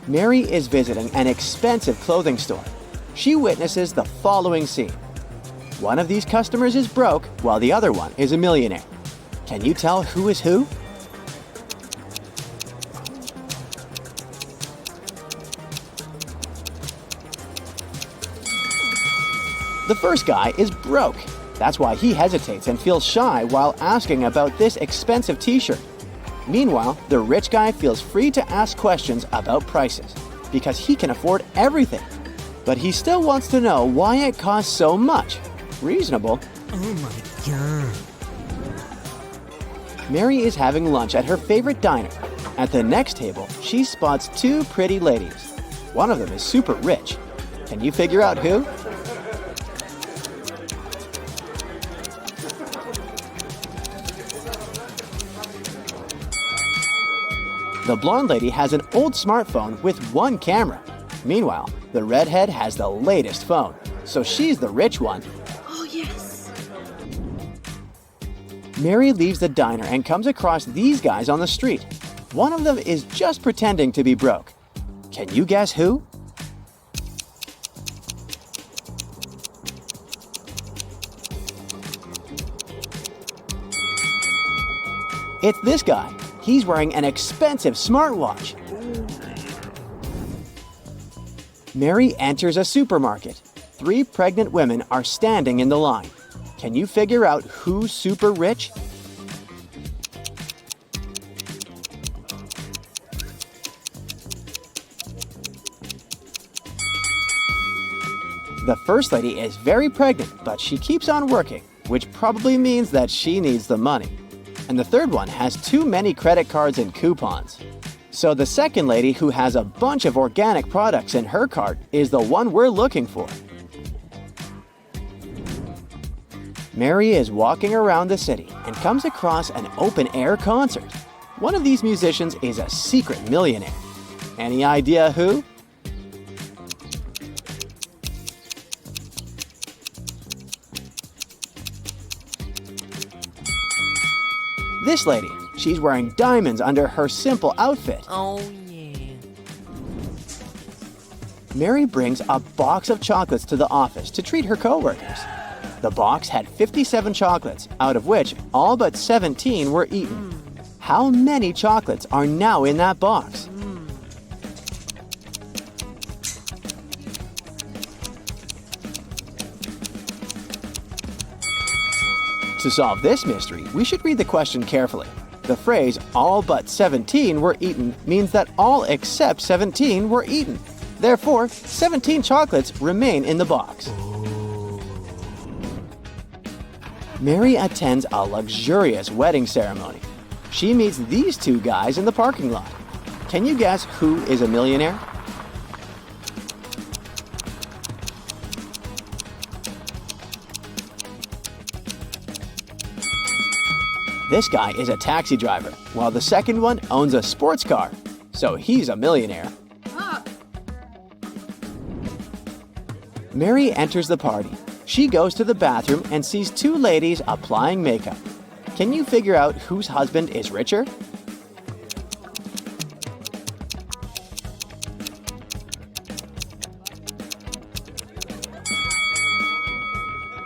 Mary is visiting an expensive clothing store. She witnesses the following scene. One of these customers is broke, while the other one is a millionaire. Can you tell who is who? The first guy is broke. That's why he hesitates and feels shy while asking about this expensive t-shirt. Meanwhile, the rich guy feels free to ask questions about prices because he can afford everything. But he still wants to know why it costs so much. Reasonable. Oh my god. Mary is having lunch at her favorite diner. At the next table, she spots two pretty ladies. One of them is super rich. Can you figure out who? The blonde lady has an old smartphone with one camera. Meanwhile, the redhead has the latest phone, so she's the rich one. Oh, yes. Mary leaves the diner and comes across these guys on the street. One of them is just pretending to be broke. Can you guess who? It's this guy. He's wearing an expensive smartwatch. Mary enters a supermarket. 3 pregnant women are standing in the line. Can you figure out who's super rich? The first lady is very pregnant, but she keeps on working, which probably means that she needs the money. And the third one has too many credit cards and coupons. So the second lady, who has a bunch of organic products in her cart, is the one we're looking for. Mary is walking around the city and comes across an open-air concert. One of these musicians is a secret millionaire. Any idea who? This lady, she's wearing diamonds under her simple outfit. Oh yeah. Mary brings a box of chocolates to the office to treat her coworkers. The box had 57 chocolates, out of which all but 17 were eaten. How many chocolates are now in that box? To solve this mystery, we should read the question carefully. The phrase, all but 17 were eaten, means that all except 17 were eaten. Therefore, 17 chocolates remain in the box. Mary attends a luxurious wedding ceremony. She meets these 2 guys in the parking lot. Can you guess who is a millionaire? This guy is a taxi driver, while the second one owns a sports car. So he's a millionaire. Ah. Mary enters the party. She goes to the bathroom and sees 2 ladies applying makeup. Can you figure out whose husband is richer?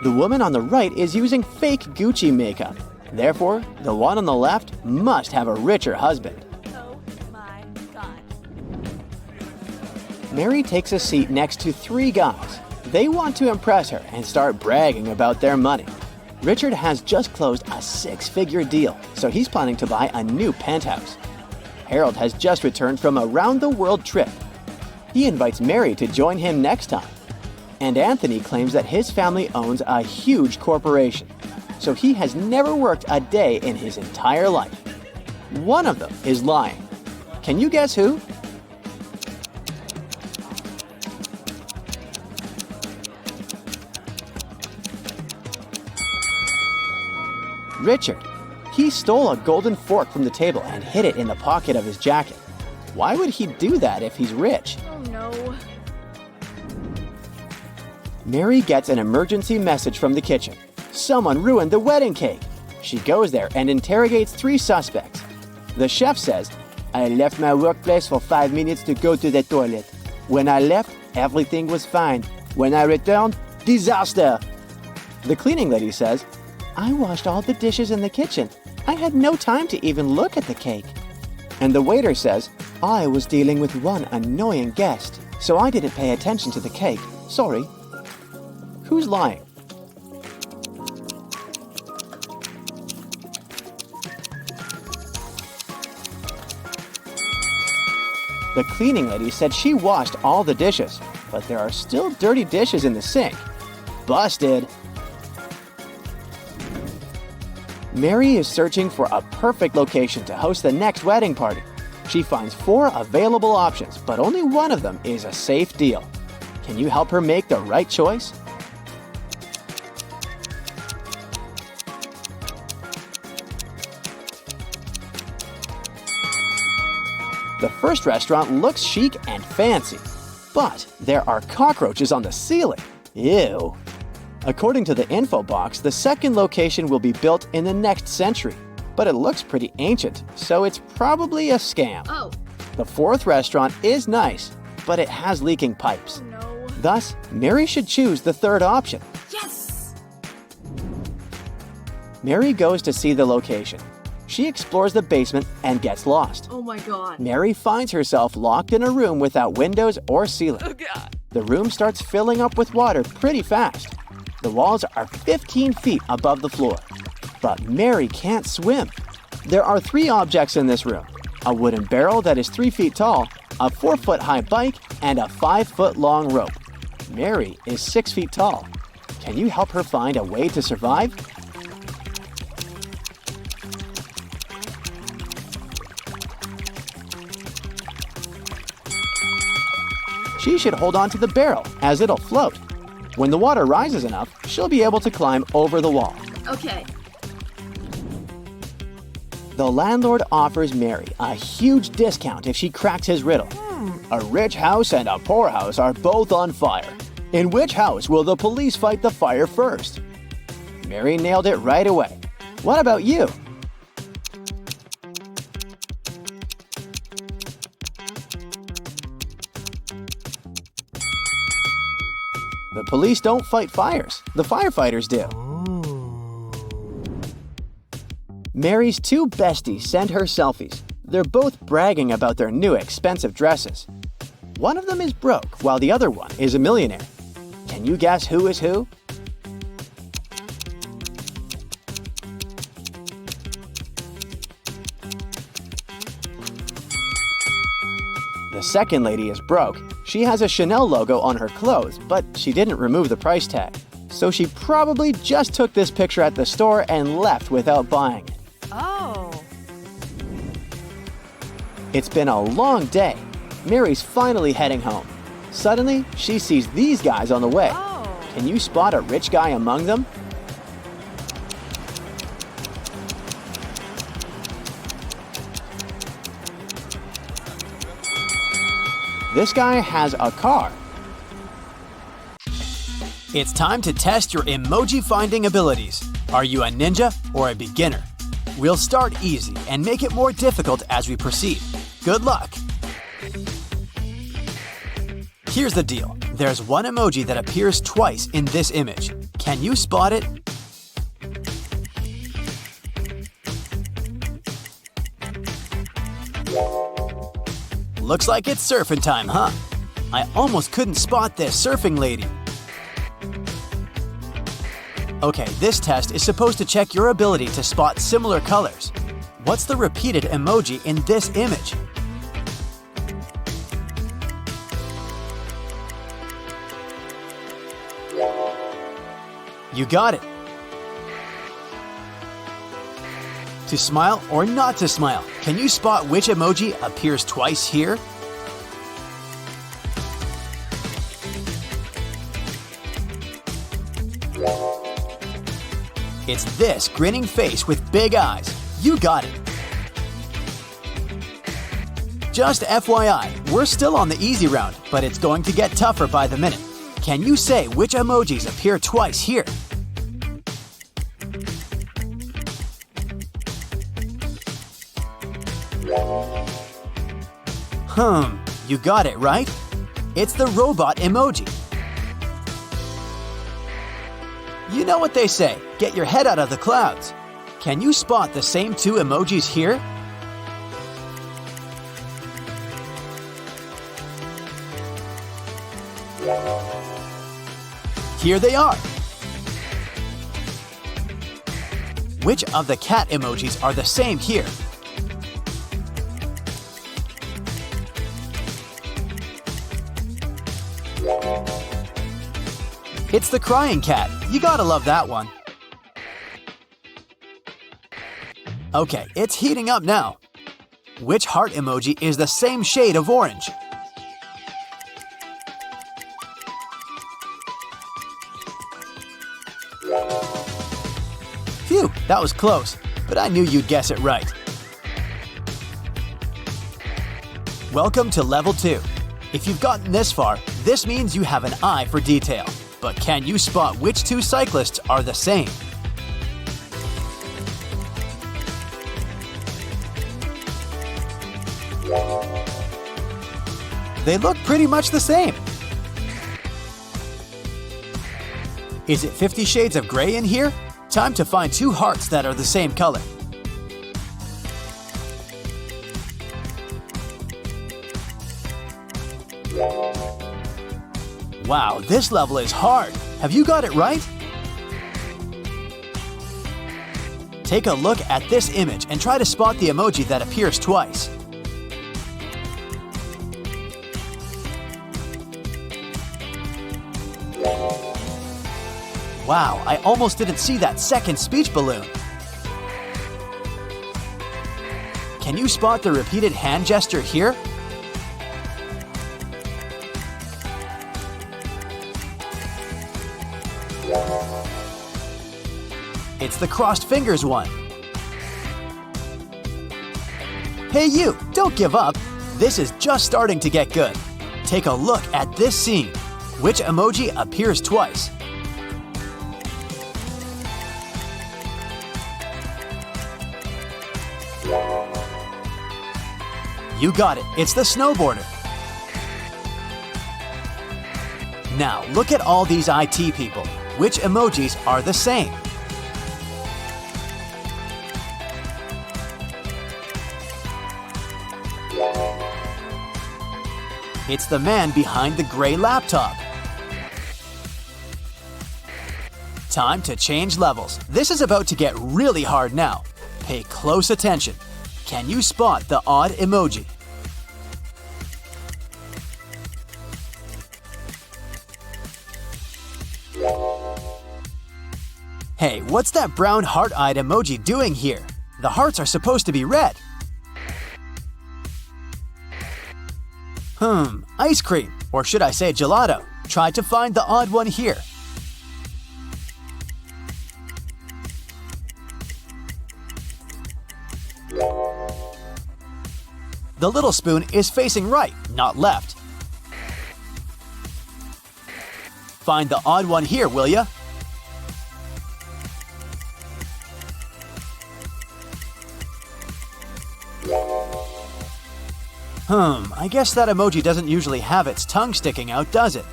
The woman on the right is using fake Gucci makeup. Therefore, the one on the left must have a richer husband. Oh my god. Mary takes a seat next to 3 guys. They want to impress her and start bragging about their money. Richard has just closed a 6-figure deal, so he's planning to buy a new penthouse. Harold has just returned from a round-the-world trip. He invites Mary to join him next time. And Anthony claims that his family owns a huge corporation, so he has never worked a day in his entire life. One of them is lying. Can you guess who? Richard. He stole a golden fork from the table and hid it in the pocket of his jacket. Why would he do that if he's rich? Oh no. Mary gets an emergency message from the kitchen. Someone ruined the wedding cake. She goes there and interrogates 3 suspects. The chef says, I left my workplace for 5 minutes to go to the toilet. When I left, everything was fine. When I returned, disaster. The cleaning lady says, I washed all the dishes in the kitchen. I had no time to even look at the cake. And the waiter says, I was dealing with one annoying guest, so I didn't pay attention to the cake. Sorry. Who's lying? The cleaning lady said she washed all the dishes, but there are still dirty dishes in the sink. Busted! Mary is searching for a perfect location to host the next wedding party. She finds 4 available options, but only one of them is a safe deal. Can you help her make the right choice? The first restaurant looks chic and fancy, but there are cockroaches on the ceiling. Ew. According to the info box, the second location will be built in the next century, but it looks pretty ancient, so it's probably a scam. Oh. The fourth restaurant is nice, but it has leaking pipes. No. Thus, Mary should choose the third option. Yes! Mary goes to see the location. She explores the basement and gets lost. Oh my god. Mary finds herself locked in a room without windows or ceiling. Oh god. The room starts filling up with water pretty fast. The walls are 15 feet above the floor. But Mary can't swim. There are 3 objects in this room: a wooden barrel that is 3 feet tall, a 4-foot-high bike, and a 5-foot-long rope. Mary is 6 feet tall. Can you help her find a way to survive? She should hold on to the barrel, as it'll float. When the water rises enough, she'll be able to climb over the wall. Okay. The landlord offers Mary a huge discount if she cracks his riddle. A rich house and a poor house are both on fire. In which house will the police fight the fire first? Mary nailed it right away. What about you? The police don't fight fires. The firefighters do. Mary's 2 besties send her selfies. They're both bragging about their new expensive dresses. One of them is broke, while the other one is a millionaire. Can you guess who is who? The second lady is broke. She has a Chanel logo on her clothes, but she didn't remove the price tag. So she probably just took this picture at the store and left without buying it. Oh. It's been a long day. Mary's finally heading home. Suddenly, she sees these guys on the way. Oh. Can you spot a rich guy among them? This guy has a car. It's time to test your emoji finding abilities. Are you a ninja or a beginner? We'll start easy and make it more difficult as we proceed. Good luck! Here's the deal. There's one emoji that appears twice in this image. Can you spot it? Looks like it's surfing time, huh? I almost couldn't spot this surfing lady. Okay, this test is supposed to check your ability to spot similar colors. What's the repeated emoji in this image? You got it. To smile or not to smile? Can you spot which emoji appears twice here? It's this grinning face with big eyes. You got it. Just FYI, we're still on the easy round, but it's going to get tougher by the minute. Can you say which emojis appear twice here? You got it, right? It's the robot emoji. You know what they say, get your head out of the clouds. Can you spot the same two emojis here? Here they are. Which of the cat emojis are the same here? It's the crying cat. You gotta love that one. Okay, it's heating up now. Which heart emoji is the same shade of orange? Phew, that was close, but I knew you'd guess it right. Welcome to level 2. If you've gotten this far, this means you have an eye for detail. But can you spot which two cyclists are the same? They look pretty much the same. Is it 50 Shades of Grey in here? Time to find two hearts that are the same color. Wow, this level is hard. Have you got it right? Take a look at this image and try to spot the emoji that appears twice. Wow, I almost didn't see that second speech balloon. Can you spot the repeated hand gesture here? It's the crossed fingers one. Hey you, don't give up. This is just starting to get good. Take a look at this scene. Which emoji appears twice? You got it, it's the snowboarder. Now look at all these IT people. Which emojis are the same? It's the man behind the gray laptop. Time to change levels. This is about to get really hard now. Pay close attention. Can you spot the odd emoji? Hey, what's that brown heart-eyed emoji doing here? The hearts are supposed to be red. Ice cream, or should I say gelato. Try to find the odd one here. The little spoon is facing right, not left. Find the odd one here, will ya? I guess that emoji doesn't usually have its tongue sticking out, does it?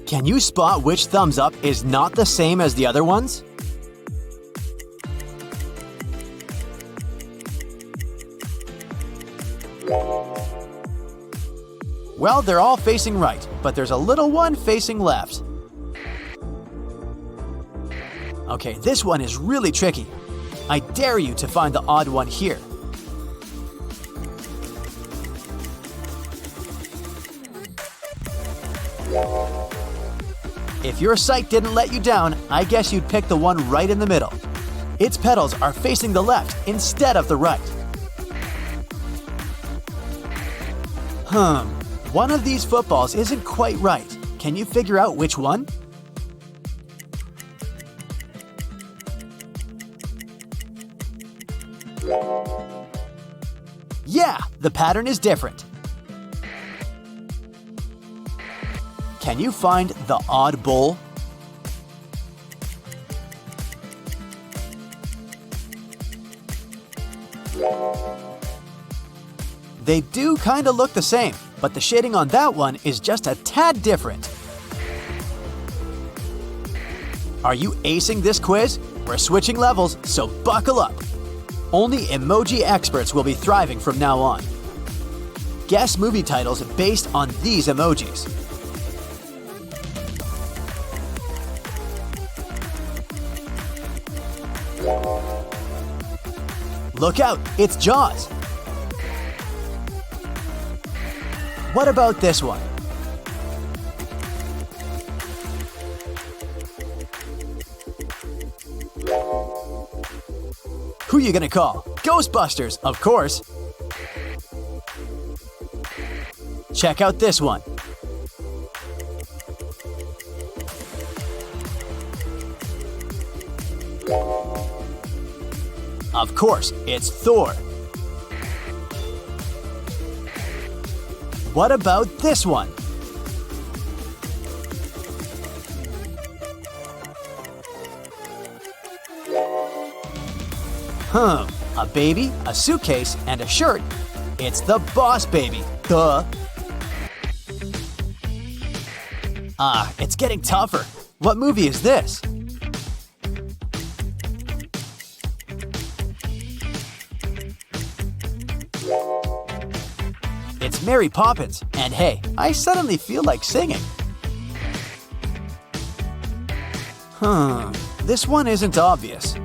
Can you spot which thumbs up is not the same as the other ones? Well, they're all facing right, but there's a little one facing left. Okay, this one is really tricky. I dare you to find the odd one here. If your sight didn't let you down, I guess you'd pick the one right in the middle. Its petals are facing the left instead of the right. One of these footballs isn't quite right. Can you figure out which one? Yeah, the pattern is different. Can you find the odd bowl? They do kinda look the same, but the shading on that one is just a tad different. Are you acing this quiz? We're switching levels, so buckle up. Only emoji experts will be thriving from now on. Guess movie titles based on these emojis. Look out, it's Jaws. What about this one? Who you gonna call? Ghostbusters, of course. Check out this one. Of course, it's Thor. What about this one? A baby, a suitcase, and a shirt. It's the Boss Baby. Duh. It's getting tougher. What movie is this? It's Mary Poppins. And hey, I suddenly feel like singing. This one isn't obvious.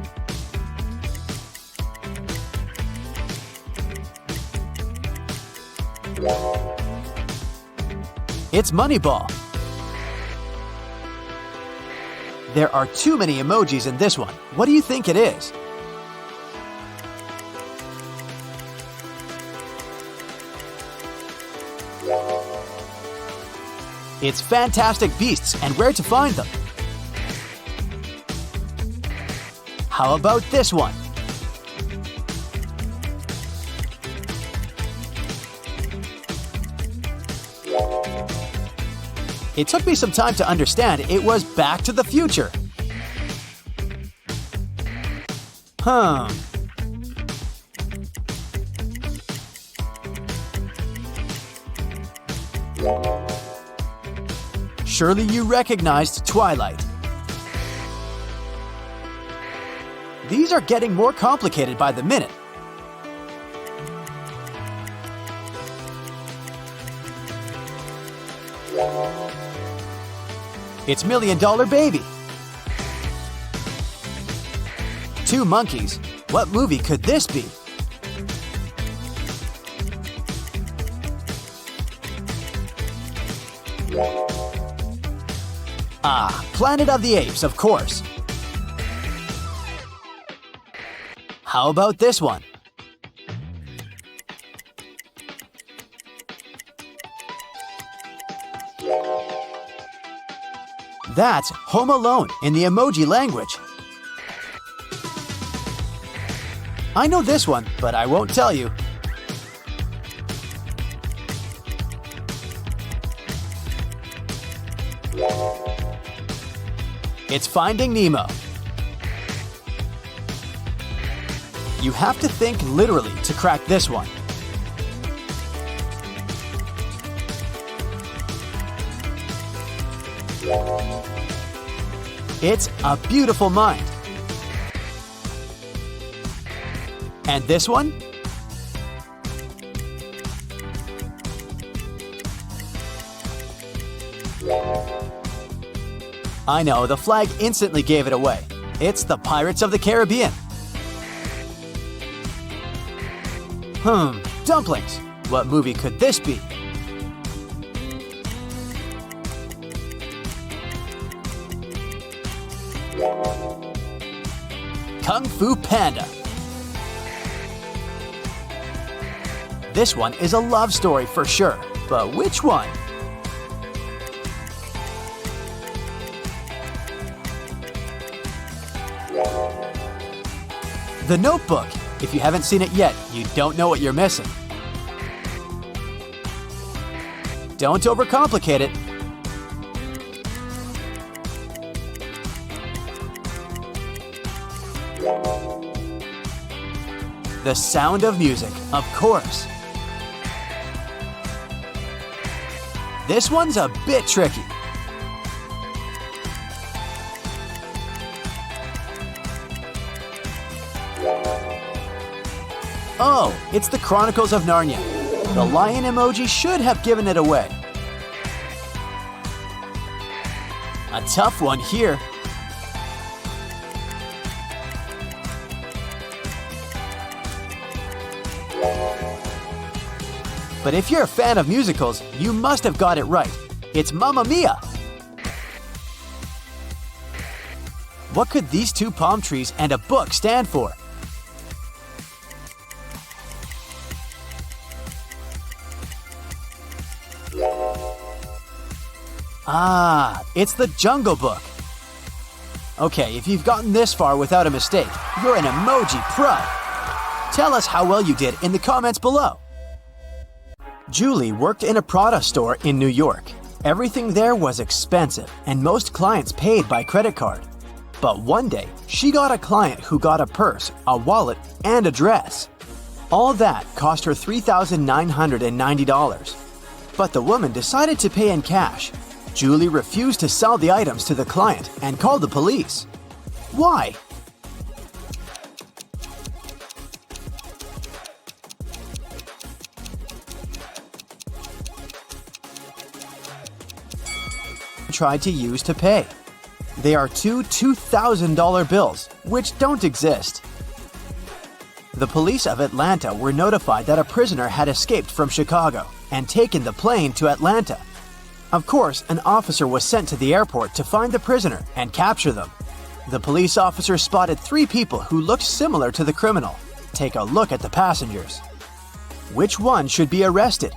It's Moneyball. There are too many emojis in this one. What do you think it is? It's Fantastic Beasts and Where to Find Them. How about this one? It took me some time to understand it was Back to the Future. Surely you recognized Twilight. These are getting more complicated by the minute. It's $1 Million Baby. Two monkeys. What movie could this be? Planet of the Apes, of course. How about this one? That's Home Alone in the emoji language. I know this one, but I won't tell you. It's Finding Nemo. You have to think literally to crack this one. It's A Beautiful Mind. And this one? I know, the flag instantly gave it away. It's the Pirates of the Caribbean. Dumplings. What movie could this be? Kung Fu Panda. This one is a love story for sure, but which one? The Notebook. If you haven't seen it yet, you don't know what you're missing. Don't overcomplicate it. The Sound of Music, of course. This one's a bit tricky. Oh, it's the Chronicles of Narnia. The lion emoji should have given it away. A tough one here. But if you're a fan of musicals, you must have got it right. It's Mamma Mia! What could these two palm trees and a book stand for? Ah, it's the Jungle Book. Okay, if you've gotten this far without a mistake, you're an emoji pro. Tell us how well you did in the comments below. Julie worked in a Prada store in New York. Everything there was expensive, and most clients paid by credit card. But one day, she got a client who got a purse, a wallet, and a dress. All that cost her $3,990. But the woman decided to pay in cash. Julie refused to sell the items to the client and called the police. Why? Tried to use to pay. They are two $2,000 bills, which don't exist. The police of Atlanta were notified that a prisoner had escaped from Chicago and taken the plane to Atlanta. Of course, an officer was sent to the airport to find the prisoner and capture them. The police officer spotted 3 people who looked similar to the criminal. Take a look at the passengers. Which one should be arrested?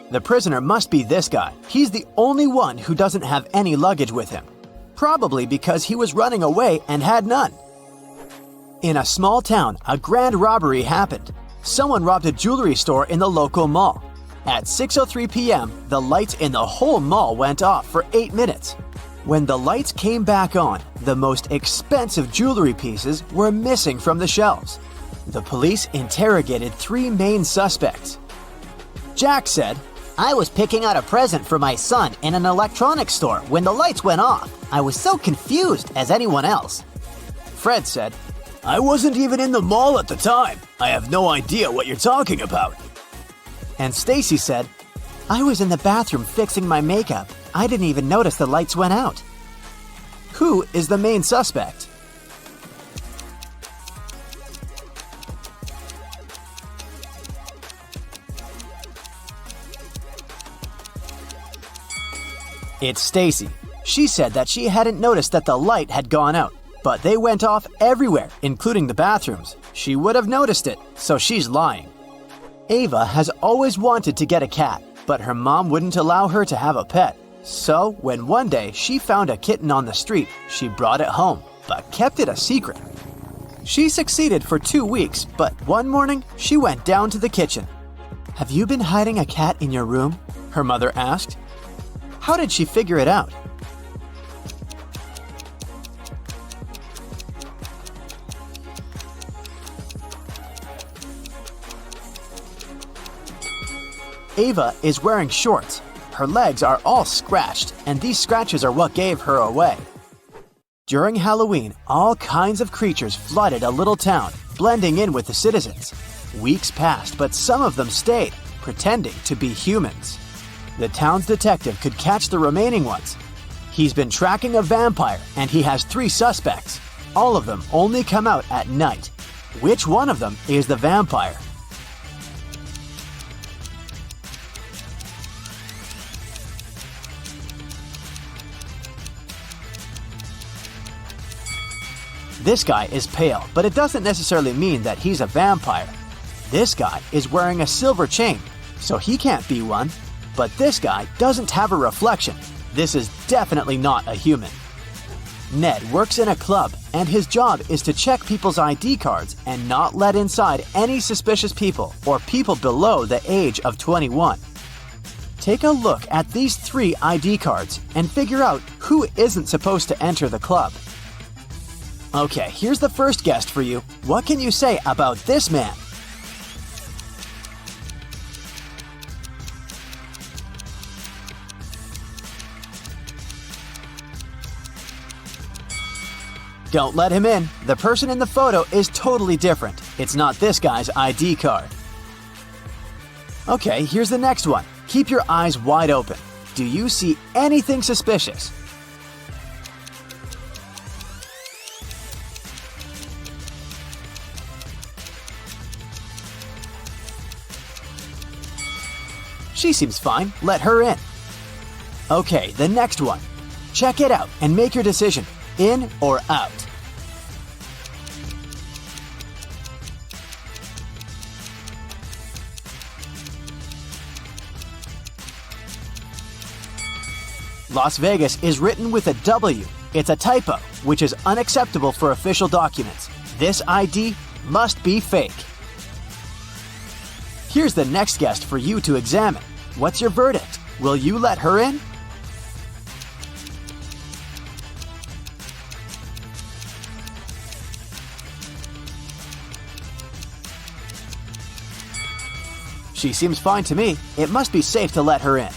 The prisoner must be this guy. He's the only one who doesn't have any luggage with him. Probably because he was running away and had none. In a small town, a grand robbery happened. Someone robbed a jewelry store in the local mall. At 6:03 p.m., the lights in the whole mall went off for 8 minutes. When the lights came back on, the most expensive jewelry pieces were missing from the shelves. The police interrogated 3 main suspects. Jack said, I was picking out a present for my son in an electronics store when the lights went off. I was so confused as anyone else. Fred said, I wasn't even in the mall at the time. I have no idea what you're talking about. And Stacy said, I was in the bathroom fixing my makeup. I didn't even notice the lights went out. Who is the main suspect? It's Stacy. She said that she hadn't noticed that the light had gone out, but they went off everywhere, including the bathrooms. She would have noticed it, so she's lying. Ava has always wanted to get a cat, but her mom wouldn't allow her to have a pet. So, when one day she found a kitten on the street, she brought it home, but kept it a secret. She succeeded for 2 weeks, but one morning she went down to the kitchen. Have you been hiding a cat in your room? Her mother asked. How did she figure it out? Ava is wearing shorts. Her legs are all scratched, and these scratches are what gave her away. During Halloween, all kinds of creatures flooded a little town, blending in with the citizens. Weeks passed, but some of them stayed, pretending to be humans. The town's detective could catch the remaining ones. He's been tracking a vampire, and he has 3 suspects. All of them only come out at night. Which one of them is the vampire? This guy is pale, but it doesn't necessarily mean that he's a vampire. This guy is wearing a silver chain, so he can't be one. But this guy doesn't have a reflection. This is definitely not a human. Ned works in a club, and his job is to check people's ID cards and not let inside any suspicious people or people below the age of 21. Take a look at these 3 ID cards and figure out who isn't supposed to enter the club. Okay, here's the first guest for you. What can you say about this man? Don't let him in. The person in the photo is totally different. It's not this guy's ID card. Okay, here's the next one. Keep your eyes wide open. Do you see anything suspicious? She seems fine. Let her in. Okay, the next one. Check it out and make your decision. In or out? Las Vegas is written with a W. It's a typo, which is unacceptable for official documents. This ID must be fake. Here's the next guest for you to examine. What's your verdict? Will you let her in? She seems fine to me. It must be safe to let her in.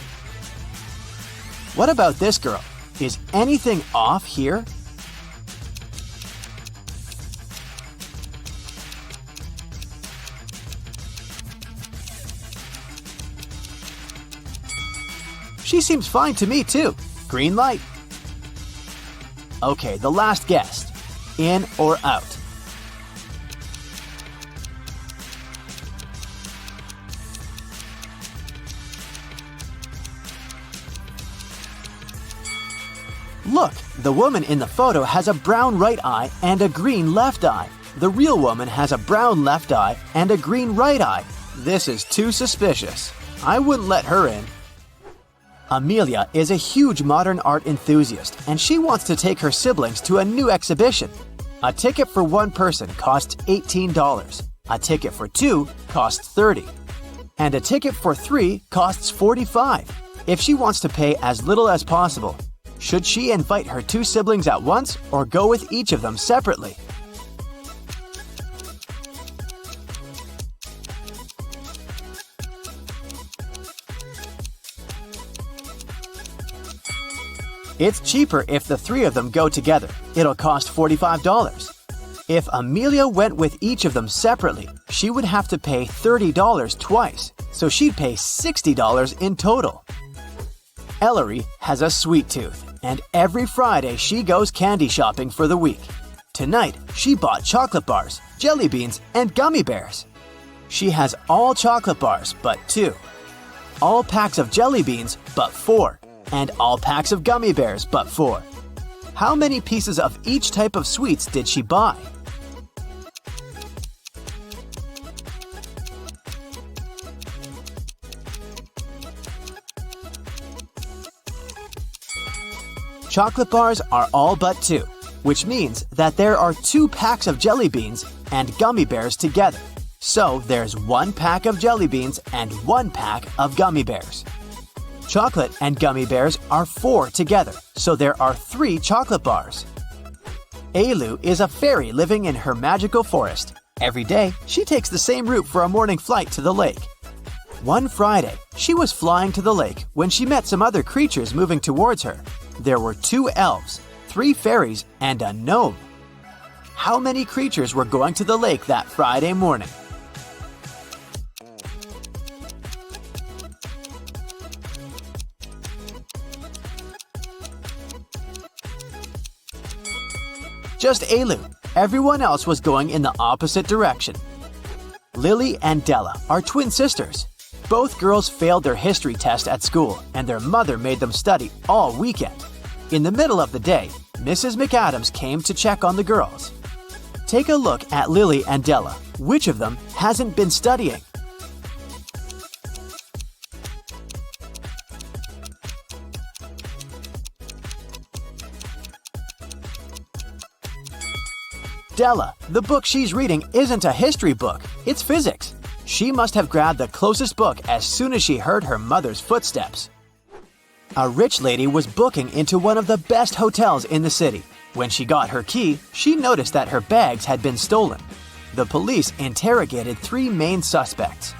What about this girl? Is anything off here? She seems fine to me too. Green light. Okay, the last guest. In or out? Look, the woman in the photo has a brown right eye and a green left eye. The real woman has a brown left eye and a green right eye. This is too suspicious. I wouldn't let her in. Amelia is a huge modern art enthusiast, and she wants to take her siblings to a new exhibition. A ticket for one person costs $18. A ticket for two costs $30. And a ticket for three costs $45. If she wants to pay as little as possible, should she invite her two siblings at once or go with each of them separately? It's cheaper if the three of them go together. It'll cost $45. If Amelia went with each of them separately, she would have to pay $30 twice, so she'd pay $60 in total. Ellery has a sweet tooth, and every Friday she goes candy shopping for the week. Tonight, she bought chocolate bars, jelly beans, and gummy bears. She has all chocolate bars but 2, all packs of jelly beans but 4, and all packs of gummy bears but 4. How many pieces of each type of sweets did she buy? Chocolate bars are all but 2, which means that there are 2 packs of jelly beans and gummy bears together. So there's 1 pack of jelly beans and 1 pack of gummy bears. Chocolate and gummy bears are 4 together, so there are 3 chocolate bars. Ailu is a fairy living in her magical forest. Every day, she takes the same route for a morning flight to the lake. One Friday, she was flying to the lake when she met some other creatures moving towards her. There were 2 elves, 3 fairies, and a gnome. How many creatures were going to the lake that Friday morning? Just Ailu. Everyone else was going in the opposite direction. Lily and Della are twin sisters. Both girls failed their history test at school, and their mother made them study all weekend. In the middle of the day, Mrs. McAdams came to check on the girls. Take a look at Lily and Della. Which of them hasn't been studying? Della, the book she's reading isn't a history book, it's physics. She must have grabbed the closest book as soon as she heard her mother's footsteps. A rich lady was booking into one of the best hotels in the city. When she got her key, she noticed that her bags had been stolen. The police interrogated 3 main suspects.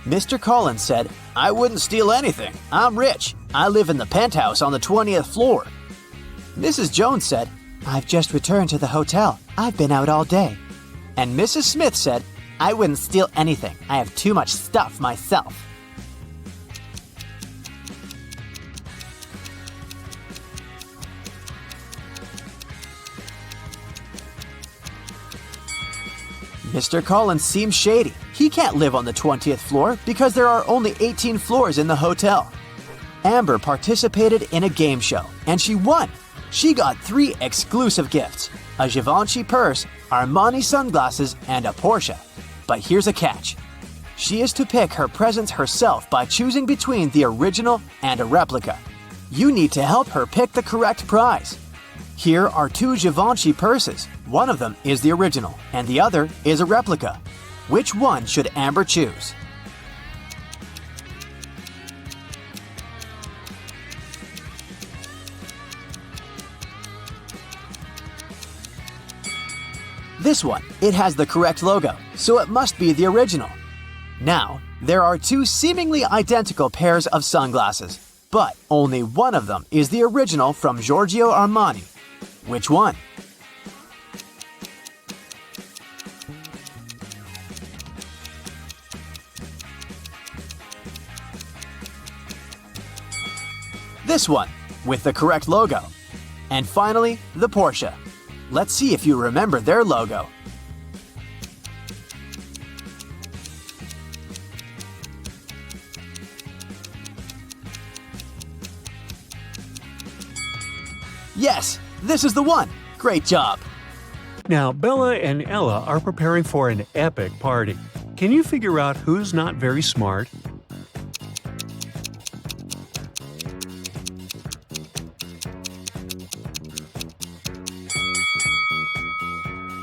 Mr. Collins said, "I wouldn't steal anything. I'm rich. I live in the penthouse on the 20th floor." Mrs. Jones said, "I've just returned to the hotel. I've been out all day." And Mrs. Smith said, "I wouldn't steal anything. I have too much stuff myself." Mr. Collins seems shady. He can't live on the 20th floor because there are only 18 floors in the hotel. Amber participated in a game show, and she won. She got 3 exclusive gifts: a Givenchy purse, Armani sunglasses, and a Porsche. But here's a catch. She is to pick her presents herself by choosing between the original and a replica. You need to help her pick the correct prize. Here are 2 Givenchy purses. One of them is the original, and the other is a replica. Which one should Amber choose? This one. It has the correct logo, so it must be the original. Now, there are 2 seemingly identical pairs of sunglasses, but only one of them is the original from Giorgio Armani. Which one? This one, with the correct logo. And finally, the Porsche. Let's see if you remember their logo. Yes, this is the one. Great job. Now, Bella and Ella are preparing for an epic party. Can you figure out who's not very smart?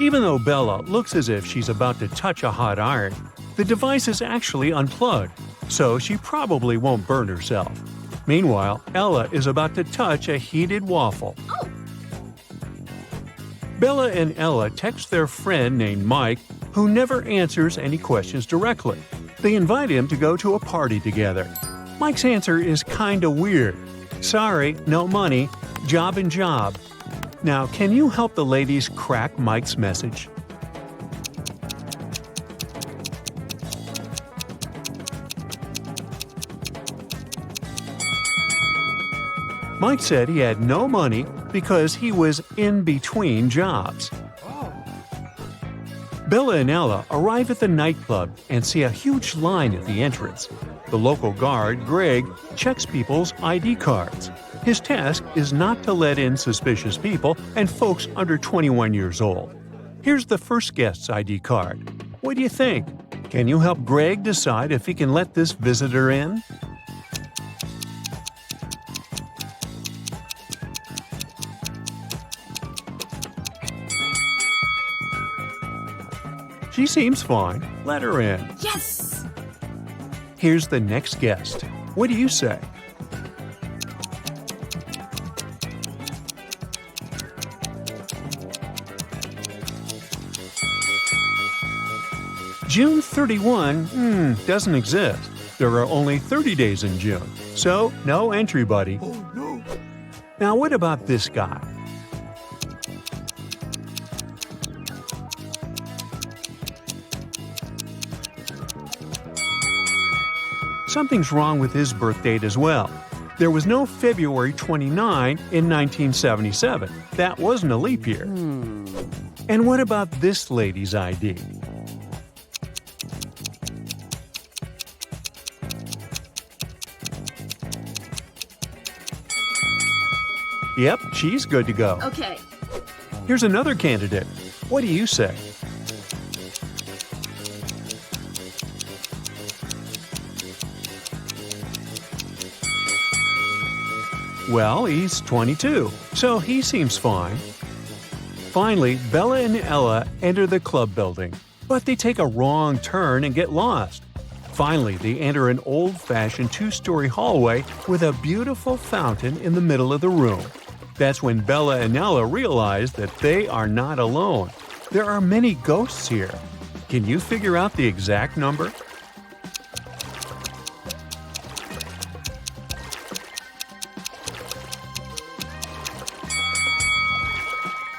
Even though Bella looks as if she's about to touch a hot iron, the device is actually unplugged, so she probably won't burn herself. Meanwhile, Ella is about to touch a heated waffle. Bella and Ella text their friend named Mike, who never answers any questions directly. They invite him to go to a party together. Mike's answer is kinda weird. Sorry, no money, job and job. Now, can you help the ladies crack Mike's message? Mike said he had no money because he was in between jobs. Bella and Ella arrive at the nightclub and see a huge line at the entrance. The local guard, Greg, checks people's ID cards. His task is not to let in suspicious people and folks under 21 years old. Here's the first guest's ID card. What do you think? Can you help Greg decide if he can let this visitor in? She seems fine. Let her in. Yes! Here's the next guest. What do you say? June 31 doesn't exist. There are only 30 days in June, so no entry, buddy. Oh, no. Now what about this guy? Something's wrong with his birth date as well. There was no February 29 in 1977. That wasn't a leap year. And what about this lady's ID? Yep, she's good to go. Okay. Here's another candidate. What do you say? Well, he's 22, so he seems fine. Finally, Bella and Ella enter the club building, but they take a wrong turn and get lost. Finally, they enter an old-fashioned 2-story hallway with a beautiful fountain in the middle of the room. That's when Bella and Ella realize that they are not alone. There are many ghosts here. Can you figure out the exact number?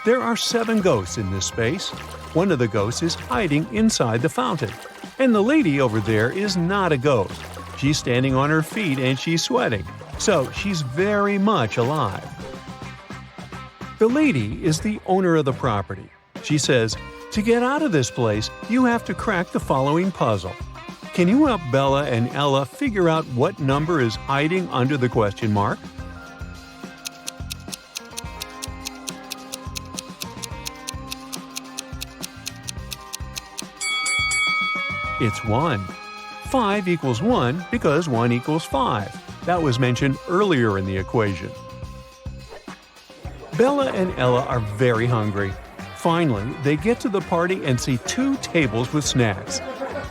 There are 7 ghosts in this space. One of the ghosts is hiding inside the fountain. And the lady over there is not a ghost. She's standing on her feet and she's sweating. So she's very much alive. The lady is the owner of the property. She says, "To get out of this place, you have to crack the following puzzle." Can you help Bella and Ella figure out what number is hiding under the question mark? It's 1. 5 equals 1 because 1 equals 5. That was mentioned earlier in the equation. Bella and Ella are very hungry. Finally, they get to the party and see 2 tables with snacks.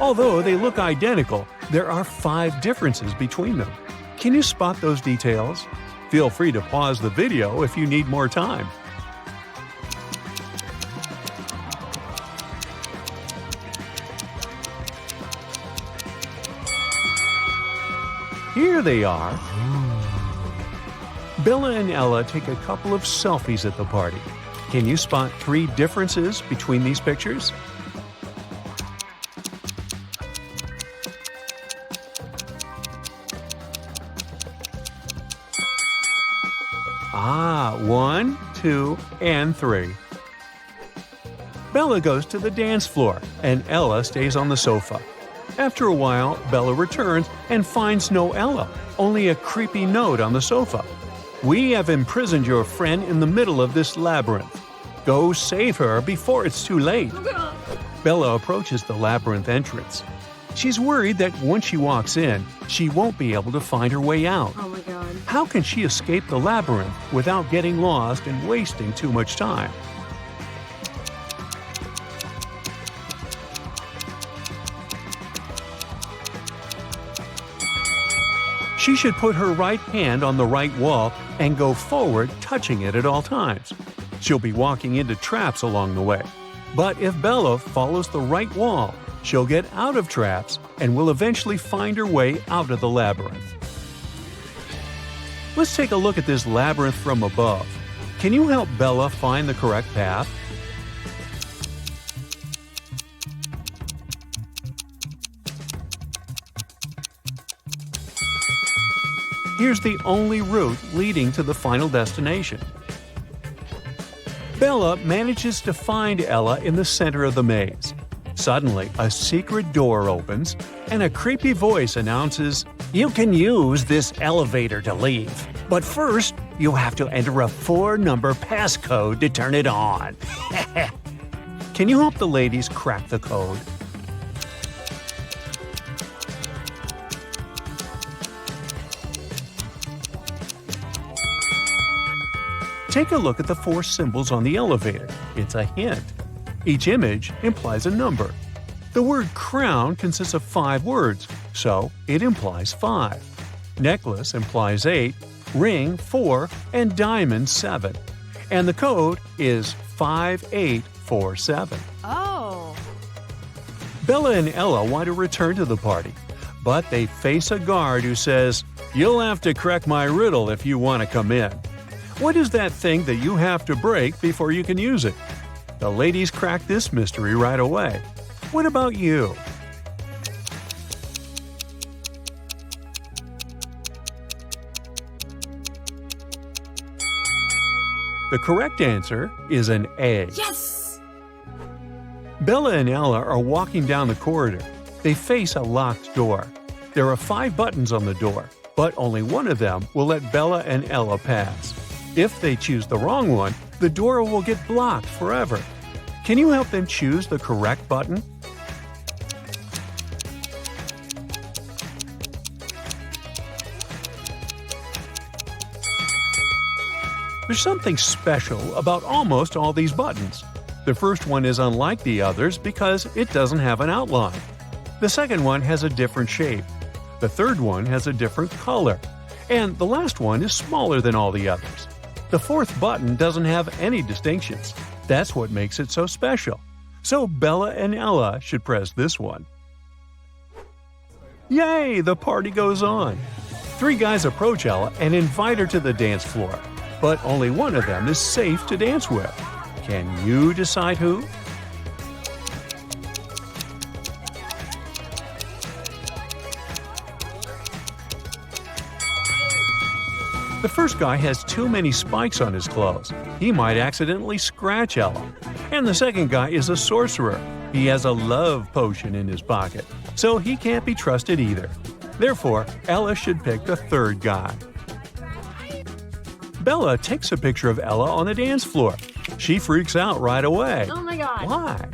Although they look identical, there are 5 differences between them. Can you spot those details? Feel free to pause the video if you need more time. Here they are. Bella and Ella take a couple of selfies at the party. Can you spot 3 differences between these pictures? Ah, 1, 2, and 3. Bella goes to the dance floor, and Ella stays on the sofa. After a while, Bella returns and finds no Ella, only a creepy note on the sofa. "We have imprisoned your friend in the middle of this labyrinth. Go save her before it's too late." Bella approaches the labyrinth entrance. She's worried that once she walks in, she won't be able to find her way out. Oh my god. How can she escape the labyrinth without getting lost and wasting too much time? She should put her right hand on the right wall and go forward, touching it at all times. She'll be walking into traps along the way. But if Bella follows the right wall, she'll get out of traps and will eventually find her way out of the labyrinth. Let's take a look at this labyrinth from above. Can you help Bella find the correct path? Here's the only route leading to the final destination. Bella manages to find Ella in the center of the maze. Suddenly, a secret door opens, and a creepy voice announces, "You can use this elevator to leave, but first, you have to enter a 4-number passcode to turn it on." Can you help the ladies crack the code? Take a look at the 4 symbols on the elevator. It's a hint. Each image implies a number. The word crown consists of 5 words, so it implies 5. Necklace implies 8, ring 4, and diamond 7. And the code is 5847. Oh. Bella and Ella want to return to the party, but they face a guard who says, "You'll have to crack my riddle if you want to come in." What is that thing that you have to break before you can use it? The ladies crack this mystery right away. What about you? The correct answer is an A. Yes! Bella and Ella are walking down the corridor. They face a locked door. There are 5 buttons on the door, but only one of them will let Bella and Ella pass. If they choose the wrong one, the door will get blocked forever. Can you help them choose the correct button? There's something special about almost all these buttons. The first one is unlike the others because it doesn't have an outline. The second one has a different shape. The third one has a different color. And the last one is smaller than all the others. The fourth button doesn't have any distinctions. That's what makes it so special. So Bella and Ella should press this one. Yay! The party goes on. 3 guys approach Ella and invite her to the dance floor, but only one of them is safe to dance with. Can you decide who? The first guy has too many spikes on his clothes. He might accidentally scratch Ella. And the second guy is a sorcerer. He has a love potion in his pocket, so he can't be trusted either. Therefore, Ella should pick the third guy. Bella takes a picture of Ella on the dance floor. She freaks out right away. Oh my god. Why?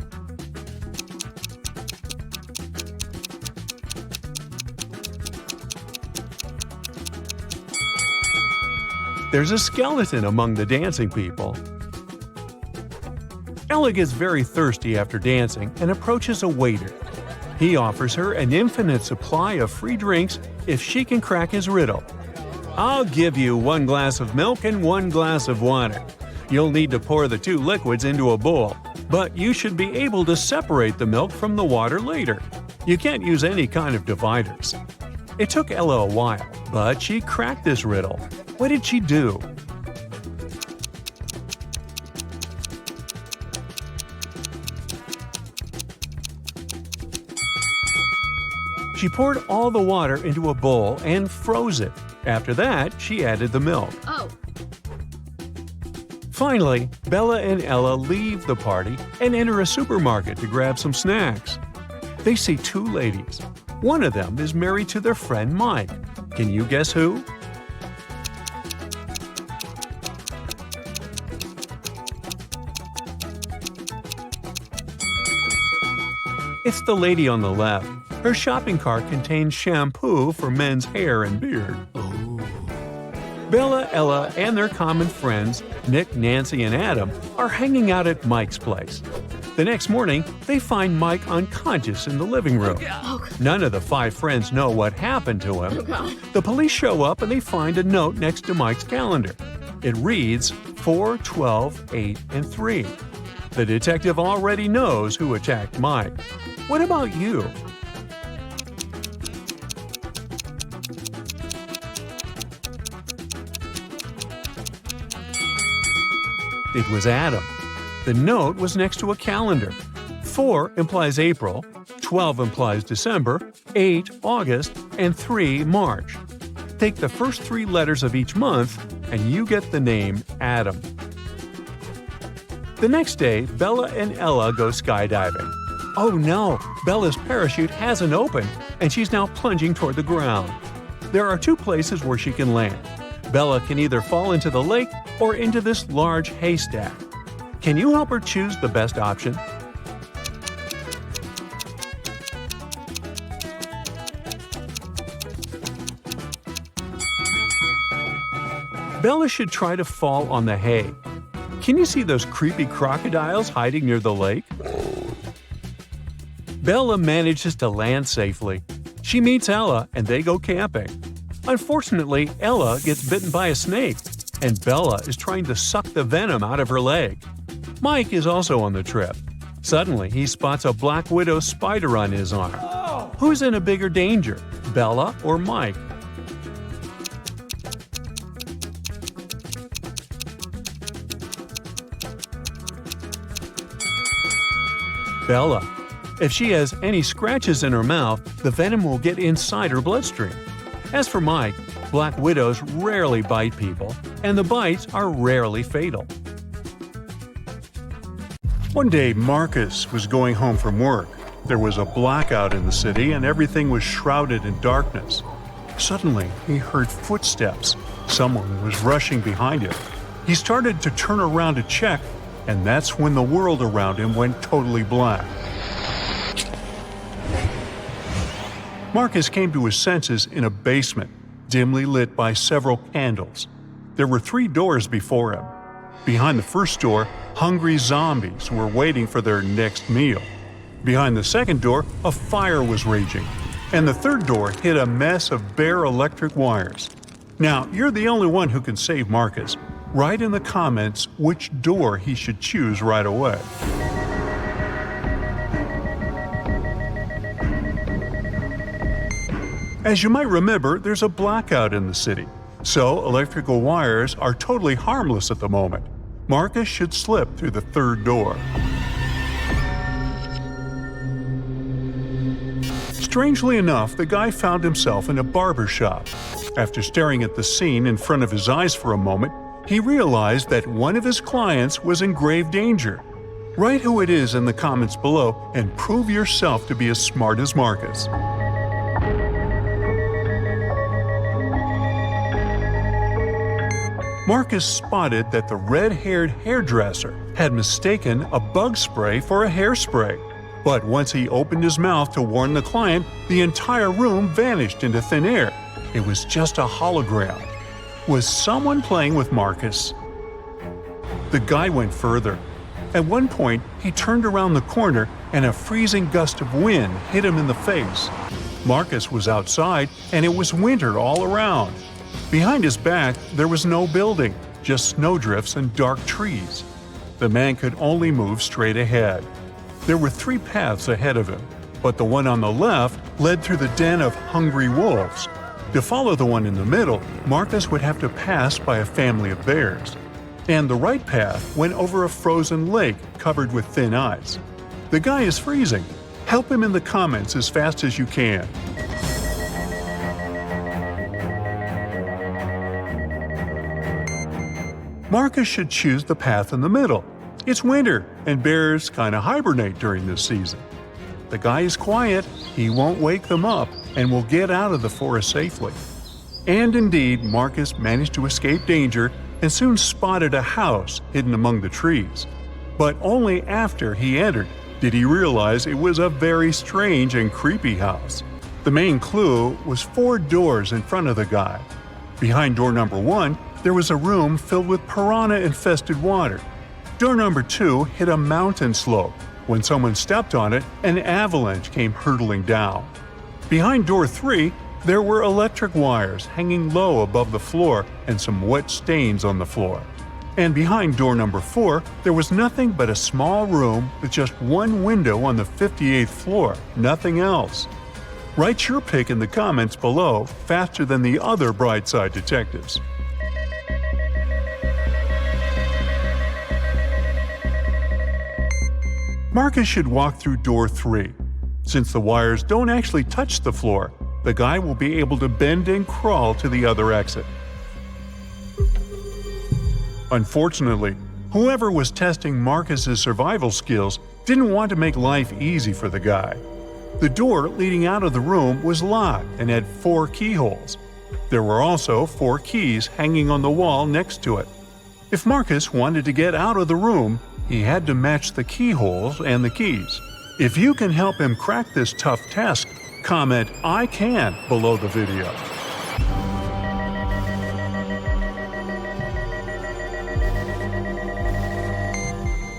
There's a skeleton among the dancing people. Ella gets very thirsty after dancing and approaches a waiter. He offers her an infinite supply of free drinks if she can crack his riddle. I'll give you 1 glass of milk and 1 glass of water. You'll need to pour the 2 liquids into a bowl, but you should be able to separate the milk from the water later. You can't use any kind of dividers. It took Ella a while, but she cracked this riddle. What did she do? She poured all the water into a bowl and froze it. After that, she added the milk. Oh. Finally, Bella and Ella leave the party and enter a supermarket to grab some snacks. They see 2 ladies. One of them is married to their friend Mike. Can you guess who? It's the lady on the left. Her shopping cart contains shampoo for men's hair and beard. Bella, Ella, and their common friends, Nick, Nancy, and Adam, are hanging out at Mike's place. The next morning, they find Mike unconscious in the living room. None of the 5 friends know what happened to him. The police show up and they find a note next to Mike's calendar. It reads 4, 12, 8, and 3. The detective already knows who attacked Mike. What about you? It was Adam. The note was next to a calendar. 4 implies April, 12 implies December, 8 August, and 3 March. Take the first 3 letters of each month, and you get the name Adam. The next day, Bella and Ella go skydiving. Oh no, Bella's parachute hasn't opened, and she's now plunging toward the ground. There are 2 places where she can land. Bella can either fall into the lake or into this large haystack. Can you help her choose the best option? Bella should try to fall on the hay. Can you see those creepy crocodiles hiding near the lake? Bella manages to land safely. She meets Ella and they go camping. Unfortunately, Ella gets bitten by a snake, and Bella is trying to suck the venom out of her leg. Mike is also on the trip. Suddenly, he spots a black widow spider on his arm. Who's in a bigger danger, Bella or Mike? Bella. If she has any scratches in her mouth, the venom will get inside her bloodstream. As for Mike, black widows rarely bite people, and the bites are rarely fatal. One day, Marcus was going home from work. There was a blackout in the city and everything was shrouded in darkness. Suddenly, he heard footsteps. Someone was rushing behind him. He started to turn around to check, and that's when the world around him went totally black. Marcus came to his senses in a basement, dimly lit by several candles. There were 3 doors before him. Behind the first door, hungry zombies were waiting for their next meal. Behind the second door, a fire was raging. And the third door hid a mess of bare electric wires. Now, you're the only one who can save Marcus, write in the comments which door he should choose right away. As you might remember, there's a blackout in the city, so electrical wires are totally harmless at the moment. Marcus should slip through the third door. Strangely enough, the guy found himself in a barber shop. After staring at the scene in front of his eyes for a moment, he realized that one of his clients was in grave danger. Write who it is in the comments below and prove yourself to be as smart as Marcus. Marcus spotted that the red-haired hairdresser had mistaken a bug spray for a hairspray. But once he opened his mouth to warn the client, the entire room vanished into thin air. It was just a hologram. Was someone playing with Marcus? The guy went further. At one point, he turned around the corner and a freezing gust of wind hit him in the face. Marcus was outside and it was winter all around. Behind his back, there was no building, just snowdrifts and dark trees. The man could only move straight ahead. There were 3 paths ahead of him, but the one on the left led through the den of hungry wolves. To follow the one in the middle, Marcus would have to pass by a family of bears. And the right path went over a frozen lake covered with thin ice. The guy is freezing. Help him in the comments as fast as you can. Marcus should choose the path in the middle. It's winter, and bears kinda hibernate during this season. The guy is quiet, he won't wake them up, and will get out of the forest safely. And indeed, Marcus managed to escape danger and soon spotted a house hidden among the trees. But only after he entered did he realize it was a very strange and creepy house. The main clue was 4 doors in front of the guy. Behind door number 1, there was a room filled with piranha-infested water. Door number 2 hit a mountain slope. When someone stepped on it, an avalanche came hurtling down. Behind door 3, there were electric wires hanging low above the floor and some wet stains on the floor. And behind door number 4, there was nothing but a small room with just one window on the 58th floor, nothing else. Write your pick in the comments below faster than the other Brightside detectives. Marcus should walk through door 3. Since the wires don't actually touch the floor, the guy will be able to bend and crawl to the other exit. Unfortunately, whoever was testing Marcus's survival skills didn't want to make life easy for the guy. The door leading out of the room was locked and had 4 keyholes. There were also 4 keys hanging on the wall next to it. If Marcus wanted to get out of the room, he had to match the keyholes and the keys. If you can help him crack this tough task, comment "I can" below the video.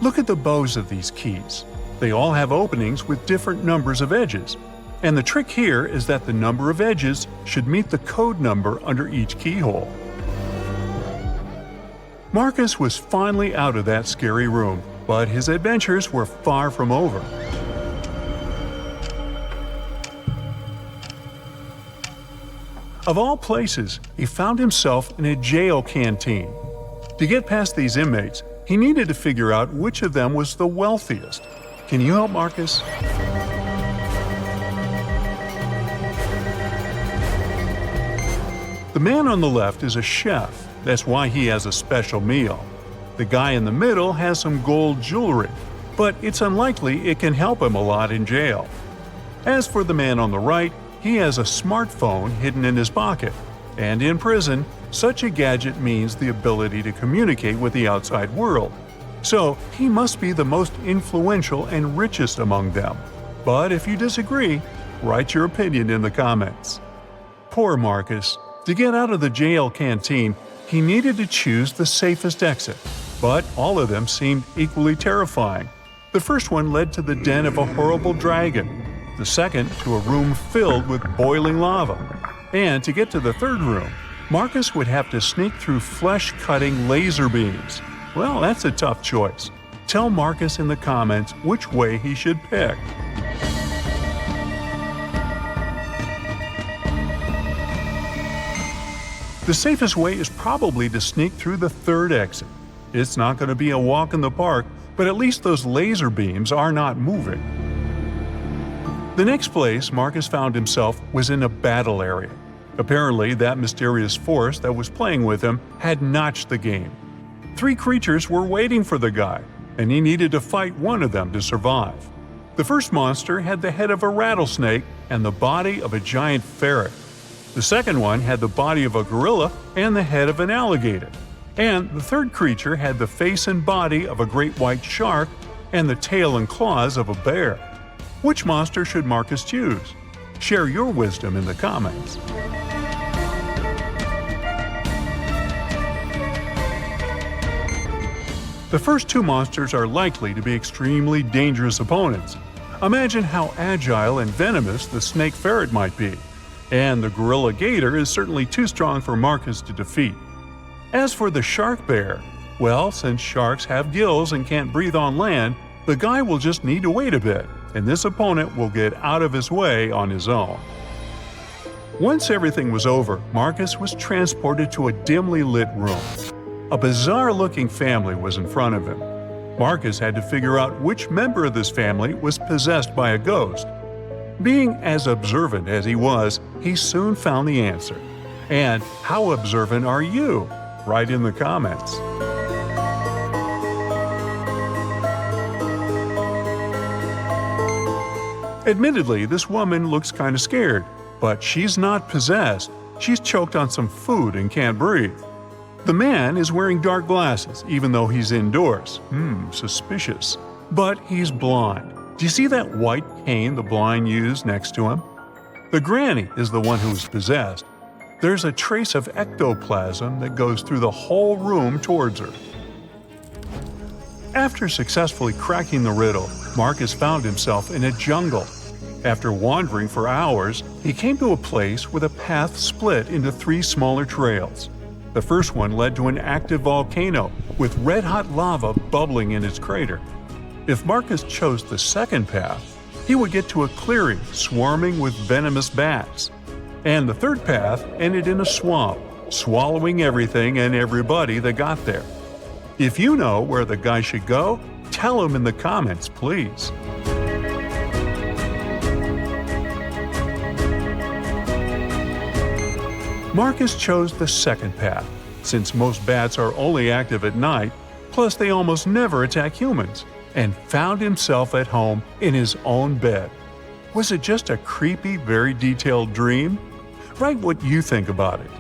Look at the bows of these keys. They all have openings with different numbers of edges. And the trick here is that the number of edges should meet the code number under each keyhole. Marcus was finally out of that scary room, but his adventures were far from over. Of all places, he found himself in a jail canteen. To get past these inmates, he needed to figure out which of them was the wealthiest. Can you help Marcus? The man on the left is a chef. That's why he has a special meal. The guy in the middle has some gold jewelry, but it's unlikely it can help him a lot in jail. As for the man on the right, he has a smartphone hidden in his pocket. And in prison, such a gadget means the ability to communicate with the outside world. So he must be the most influential and richest among them. But if you disagree, write your opinion in the comments. Poor Marcus. To get out of the jail canteen, he needed to choose the safest exit. But all of them seemed equally terrifying. The first one led to the den of a horrible dragon. The second to a room filled with boiling lava. And to get to the third room, Marcus would have to sneak through flesh-cutting laser beams. Well, that's a tough choice. Tell Marcus in the comments which way he should pick. The safest way is probably to sneak through the third exit. It's not going to be a walk in the park, but at least those laser beams are not moving. The next place Marcus found himself was in a battle area. Apparently, that mysterious force that was playing with him had notched the game. 3 creatures were waiting for the guy, and he needed to fight one of them to survive. The first monster had the head of a rattlesnake and the body of a giant ferret. The second one had the body of a gorilla and the head of an alligator. And the third creature had the face and body of a great white shark and the tail and claws of a bear. Which monster should Marcus choose? Share your wisdom in the comments. The first 2 monsters are likely to be extremely dangerous opponents. Imagine how agile and venomous the snake ferret might be. And the gorilla gator is certainly too strong for Marcus to defeat. As for the shark bear, well, since sharks have gills and can't breathe on land, the guy will just need to wait a bit, and this opponent will get out of his way on his own. Once everything was over, Marcus was transported to a dimly lit room. A bizarre-looking family was in front of him. Marcus had to figure out which member of this family was possessed by a ghost. Being as observant as he was, he soon found the answer. And how observant are you? Write in the comments. Admittedly, this woman looks kind of scared, but she's not possessed. She's choked on some food and can't breathe. The man is wearing dark glasses, even though he's indoors. Suspicious. But he's blind. Do you see that white cane the blind use next to him? The granny is the one who is possessed. There's a trace of ectoplasm that goes through the whole room towards her. After successfully cracking the riddle, Marcus found himself in a jungle. After wandering for hours, he came to a place where the path split into 3 smaller trails. The first one led to an active volcano with red-hot lava bubbling in its crater. If Marcus chose the second path, he would get to a clearing swarming with venomous bats. And the third path ended in a swamp, swallowing everything and everybody that got there. If you know where the guy should go, tell him in the comments, please. Marcus chose the second path, since most bats are only active at night, plus they almost never attack humans, and found himself at home in his own bed. Was it just a creepy, very detailed dream? Write what you think about it.